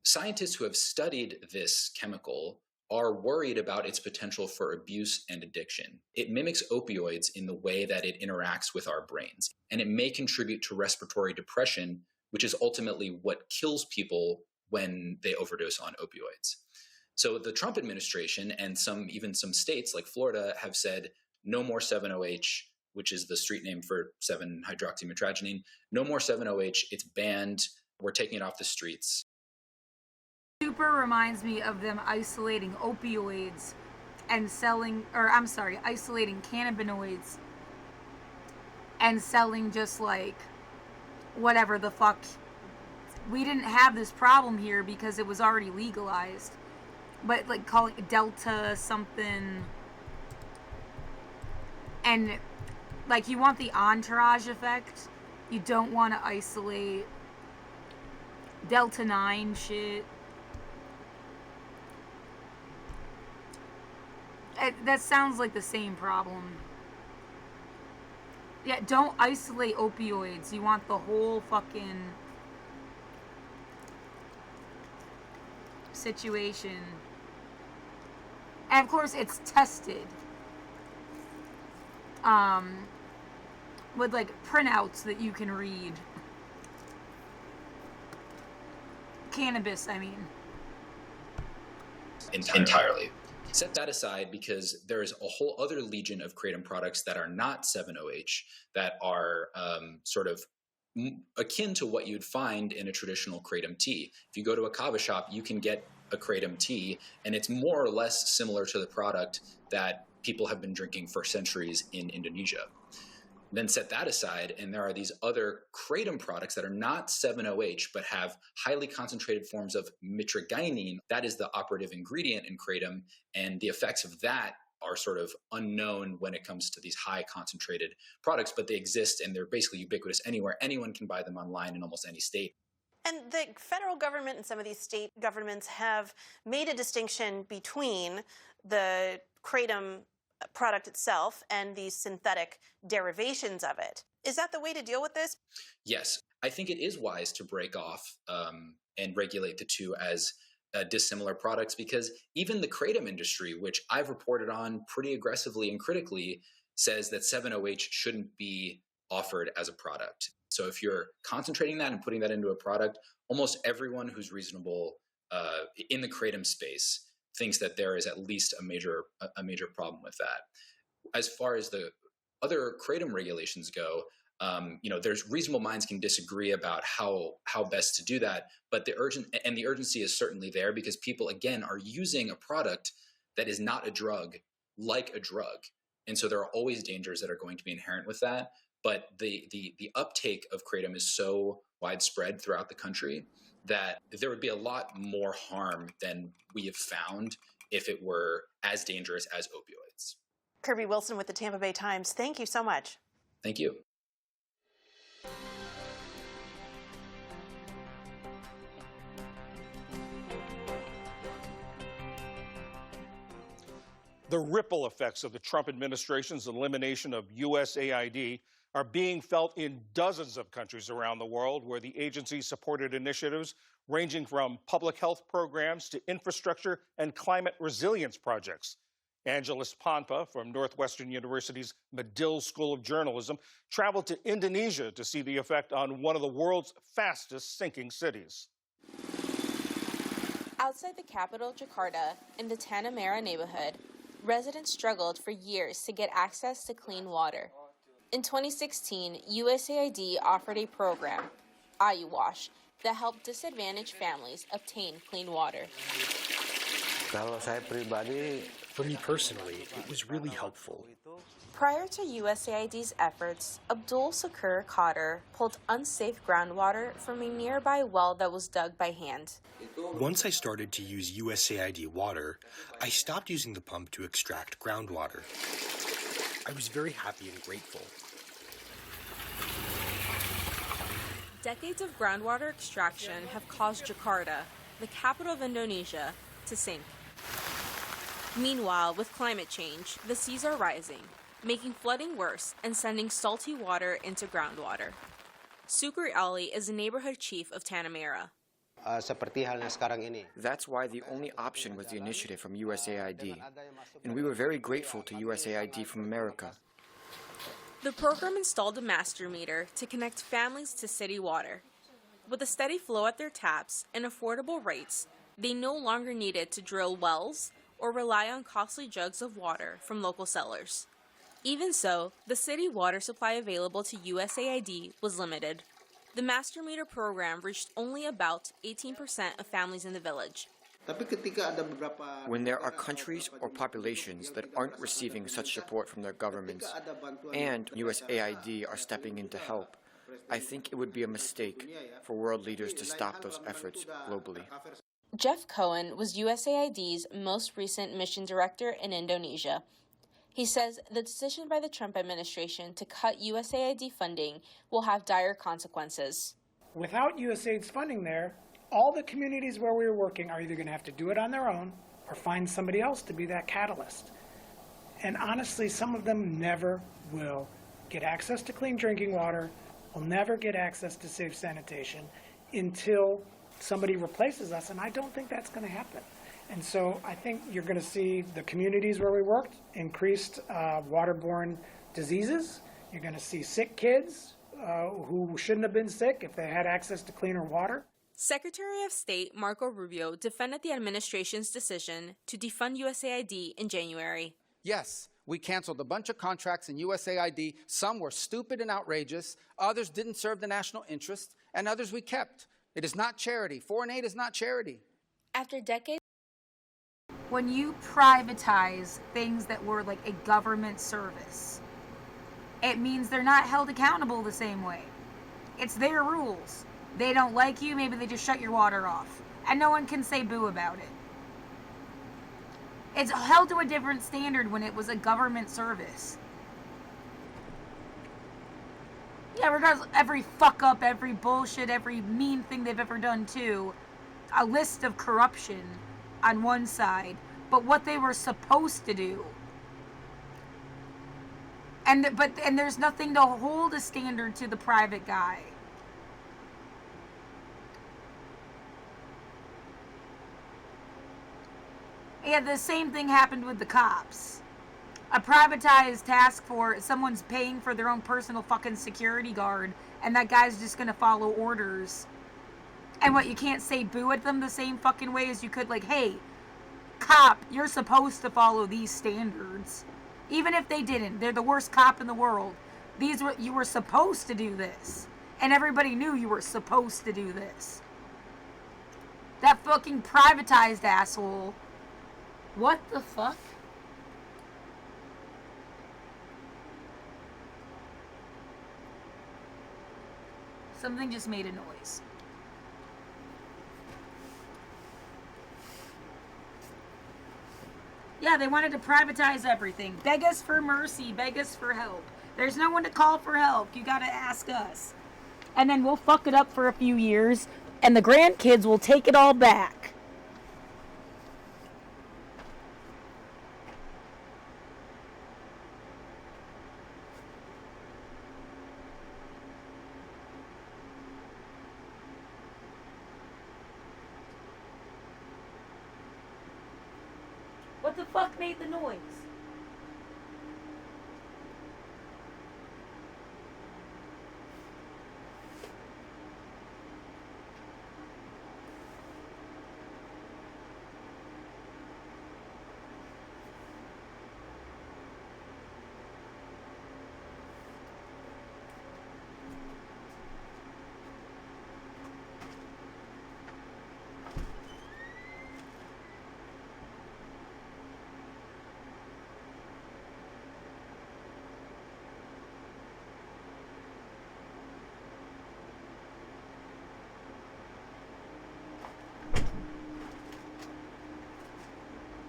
Scientists who have studied this chemical are worried about its potential for abuse and addiction. It mimics opioids in the way that it interacts with our brains, and it may contribute to respiratory depression, which is ultimately what kills people when they overdose on opioids. So the Trump administration and even some states like Florida have said no more 7-OH, which is the street name for 7-hydroxymitragynine, no more 7-OH, it's banned, we're taking it off the streets. Super reminds me of them isolating opioids and isolating cannabinoids and selling just like whatever the fuck. We didn't have this problem here because it was already legalized, but like calling it Delta something, and like you want the entourage effect. You don't want to isolate Delta 9 shit. That sounds like the same problem. Yeah, don't isolate opioids. You want the whole fucking situation. And of course, it's tested. With like printouts that you can read. Cannabis, I mean. Entirely. Set that aside because there is a whole other legion of kratom products that are not 7-OH that are sort of akin to what you'd find in a traditional kratom tea. If you go to a kava shop, you can get a kratom tea, and it's more or less similar to the product that people have been drinking for centuries in Indonesia. Then set that aside, and there are these other kratom products that are not 7-OH, but have highly concentrated forms of mitragynine. That is the operative ingredient in kratom, and the effects of that are sort of unknown when it comes to these high concentrated products, but they exist and they're basically ubiquitous anywhere. Anyone can buy them online in almost any state. And the federal government and some of these state governments have made a distinction between the kratom product itself and the synthetic derivations of it. Is that the way to deal with this? Yes, I think it is wise to break off and regulate the two as dissimilar products, because even the kratom industry, which I've reported on pretty aggressively and critically, says that 7-OH shouldn't be offered as a product. So if you're concentrating that and putting that into a product, almost everyone who's reasonable in the kratom space thinks that there is at least a major problem with that. As far as the other kratom regulations go, there's reasonable minds can disagree about how best to do that, but the urgency is certainly there because people, again, are using a product that is not a drug like a drug. And so there are always dangers that are going to be inherent with that. But the uptake of kratom is so widespread throughout the country that there would be a lot more harm than we have found if it were as dangerous as opioids. Kirby Wilson with the Tampa Bay Times. Thank you so much. Thank you. The ripple effects of the Trump administration's elimination of USAID are being felt in dozens of countries around the world where the agency supported initiatives ranging from public health programs to infrastructure and climate resilience projects. Angela Spanpa from Northwestern University's Medill School of Journalism traveled to Indonesia to see the effect on one of the world's fastest sinking cities. Outside the capital, Jakarta, in the Tanah Merah neighborhood, residents struggled for years to get access to clean water. In 2016, USAID offered a program, Ayu Wash, that helped disadvantaged families obtain clean water. For me personally, it was really helpful. Prior to USAID's efforts, Abdul Sakur Khader pulled unsafe groundwater from a nearby well that was dug by hand. Once I started to use USAID water, I stopped using the pump to extract groundwater. I was very happy and grateful. Decades of groundwater extraction have caused Jakarta, the capital of Indonesia, to sink. Meanwhile, with climate change, the seas are rising, making flooding worse and sending salty water into groundwater. Sukri Ali is the neighborhood chief of Tanah Merah. That's why the only option was the initiative from USAID, and we were very grateful to USAID from America. The program installed a master meter to connect families to city water. With a steady flow at their taps and affordable rates, they no longer needed to drill wells or rely on costly jugs of water from local sellers. Even so, the city water supply available to USAID was limited. The master meter program reached only about 18% of families in the village. When there are countries or populations that aren't receiving such support from their governments, and USAID are stepping in to help, I think it would be a mistake for world leaders to stop those efforts globally. Jeff Cohen was USAID's most recent mission director in Indonesia. He says the decision by the Trump administration to cut USAID funding will have dire consequences. Without USAID's funding there, all the communities where we were working are either going to have to do it on their own or find somebody else to be that catalyst. And honestly, some of them never will get access to clean drinking water, will never get access to safe sanitation until somebody replaces us, and I don't think that's going to happen. And so I think you're going to see the communities where we worked increased waterborne diseases. You're going to see sick kids who shouldn't have been sick if they had access to cleaner water. Secretary of State Marco Rubio defended the administration's decision to defund USAID in January. Yes, we canceled a bunch of contracts in USAID. Some were stupid and outrageous. Others didn't serve the national interest, and others we kept. It is not charity. Foreign aid is not charity. After decades, when you privatize things that were like a government service, it means they're not held accountable the same way. It's their rules. They don't like you, maybe they just shut your water off. And no one can say boo about it. It's held to a different standard when it was a government service. Yeah, regardless, every fuck up, every bullshit, every mean thing they've ever done too, a list of corruption on one side, but what they were supposed to do. And there's nothing to hold a standard to the private guy. Yeah, the same thing happened with the cops. a privatized task force, someone's paying for their own personal fucking security guard, and that guy's just gonna follow orders. And what, you can't say boo at them the same fucking way as you could, like, hey, cop, you're supposed to follow these standards. Even if they didn't, they're the worst cop in the world. You were supposed to do this. And everybody knew you were supposed to do this. That fucking privatized asshole. What the fuck? Something just made a noise. Yeah, they wanted to privatize everything. Beg us for mercy. Beg us for help. There's no one to call for help. You gotta ask us. And then we'll fuck it up for a few years, and the grandkids will take it all back. What the fuck made the noise?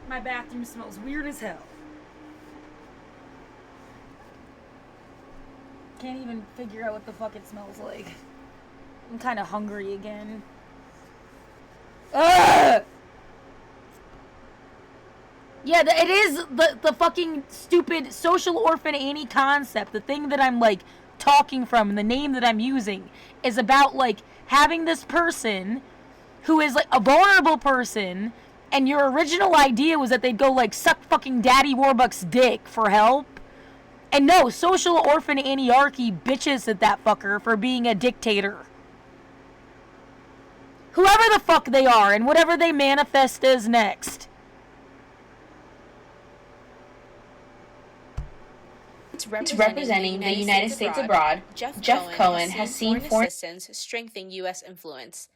My bathroom smells weird as hell. Can't even figure out what the fuck it smells like. I'm kind of hungry again. Ugh! Yeah, it is the fucking stupid social orphan Annie concept. The thing that I'm, like, talking from and the name that I'm using is about, like, having this person who is, like, a vulnerable person, and your original idea was that they'd go, like, suck fucking Daddy Warbucks' dick for help. And no, social orphan Anarchy bitches at that fucker for being a dictator. Whoever the fuck they are, and whatever they manifest as next. Representing the United States abroad, Jeff Cohen has seen foreign assistance strengthen U.S. influence.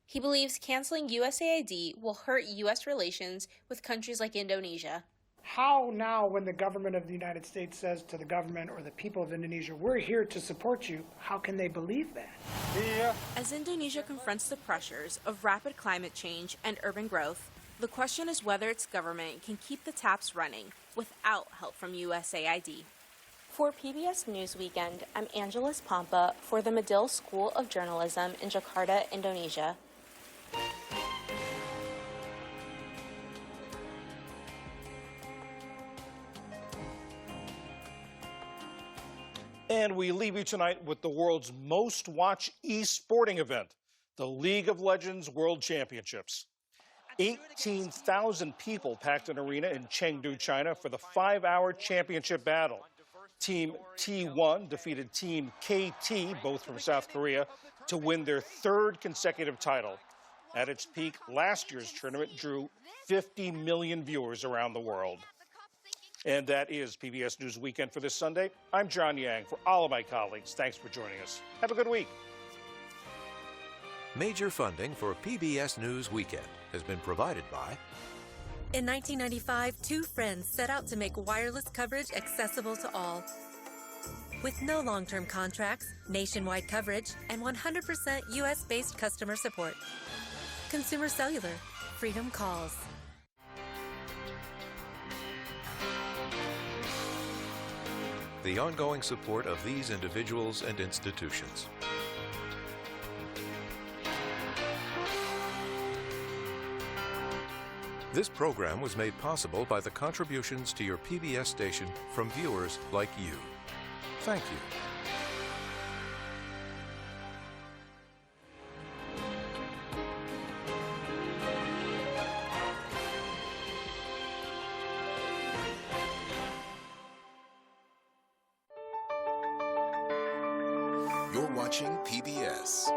He believes canceling USAID will hurt U.S. relations with countries like Indonesia. How now, when the government of the United States says to the government or the people of Indonesia, we're here to support you, how can they believe that? As Indonesia confronts the pressures of rapid climate change and urban growth, the question is whether its government can keep the taps running without help from USAID. For PBS News Weekend, I'm Angeles Pampa for the Medill School of Journalism in Jakarta, Indonesia. And we leave you tonight with the world's most watched e-sporting event, the League of Legends World Championships. 18,000 people packed an arena in Chengdu, China for the 5-hour championship battle. Team T1 defeated Team KT, both from South Korea, to win their 3rd consecutive title. At its peak, last year's tournament drew 50 million viewers around the world. And that is PBS News Weekend for this Sunday. I'm John Yang. For all of my colleagues, thanks for joining us. Have a good week. Major funding for PBS News Weekend has been provided by... In 1995, 2 friends set out to make wireless coverage accessible to all. With no long-term contracts, nationwide coverage, and 100% U.S.-based customer support. Consumer Cellular. Freedom calls. The ongoing support of these individuals and institutions. This program was made possible by the contributions to your PBS station from viewers like you. Thank you. watching PBS.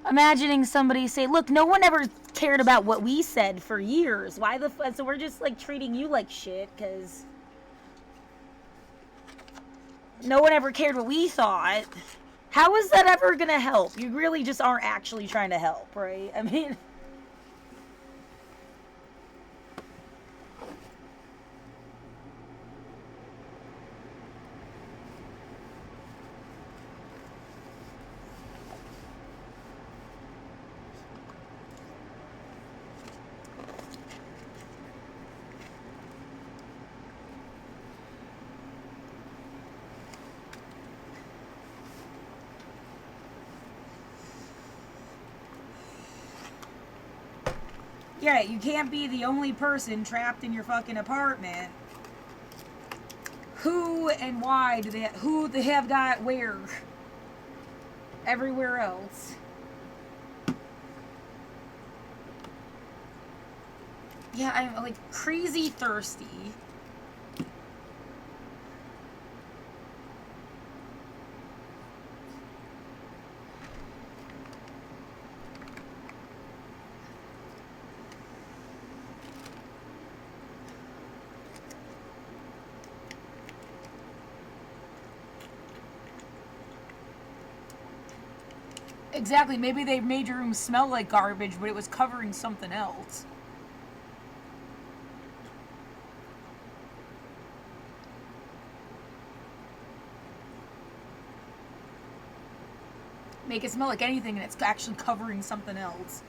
Imagining somebody say, look, no one ever cared about what we said for years. Why the fuck? So we're just like treating you like shit because no one ever cared what we thought. How is that ever gonna help? You really just aren't actually trying to help, right? I mean... Yeah, you can't be the only person trapped in your fucking apartment. Who and why do who they have got where? Everywhere else. Yeah, I'm like crazy thirsty. Exactly, maybe they made your room smell like garbage, but it was covering something else. Make it smell like anything and it's actually covering something else.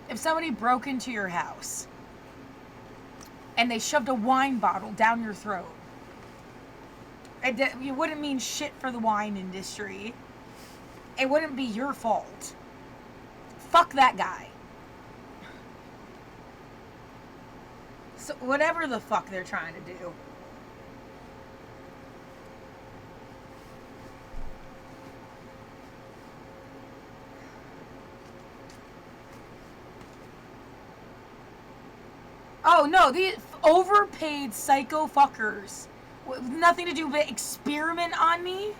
If somebody broke into your house and they shoved a wine bottle down your throat, it wouldn't mean shit for the wine industry. It wouldn't be your fault. Fuck that guy. So whatever the fuck they're trying to do. Oh no, these overpaid psycho fuckers with nothing to do but experiment on me.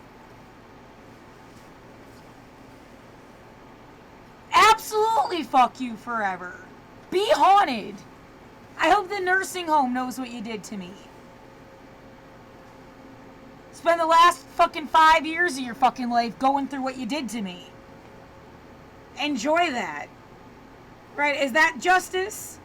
Absolutely fuck you forever. Be haunted. I hope the nursing home knows what you did to me. Spend the last fucking 5 years of your fucking life going through what you did to me. Enjoy that. Right, is that justice?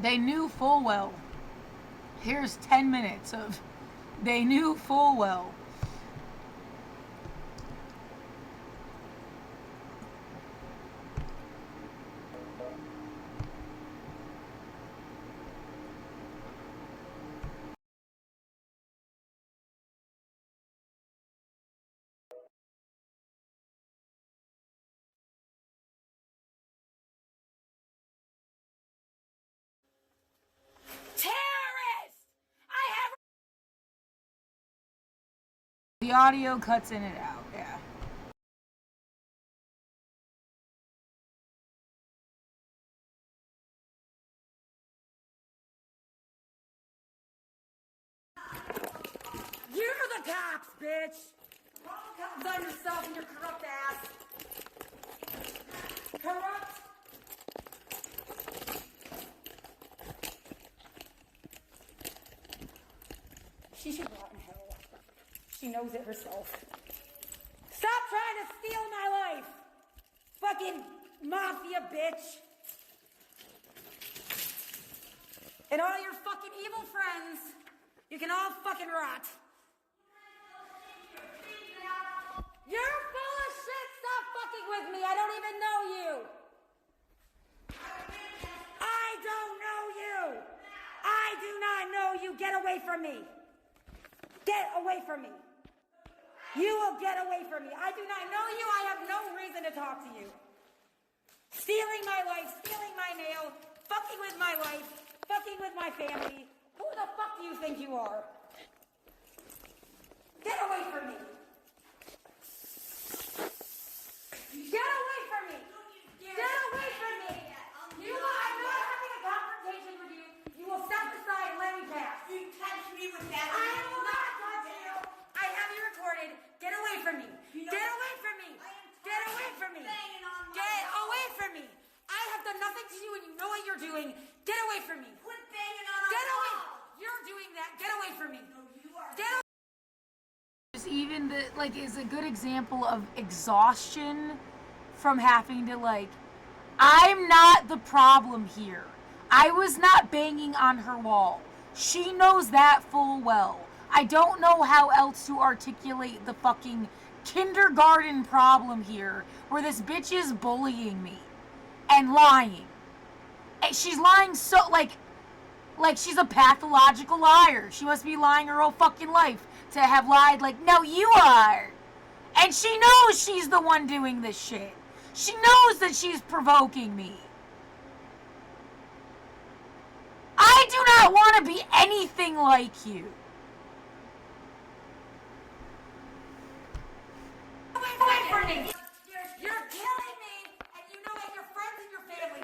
They knew full well. Here's 10 minutes of they knew full well. The audio cuts in and out, yeah. You're the cops, bitch! Comes on yourself and your corrupt ass. Corrupt. She should rot in hell. She knows it herself. Stop trying to steal my life! Fucking mafia bitch! And all your fucking evil friends, you can all fucking rot. You're full of shit! Stop fucking with me! I don't even know you! I don't know you! I do not know you! Get away from me! Get away from me! You will get away from me! I do not know you! I have no reason to talk to you! Stealing my life, stealing my mail, fucking with my life, fucking with my family. Who the fuck do you think you are? Get away from me! Get away from me! Get away from me! I'm not having a confrontation with you. You will step aside and let me pass. You touch me with that. I will not touch you. I have you recorded. Get away from me. Get away from me. Get away from me. Get away from me. I have done nothing to you and you know what you're doing. Get away from me. Quit banging on my wall. You're doing that. Get away from me. No, you are. Get away. Just even the like is a good example of exhaustion from having to like, I'm not the problem here. I was not banging on her wall. She knows that full well. I don't know how else to articulate the fucking kindergarten problem here where this bitch is bullying me and lying. And she's lying so like she's a pathological liar. She must be lying her whole fucking life to have lied like, no, you are. And she knows she's the one doing this shit. She knows that she's provoking me. I do not want to be anything like you. Away from me! You're killing me, and you know it. Your friends and your family.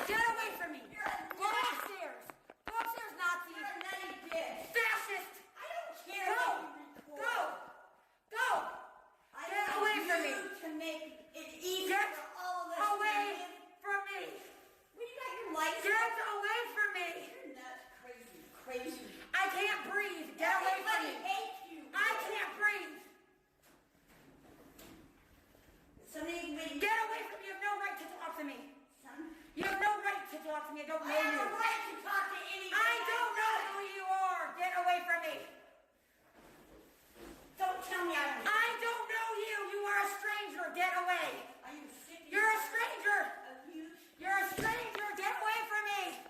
Get away from me. Go upstairs. Go upstairs, Nazi. You're a nutty bitch. Fascist. I don't care. Go. Go. Get away from me. To make it easier for all of us. Away from me. When you got your lights. Get away from me. You're nuts, crazy. I can't breathe. Get away from me. I can't breathe. Get away from me. You have no right to talk to me. You have no right to talk to me. I don't know you. I have a right to talk to anyone. I don't know who you are. Get away from me. Don't tell me I don't know you. You are a stranger. Get away. You're a stranger. You're a stranger. Get away from me.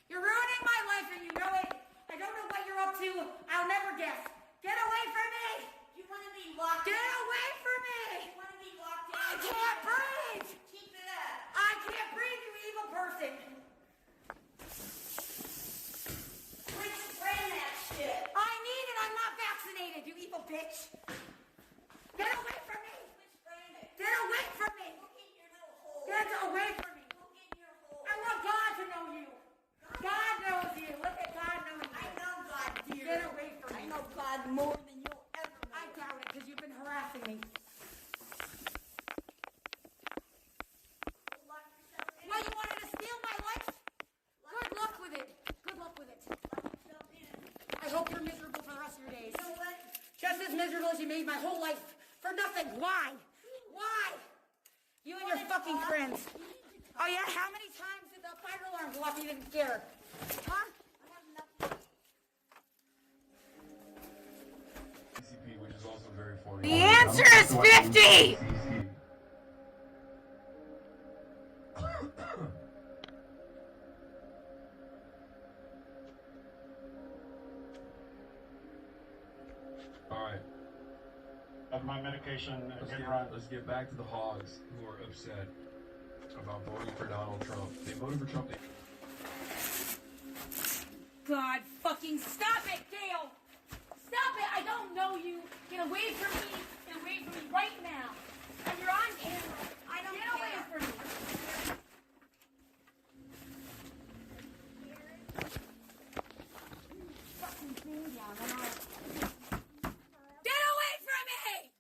You're ruining my life and you know it. I don't know what you're up to. I'll never guess. Get away from me. You want to be locked in? Get away from me. You want to be locked in? I can't breathe. Keep it up. I can't breathe, you evil person. Quit spraying that shit. I need it. I'm not vaccinated, you evil bitch. Get away from me. Quit spraying it. Get away from me. Look in your little hole. Get away from me. Look in your hole. I want God to know you. God knows you. Look at God knowing you. I know God, dear. Get away from me. I know God more than you'll ever know. I doubt it, because you've been harassing me. Well, you wanted to steal my life? Good luck with it. Good luck with it. I hope you're miserable for the rest of your days. You know what? Just as miserable as you made my whole life. For nothing. Why? Why? You and your fucking friends. Oh yeah? How many times did the fire alarm go off and you didn't care? Huh? The answer is 50! Alright. Of my medication. Let's get back to the hogs who are upset about voting for Donald Trump. They voted for Trump. God fucking stop it, Dale! Stop it! I don't know you! Get away from me! Get away from me right now! And you're on camera! I don't Get away from me! Fucking thing down. Get away from me!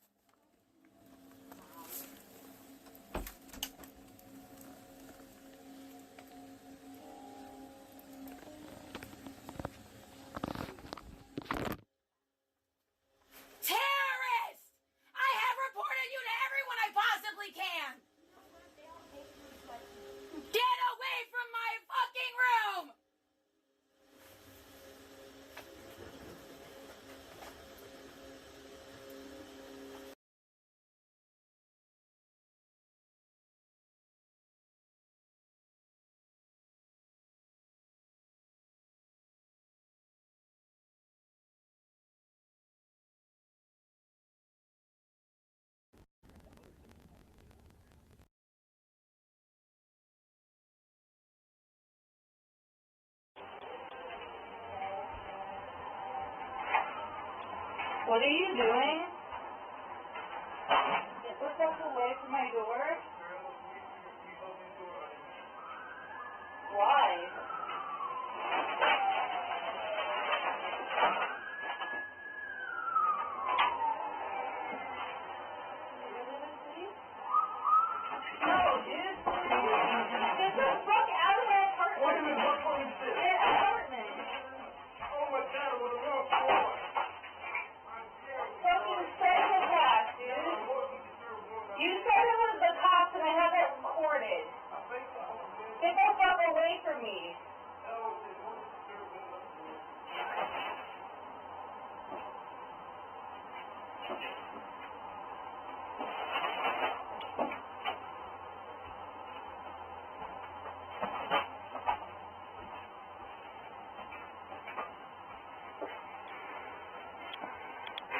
What are you doing? Get the fuck away from my door. Why? No, dude. Get the fuck out of my apartment. What is it? What is this? Get apartment. Oh my god, what a real fucking psychopath, dude. You said it was the cops and I have it recorded. Get the fuck away from me.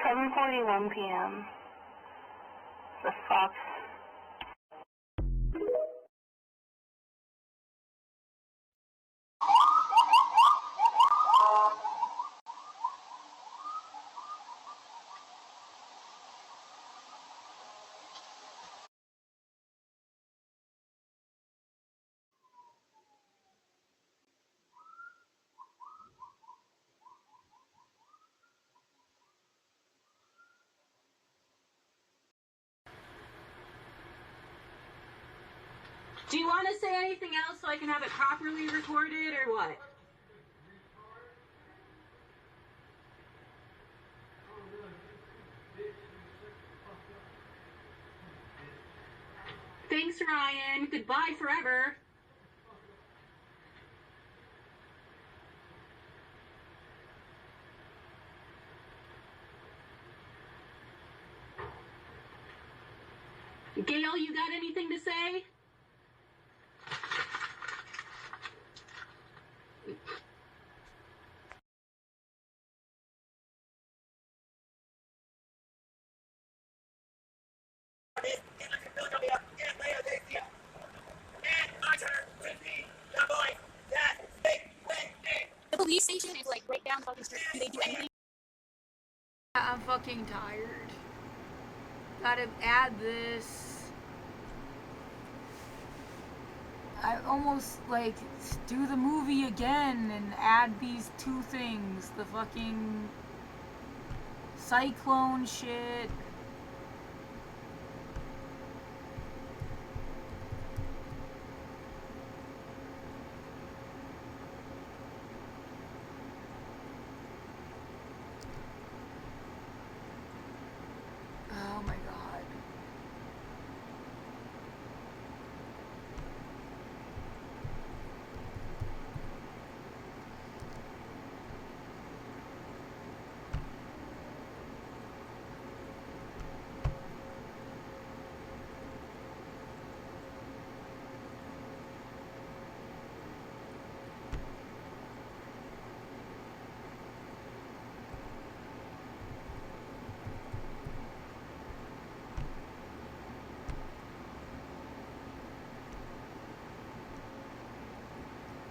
$7:41 p.m. The fuck? Do you want to say anything else so I can have it properly recorded, or what? Thanks, Ryan. Goodbye forever. Gail, you got anything to say? The police station is like right down fucking street. Do they do anything? I'm fucking tired. Gotta add this. I almost like do the movie again and add these two things. The fucking cyclone shit. Oh my god.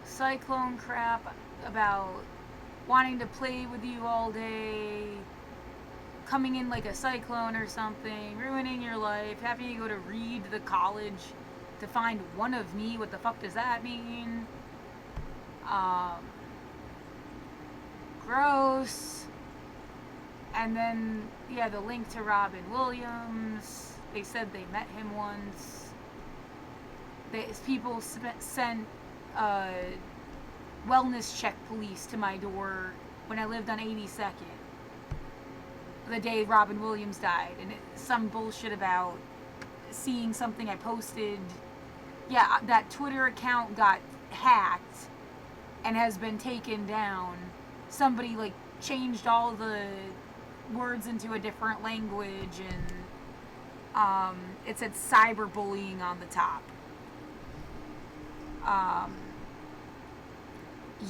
Cyclone crap about wanting to play with you all day, coming in like a cyclone or something, ruining your life, having to go to Reed, the college, to find one of me. What the fuck does that mean? Gross. And then, yeah, the link to Robin Williams. They said they met him once. People sent wellness check police to my door when I lived on 82nd. The day Robin Williams died. And some bullshit about seeing something I posted. Yeah, that Twitter account got hacked and has been taken down. Somebody, like, changed all the words into a different language, and it said cyberbullying on the top.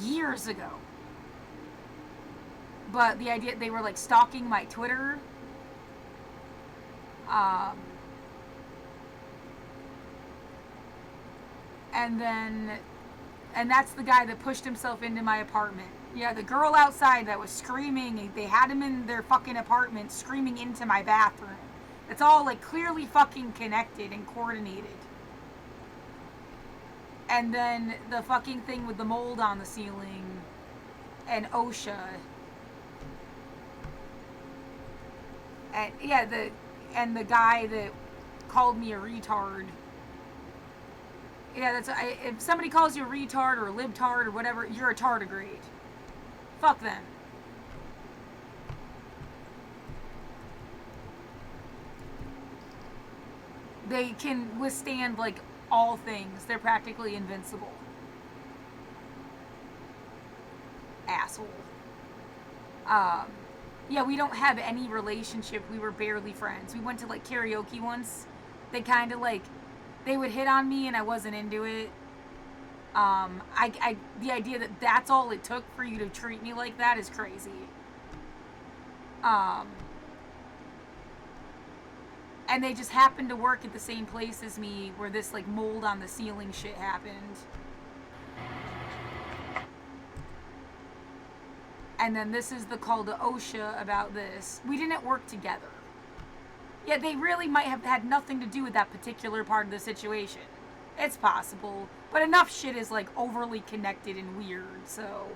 Years ago. But the idea they were like stalking my Twitter. And that's the guy that pushed himself into my apartment Yeah, the girl outside that was screaming, they had him in their fucking apartment screaming into my bathroom. It's all like clearly fucking connected and coordinated. And then the fucking thing with the mold on the ceiling and OSHA. And yeah, the guy that called me a retard. Yeah, if somebody calls you a retard or a libtard or whatever, you're a tardigrade. Fuck them. They can withstand like all things. They're practically invincible. Asshole. Yeah, we don't have any relationship. We were barely friends. We went to like karaoke once. They kind of like, they would hit on me and I wasn't into it. The idea that that's all it took for you to treat me like that is crazy. And they just happened to work at the same place as me where this like mold on the ceiling shit happened. And then this is the call to OSHA about this. We didn't work together. Yeah, they really might have had nothing to do with that particular part of the situation. It's possible. But enough shit is like overly connected and weird, so.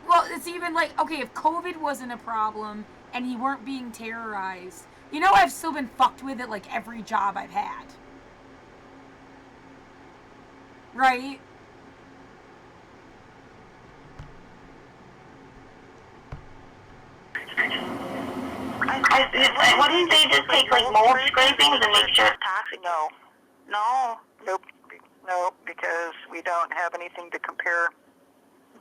Well, it's even like, okay, if COVID wasn't a problem and you weren't being terrorized, you know I've still been fucked with at like every job I've had. Right? Wouldn't they just take like mold scrapings and make sure it's toxic? No. No. Nope. No, because we don't have anything to compare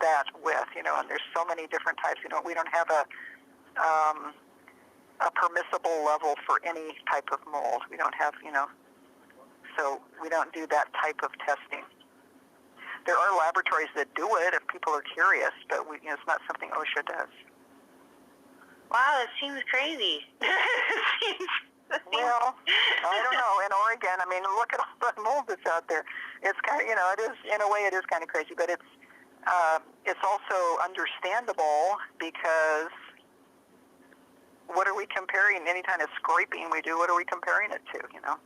that with, you know, and there's so many different types, you know, we don't have a permissible level for any type of mold. We don't have, you know, so we don't do that type of testing. There are laboratories that do it if people are curious, but we, you know, it's not something OSHA does. Wow, that seems crazy. Well, I don't know. In Oregon, I mean, look at all the mold that's out there. It's kind of, you know, it is, in a way, it is kind of crazy, but it's also understandable because what are we comparing? Any kind of scraping we do, what are we comparing it to, you know?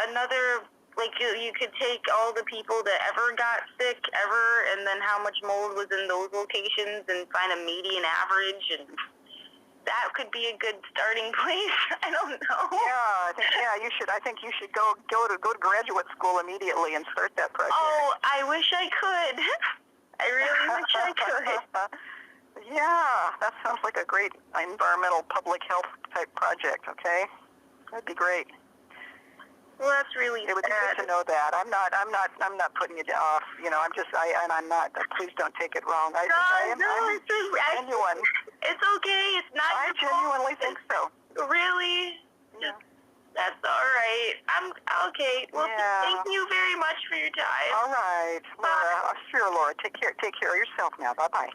Another, like you could take all the people that ever got sick ever and then how much mold was in those locations and find a median average, and that could be a good starting place. I don't know. Yeah, you should. I think you should go to graduate school immediately and start that project. Oh, I wish I could. I really wish I could. Yeah, that sounds like a great environmental public health type project. Okay, that'd be great. Well, that's really it would be good to know that. I'm not putting you off. You know, I'm not. Please don't take it wrong. I'm genuine. It's okay. It's not. I genuinely think so. Really? Yeah. That's all right. I'm okay. Well, thank you very much for your time. All right, Laura. Sure, Laura. Take care of yourself now. Bye bye.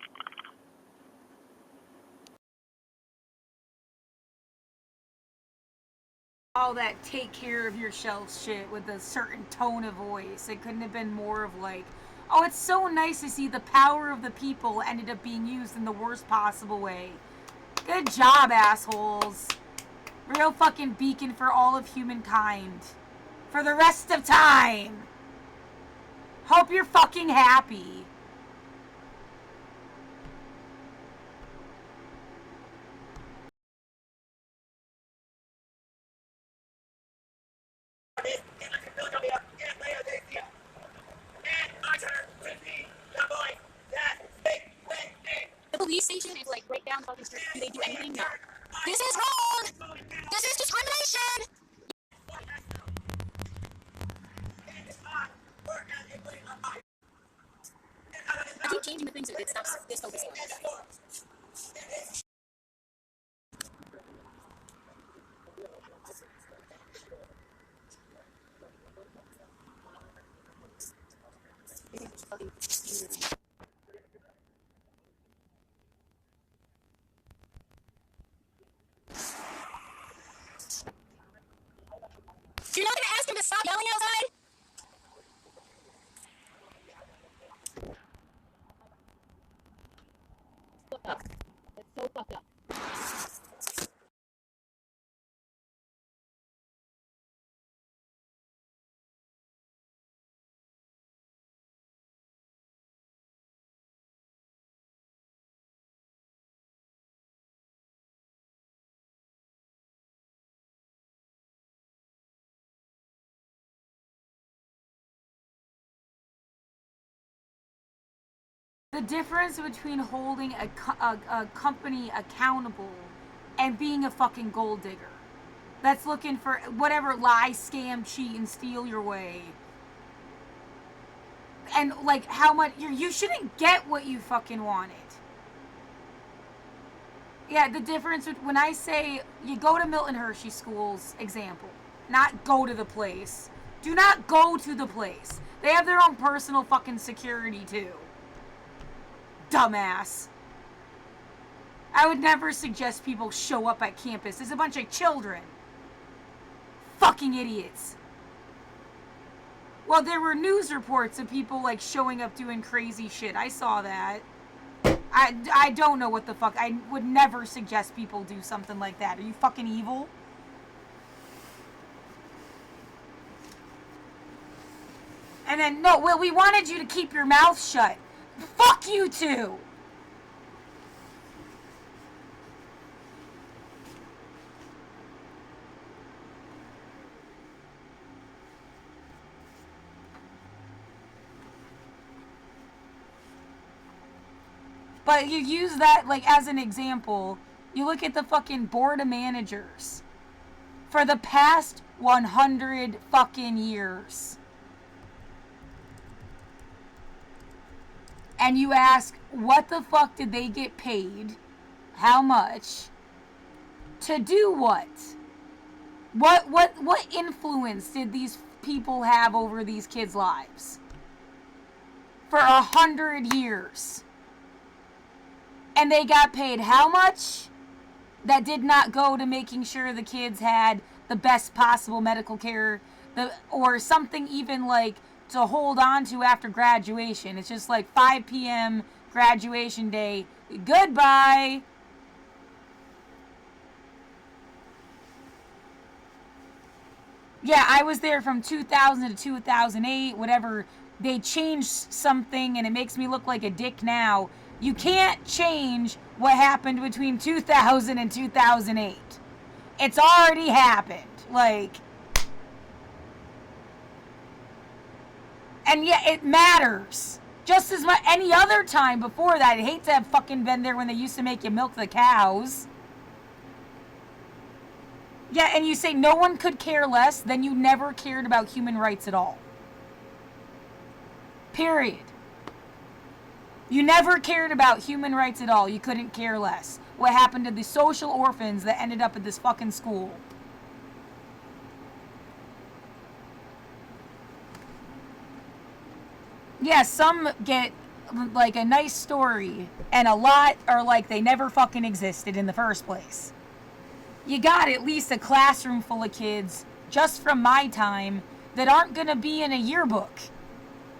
All that take care of yourself shit with a certain tone of voice. It couldn't have been more of like, oh, it's so nice to see the power of the people ended up being used in the worst possible way. Good job, assholes. Real fucking beacon for all of humankind. For the rest of time. Hope you're fucking happy. The police station is like right down fucking street. Do they do anything? No. This is wrong! This is discrimination! I keep changing the things so it stops this focusing on that. You're not gonna ask him to stop yelling outside? The difference between holding a company accountable and being a fucking gold digger that's looking for whatever lie, scam, cheat, and steal your way. And like how much you shouldn't get what you fucking wanted. Yeah, the difference when I say you go to Milton Hershey School's example, not go to the place. Do not go to the place. They have their own personal fucking security too. Dumbass. I would never suggest people show up at campus. There's a bunch of children. Fucking idiots. Well, there were news reports of people like showing up doing crazy shit. I saw that. I don't know what the fuck. I would never suggest people do something like that. Are you fucking evil? And then, no, well, we wanted you to keep your mouth shut. Fuck you too! But you use that, like, as an example. You look at the fucking board of managers. For the past 100 fucking years. And you ask, what the fuck did they get paid? How much? To do what? What influence did these people have over these kids' lives? For 100 years. And they got paid how much? That did not go to making sure the kids had the best possible medical care, or something even like to hold on to after graduation. It's just like 5 p.m. graduation day. Goodbye. Yeah, I was there from 2000 to 2008, whatever. They changed something and it makes me look like a dick now. You can't change what happened between 2000 and 2008. It's already happened. Like, and yet it matters. Just as much any other time before that. I'd hate to have fucking been there when they used to make you milk the cows. Yeah, and you say no one could care less, then you never cared about human rights at all. Period. You never cared about human rights at all. You couldn't care less. What happened to the social orphans that ended up at this fucking school? Yeah, some get like a nice story, and a lot are like they never fucking existed in the first place. You got at least a classroom full of kids, just from my time, that aren't gonna be in a yearbook.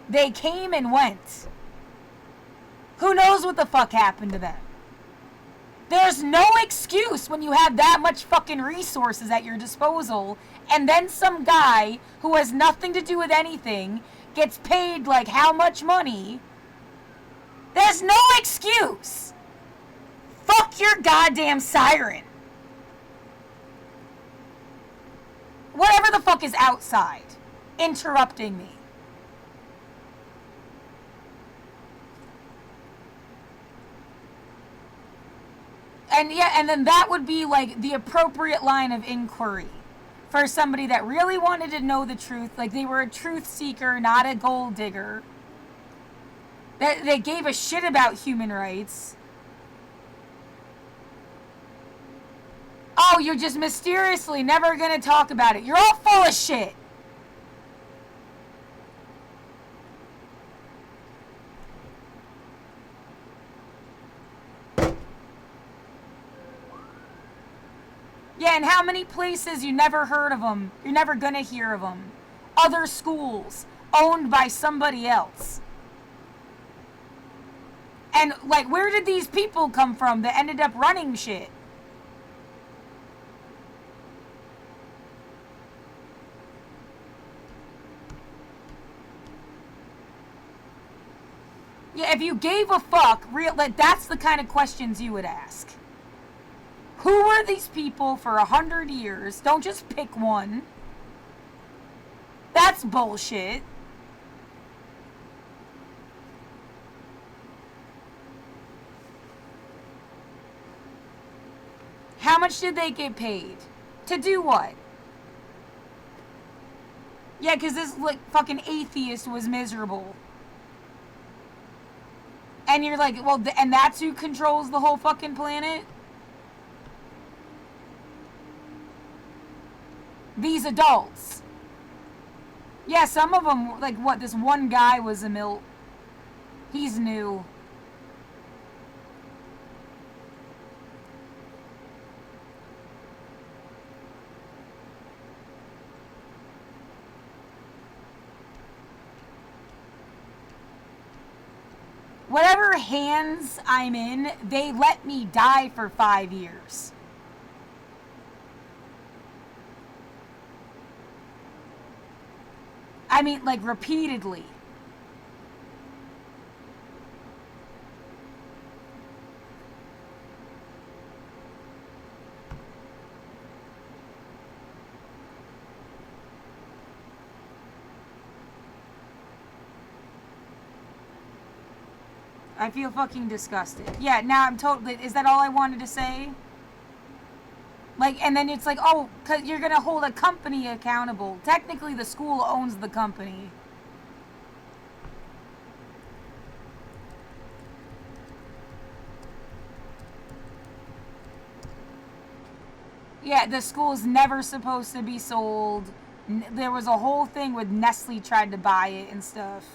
They came and went. Who knows what the fuck happened to them? There's no excuse when you have that much fucking resources at your disposal, and then some guy who has nothing to do with anything gets paid like how much money. There's no excuse. Fuck your goddamn siren. Whatever the fuck is outside, interrupting me. And yeah, and then that would be like the appropriate line of inquiry for somebody that really wanted to know the truth, like they were a truth seeker, not a gold digger. That they gave a shit about human rights. Oh, you're just mysteriously never gonna talk about it. You're all full of shit. Yeah, and how many places you never heard of them? You're never gonna hear of them. Other schools owned by somebody else. And like, where did these people come from that ended up running shit? Yeah, if you gave a fuck, that's the kind of questions you would ask. Who were these people for 100 years? Don't just pick one. That's bullshit. much did they get paid? To do what? Yeah, because this, like, fucking atheist was miserable. And you're like, well, and that's who controls the whole fucking planet? These adults. Yeah, some of them, like, what, this one guy was a milt. He's new. Whatever hands I'm in, they let me die for 5 years. I mean, like, repeatedly. I feel fucking disgusted. Yeah, now I'm totally... Is that all I wanted to say? Like, and then it's like, oh, cause you're gonna hold a company accountable. Technically, the school owns the company. Yeah, the school's never supposed to be sold. There was a whole thing with Nestle tried to buy it and stuff.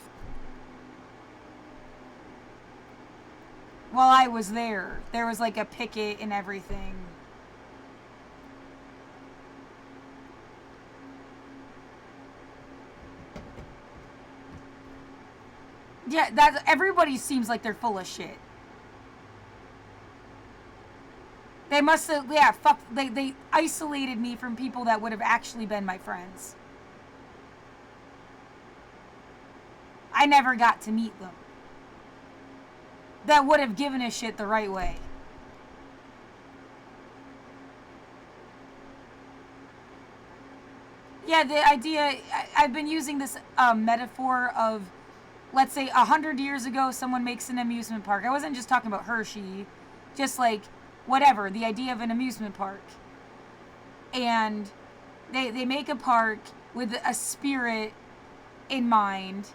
While I was there, there was like a picket and everything. Yeah, that everybody seems like they're full of shit. They must have, yeah, fuck, they isolated me from people that would have actually been my friends. I never got to meet them. That would have given a shit the right way. Yeah, the idea, I've been using this metaphor of, let's say 100 years ago, someone makes an amusement park. I wasn't just talking about Hershey, just like, whatever, the idea of an amusement park. And they make a park with a spirit in mind,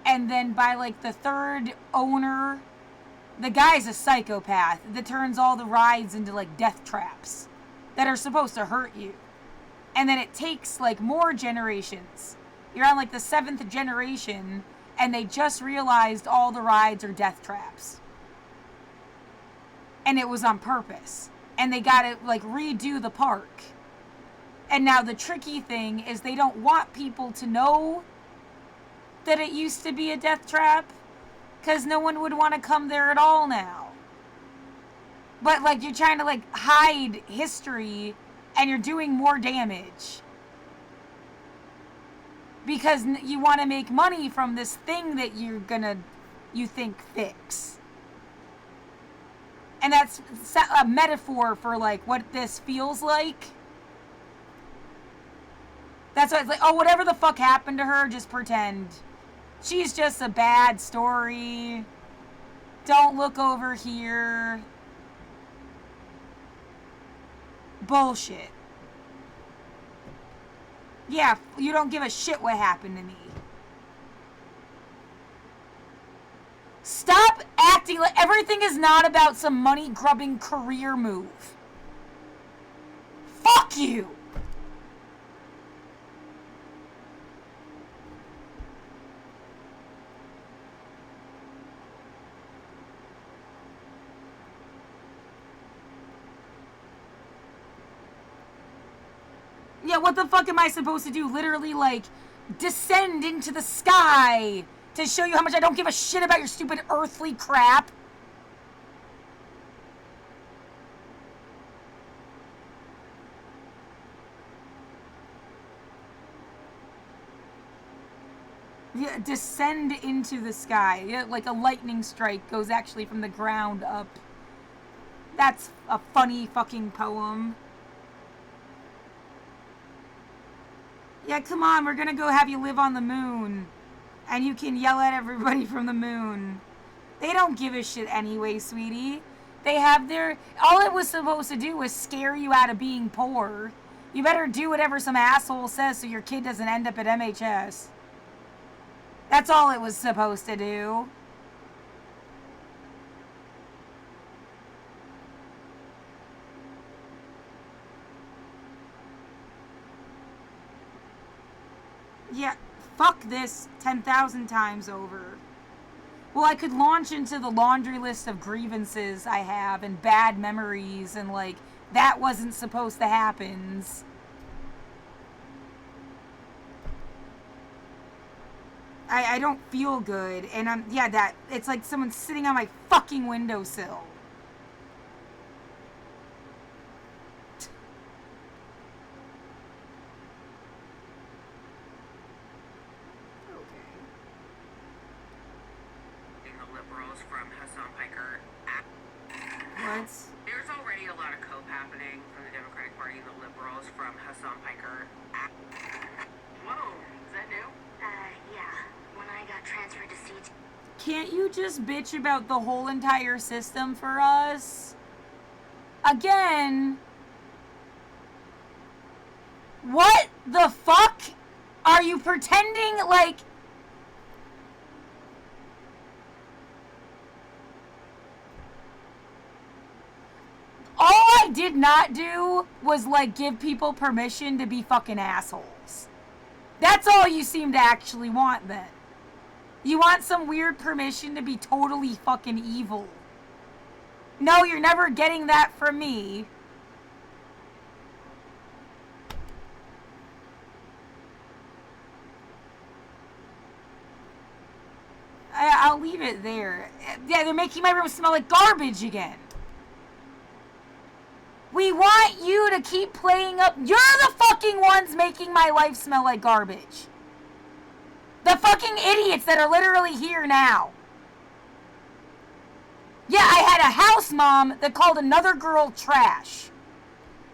and then by like the third owner, the guy's a psychopath that turns all the rides into like death traps that are supposed to hurt you. And then it takes like more generations. You're on like the 7th generation, and they just realized all the rides are death traps. And it was on purpose. And they gotta like redo the park. And now the tricky thing is they don't want people to know that it used to be a death trap, because no one would want to come there at all now. But like you're trying to like hide history, and you're doing more damage. Because you want to make money from this thing that you think fix. And that's a metaphor for like what this feels like. That's why it's like, oh, whatever the fuck happened to her, just pretend. She's just a bad story. Don't look over here. Bullshit. Yeah, you don't give a shit what happened to me. Stop acting like everything is not about some money-grubbing career move. Fuck you! Yeah, what the fuck am I supposed to do? Literally, like, descend into the sky to show you how much I don't give a shit about your stupid earthly crap? Yeah, descend into the sky. Yeah, like a lightning strike goes actually from the ground up. That's a funny fucking poem. Yeah, come on, we're gonna go have you live on the moon. And you can yell at everybody from the moon. They don't give a shit anyway, sweetie. They have their, all it was supposed to do was scare you out of being poor. You better do whatever some asshole says so your kid doesn't end up at MHS. That's all it was supposed to do. Yeah, fuck this 10,000 times over. Well, I could launch into the laundry list of grievances I have and bad memories and, like, that wasn't supposed to happen. I don't feel good, and it's like someone sitting on my fucking windowsill. What? There's already a lot of cope happening from the Democratic Party and the liberals from Hassan Piker. Whoa, is that new? Yeah. When I got transferred to CT. Can't you just bitch about the whole entire system for us? Again, what the fuck? Are you pretending like... All I did not do was, like, give people permission to be fucking assholes. That's all you seem to actually want, then. You want some weird permission to be totally fucking evil. No, you're never getting that from me. I'll leave it there. Yeah, they're making my room smell like garbage again. We want you to keep playing up. You're the fucking ones making my life smell like garbage. The fucking idiots that are literally here now. Yeah, I had a house mom that called another girl trash.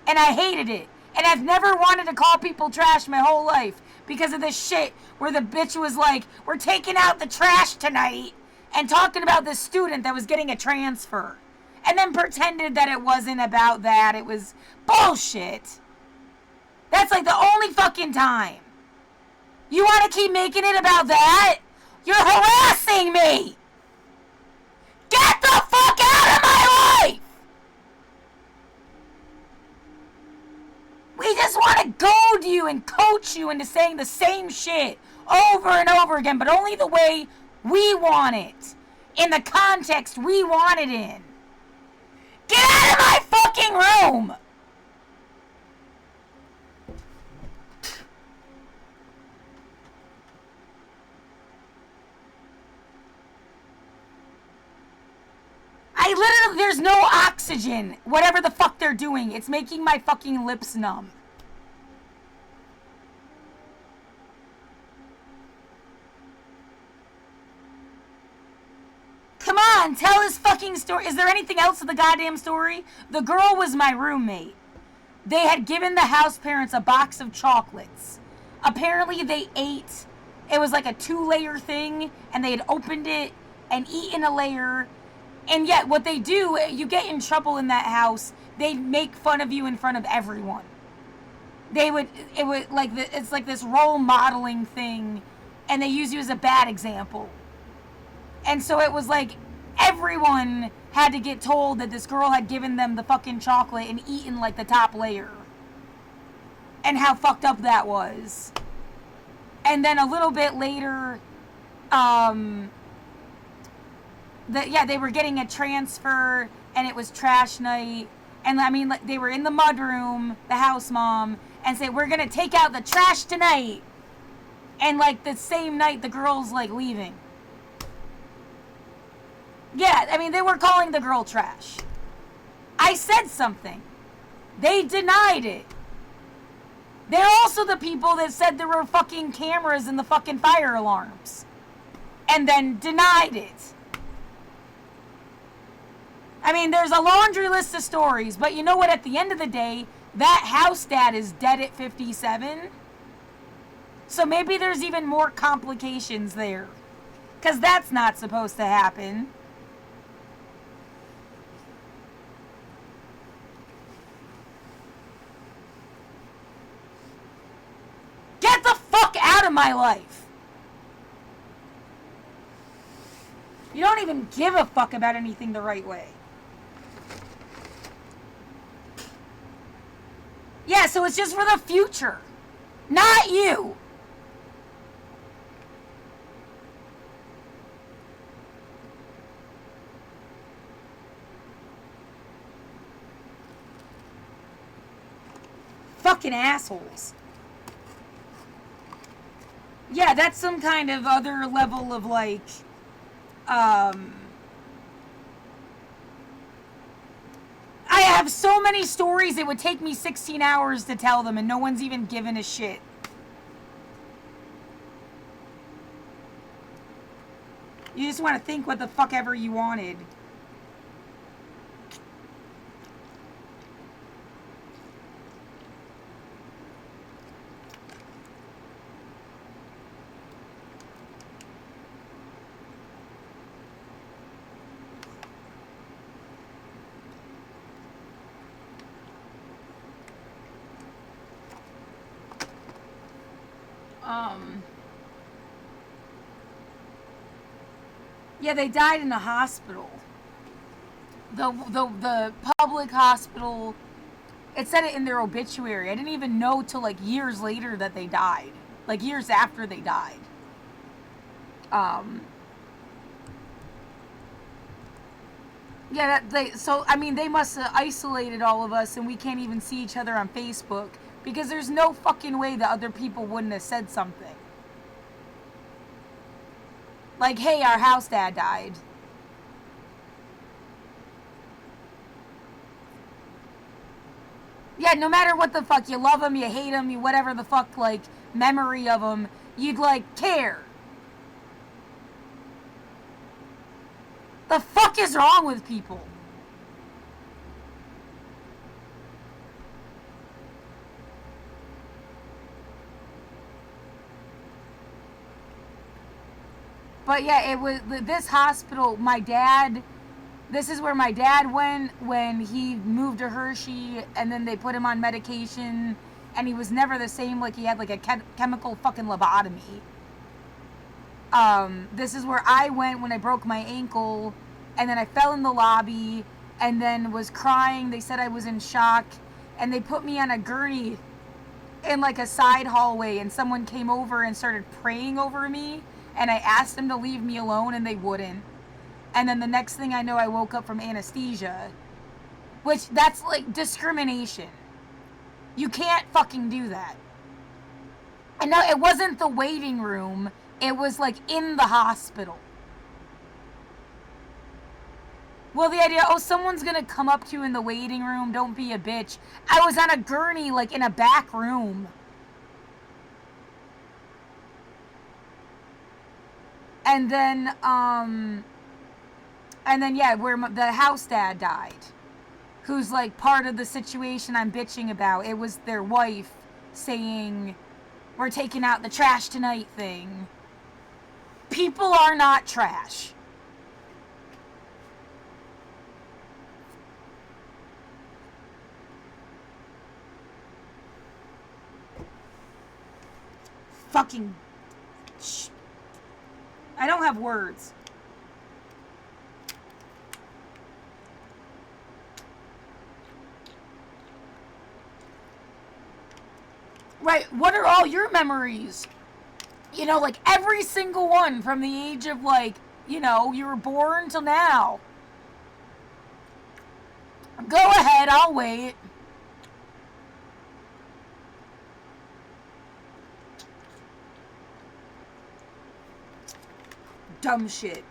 And I hated it. And I've never wanted to call people trash my whole life because of this shit where the bitch was like, we're taking out the trash tonight, and talking about this student that was getting a transfer. And then pretended that it wasn't about that. It was bullshit. That's like the only fucking time. You want to keep making it about that? You're harassing me! Get the fuck out of my life! We just want to goad you and coach you into saying the same shit over and over again, but only the way we want it. In the context we want it in. Get out of my fucking room! There's no oxygen. Whatever the fuck they're doing, it's making my fucking lips numb. Come on, tell his fucking story. Is there anything else to the goddamn story? The girl was my roommate. They had given the house parents a box of chocolates. Apparently they ate, it was like a 2-layer thing, and they had opened it and eaten a layer. And yet what they do, you get in trouble in that house, they'd make fun of you in front of everyone. It's like this role modeling thing, and they use you as a bad example. And so it was like everyone had to get told that this girl had given them the fucking chocolate and eaten like the top layer. And how fucked up that was. And then a little bit later, they were getting a transfer, and it was trash night. And I mean, they were in the mudroom, the house mom, and say, we're gonna take out the trash tonight. And like the same night, the girl's like leaving. Yeah, I mean, they were calling the girl trash. I said something. They denied it. They're also the people that said there were fucking cameras in the fucking fire alarms. And then denied it. I mean, there's a laundry list of stories, but you know what? At the end of the day, that house dad is dead at 57. So maybe there's even more complications there. Because that's not supposed to happen. out of my life. You don't even give a fuck about anything the right way. Yeah, so it's just for the future. Not you. Fucking assholes. Yeah, that's some kind of other level of like, I have so many stories it would take me 16 hours to tell them and no one's even given a shit. You just want to think what the fuck ever you wanted. Yeah, they died in a hospital. The public hospital, it said it in their obituary. I didn't even know till like years later that they died. Like years after they died. Yeah, they must have isolated all of us and we can't even see each other on Facebook because there's no fucking way that other people wouldn't have said something. Like, hey, our house dad died. Yeah, no matter what the fuck, you love him, you hate him, you whatever the fuck, like, memory of him, you'd, like, care. The fuck is wrong with people? But yeah, it was this hospital, this is where my dad went when he moved to Hershey and then they put him on medication and he was never the same, like he had like a chemical fucking lobotomy. This is where I went when I broke my ankle and then I fell in the lobby and then was crying. They said I was in shock and they put me on a gurney in like a side hallway and someone came over and started praying over me. And I asked them to leave me alone and they wouldn't. And then the next thing I know, I woke up from anesthesia. Which, that's like discrimination. You can't fucking do that. And no, it wasn't the waiting room. It was like in the hospital. Well, the idea, oh, someone's gonna come up to you in the waiting room, don't be a bitch. I was on a gurney, like in a back room. And then, yeah, where the house dad died, who's like part of the situation I'm bitching about. It was their wife saying, we're taking out the trash tonight thing. People are not trash. Fucking I don't have words. Right, what are all your memories? You know, like every single one from the age of like, you know, you were born till now. Go ahead, I'll wait. Dumb shit.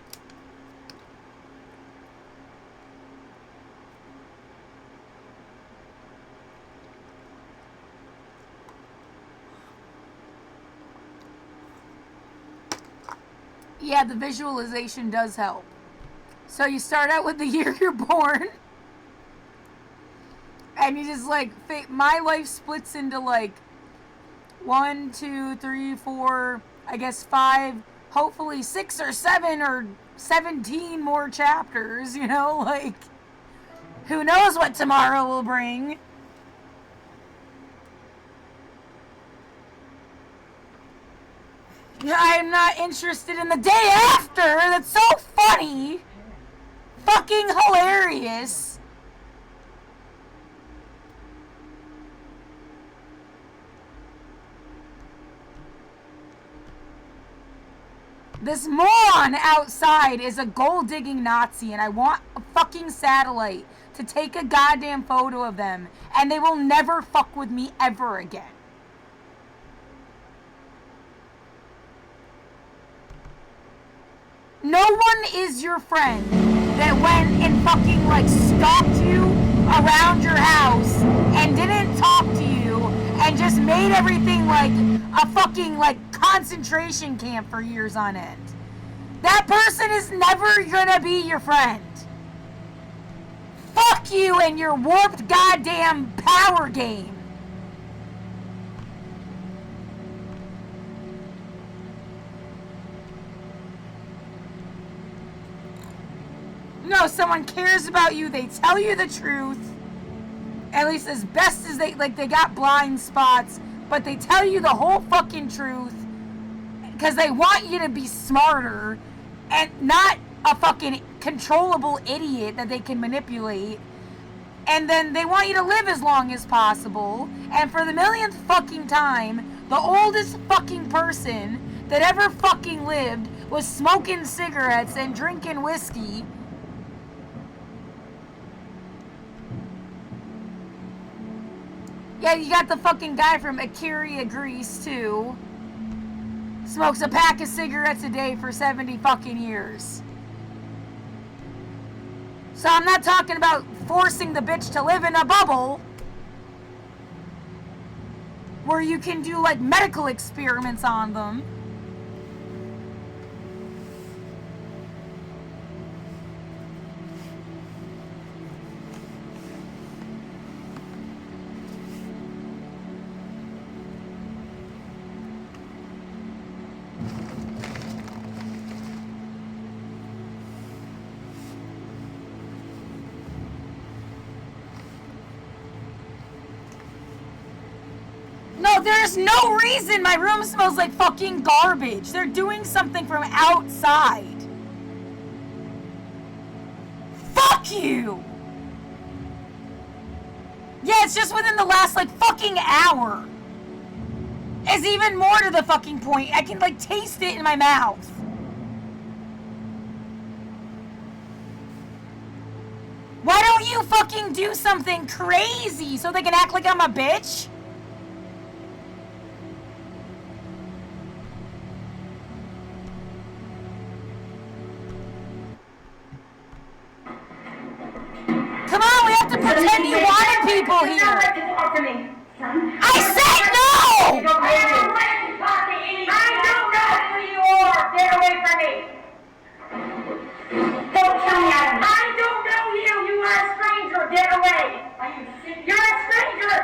Yeah, the visualization does help. So you start out with the year you're born. And you just like, my life splits into like 1, 2, 3, 4, I guess 5, hopefully 6 or 7 or 17 more chapters, you know, like, who knows what tomorrow will bring. I'm not interested in the day after. That's so funny. Fucking hilarious. This moron outside is a gold-digging Nazi, and I want a fucking satellite to take a goddamn photo of them, and they will never fuck with me ever again. No one is your friend that went and fucking, like, stalked you around your house and didn't talk to you and just made everything like a fucking, like, concentration camp for years on end. That person is never gonna be your friend. Fuck you and your warped goddamn power game. No, someone cares about you, they tell you the truth. At least as best as they got blind spots, but they tell you the whole fucking truth because they want you to be smarter and not a fucking controllable idiot that they can manipulate. And then they want you to live as long as possible. And for the millionth fucking time, the oldest fucking person that ever fucking lived was smoking cigarettes and drinking whiskey. Yeah, you got the fucking guy from Akira, Greece, too. Smokes a pack of cigarettes a day for 70 fucking years. So I'm not talking about forcing the bitch to live in a bubble where you can do, like, medical experiments on them. No, there's no reason my room smells like fucking garbage. They're doing something from outside. Fuck you! Yeah, it's just within the last, like, fucking hour. It's even more to the fucking point. I can, like, taste it in my mouth. Why don't you fucking do something crazy so they can act like I'm a bitch? Come on, we have to pretend you wanted people here. I said no! I don't know who you are. Get away from me. Don't tell me I don't know you. You are a stranger. Get away. You're a stranger.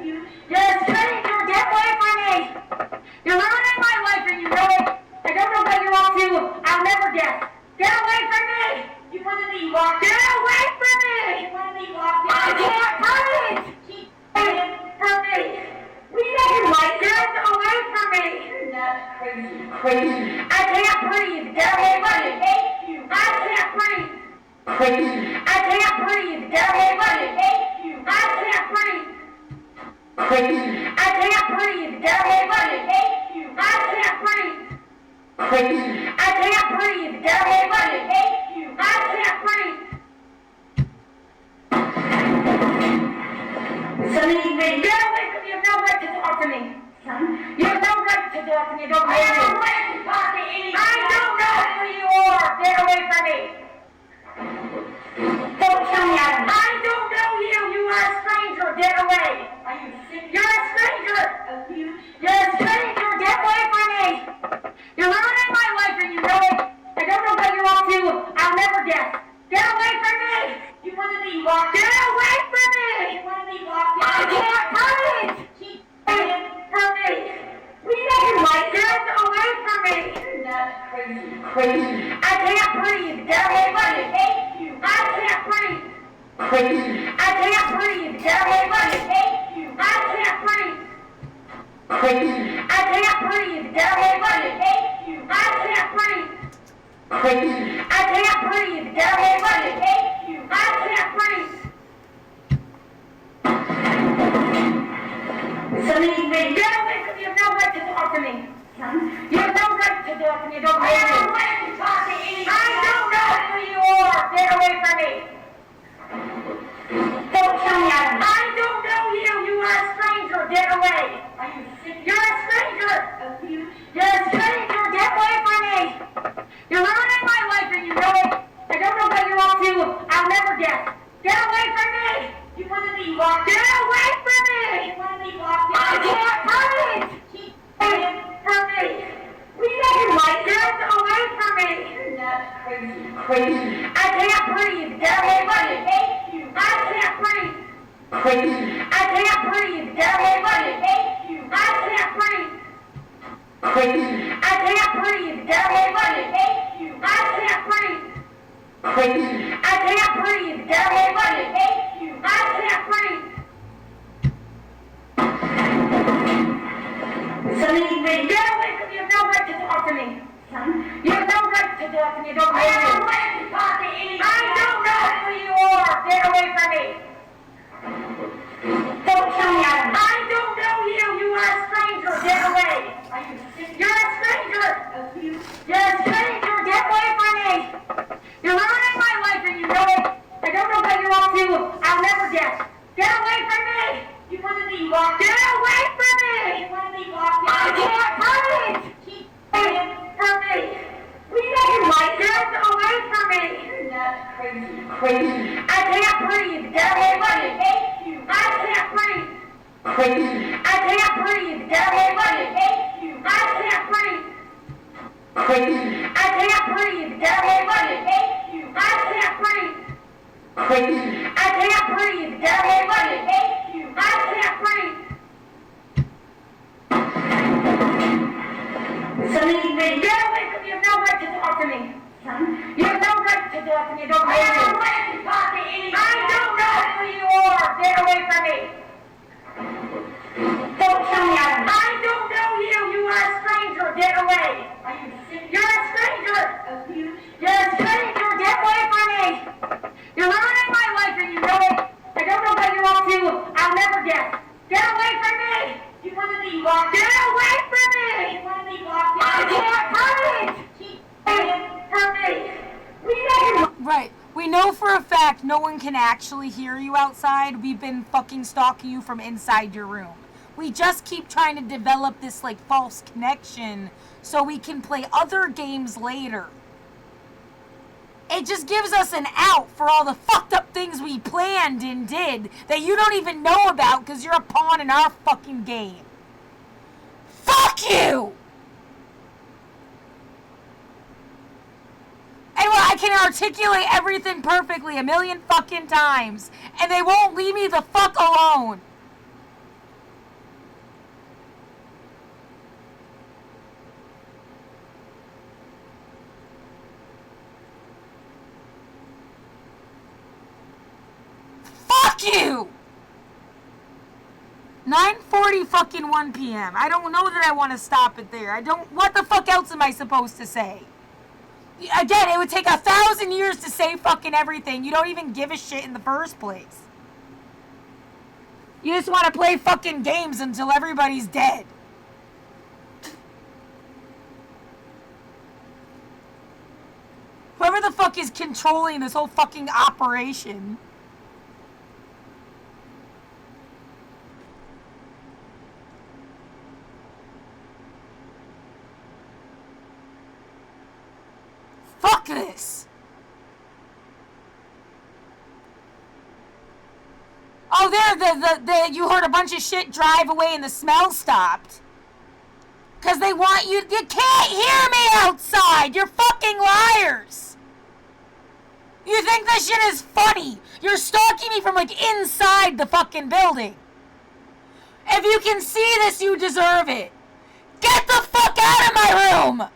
You're a stranger. Get away from me. You're ruining my life and you know it. I don't know what you're up to. I'll never guess. Get away from me. You want to be locked. Get away from me. You want to be locked. I can't breathe. Keep from me. We know you like get away from me. You're not crazy. I can't breathe. Get away from me. I hate you. I can't breathe. Crazy. I can't breathe. Get away from me. I hate you. I can't breathe. Crazy. I can't breathe. Get away from me. I hate you. I can't breathe. Crazy. I can't breathe. Get away from me. I hate you. I can't breathe. Somebody get away from me. You have no right to talk to me. You have no right to talk to me. Don't I have no right to talk to anyone. I don't know who you are. Get away from me. Don't tell me I don't know you. You are a stranger. Get away. Are you serious? You're a stranger. You're a stranger. Get away from me. You're ruining my life and you know it. I don't know what you're up to. I'll never guess. Get away from me. You want to be locked. Get away from me. You want to be locked. I can't breathe. Keep from me. We know you like get away from me. You're not crazy. I can't breathe. Get away from me. I hate you. I can't breathe. Crazy. I can't breathe. Get away from me. I hate you. I can't breathe. Crazy. I can't breathe. Get away from me. I hate you. I can't breathe. Crazy. I can't breathe. Get away from me. I can't breathe. Somebody get away from me. You have no right to talk to me. You have no right to talk to me. Don't I have no right to talk to anyone. I don't know who you are. Get away from me. Don't tell me I don't know you. You are a stranger. Get away. Are you sick? You're a stranger. You're a stranger. Get away from me. You're ruining my life and you know it. I don't know what you're up to. I'll never guess. Get away from me. You want to be locked? Get away from me. You want to be locked? I can't breathe. Keep away from me. We know you like get away from me. You're not crazy. I can't breathe. Get away from me. I can't breathe. Crazy. I can't breathe. Get away from me. I can't breathe. Crazy. I can't breathe. Get away from me. I can't breathe. Crazy. I can't breathe. Get away from me. I can't breathe. Somebody get away from me. You have no right to talk to me. You have no right to talk to me. Don't I have no right to talk to anyone. I don't know who you are. Get away from me. Don't tell me I don't know you. You are a stranger. Get away. You're a stranger. You're a stranger. Get away from me. You're ruining my life and you know it. I don't know what you're up to. I'll never guess. Get away from me. You want to be locked? Get away from me. You want to be locked? I can't breathe. Keep away from me. We know you like get away from me. You're not crazy. I can't breathe. Get away from me. I can't breathe. Crazy. I can't breathe. Get away from me. I can't breathe. Crazy. I can't breathe. Get away from me. I can't breathe. Crazy. I can't breathe. Get away from me. I can't breathe. Somebody get away from me. You have no right to talk to me. You have no right to talk to me. Don't I have no right to talk to anyone. I don't know who you are. Get away from me. Don't tell me I don't know you. You are a stranger. Get away. Are you sick? You're a stranger. You're a stranger. Get away from me. You're ruining my life and you know it. I don't know what you're up to. I'll never guess. Get away from me. You want to be locked? Get away from me. You want to be locked? I can't breathe. Keep away from me. We know you. Right. We know for a fact no one can actually hear you outside. We've been fucking stalking you from inside your room. We just keep trying to develop this like false connection so we can play other games later. It just gives us an out for all the fucked up things we planned and did that you don't even know about because you're a pawn in our fucking game. Fuck you! And well, I can articulate everything perfectly a million fucking times and they won't leave me the fuck alone. Fuck you! 9:40 fucking 1 p.m. I don't know that I want to stop it there. What the fuck else am I supposed to say? Again, it would take 1,000 years to say fucking everything. You don't even give a shit in the first place. You just want to play fucking games until everybody's dead. Whoever the fuck is controlling this whole fucking operation. Fuck this! Oh, there, you heard a bunch of shit drive away and the smell stopped. Because they want you can't hear me outside! You're fucking liars! You think this shit is funny? You're stalking me from like inside the fucking building. If you can see this, you deserve it. Get the fuck out of my room!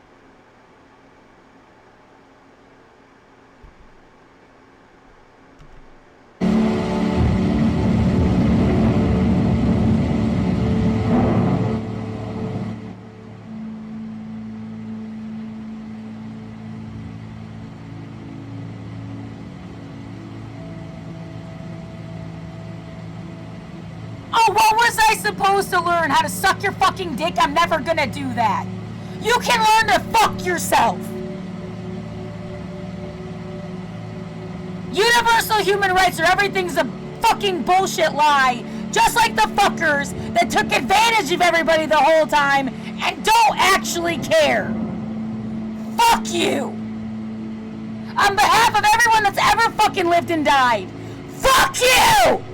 was I supposed to learn how to suck your fucking dick? I'm never gonna do that. You can learn to fuck yourself. Universal human rights or everything's a fucking bullshit lie. Just like the fuckers that took advantage of everybody the whole time and don't actually care. Fuck you. On behalf of everyone that's ever fucking lived and died, fuck you!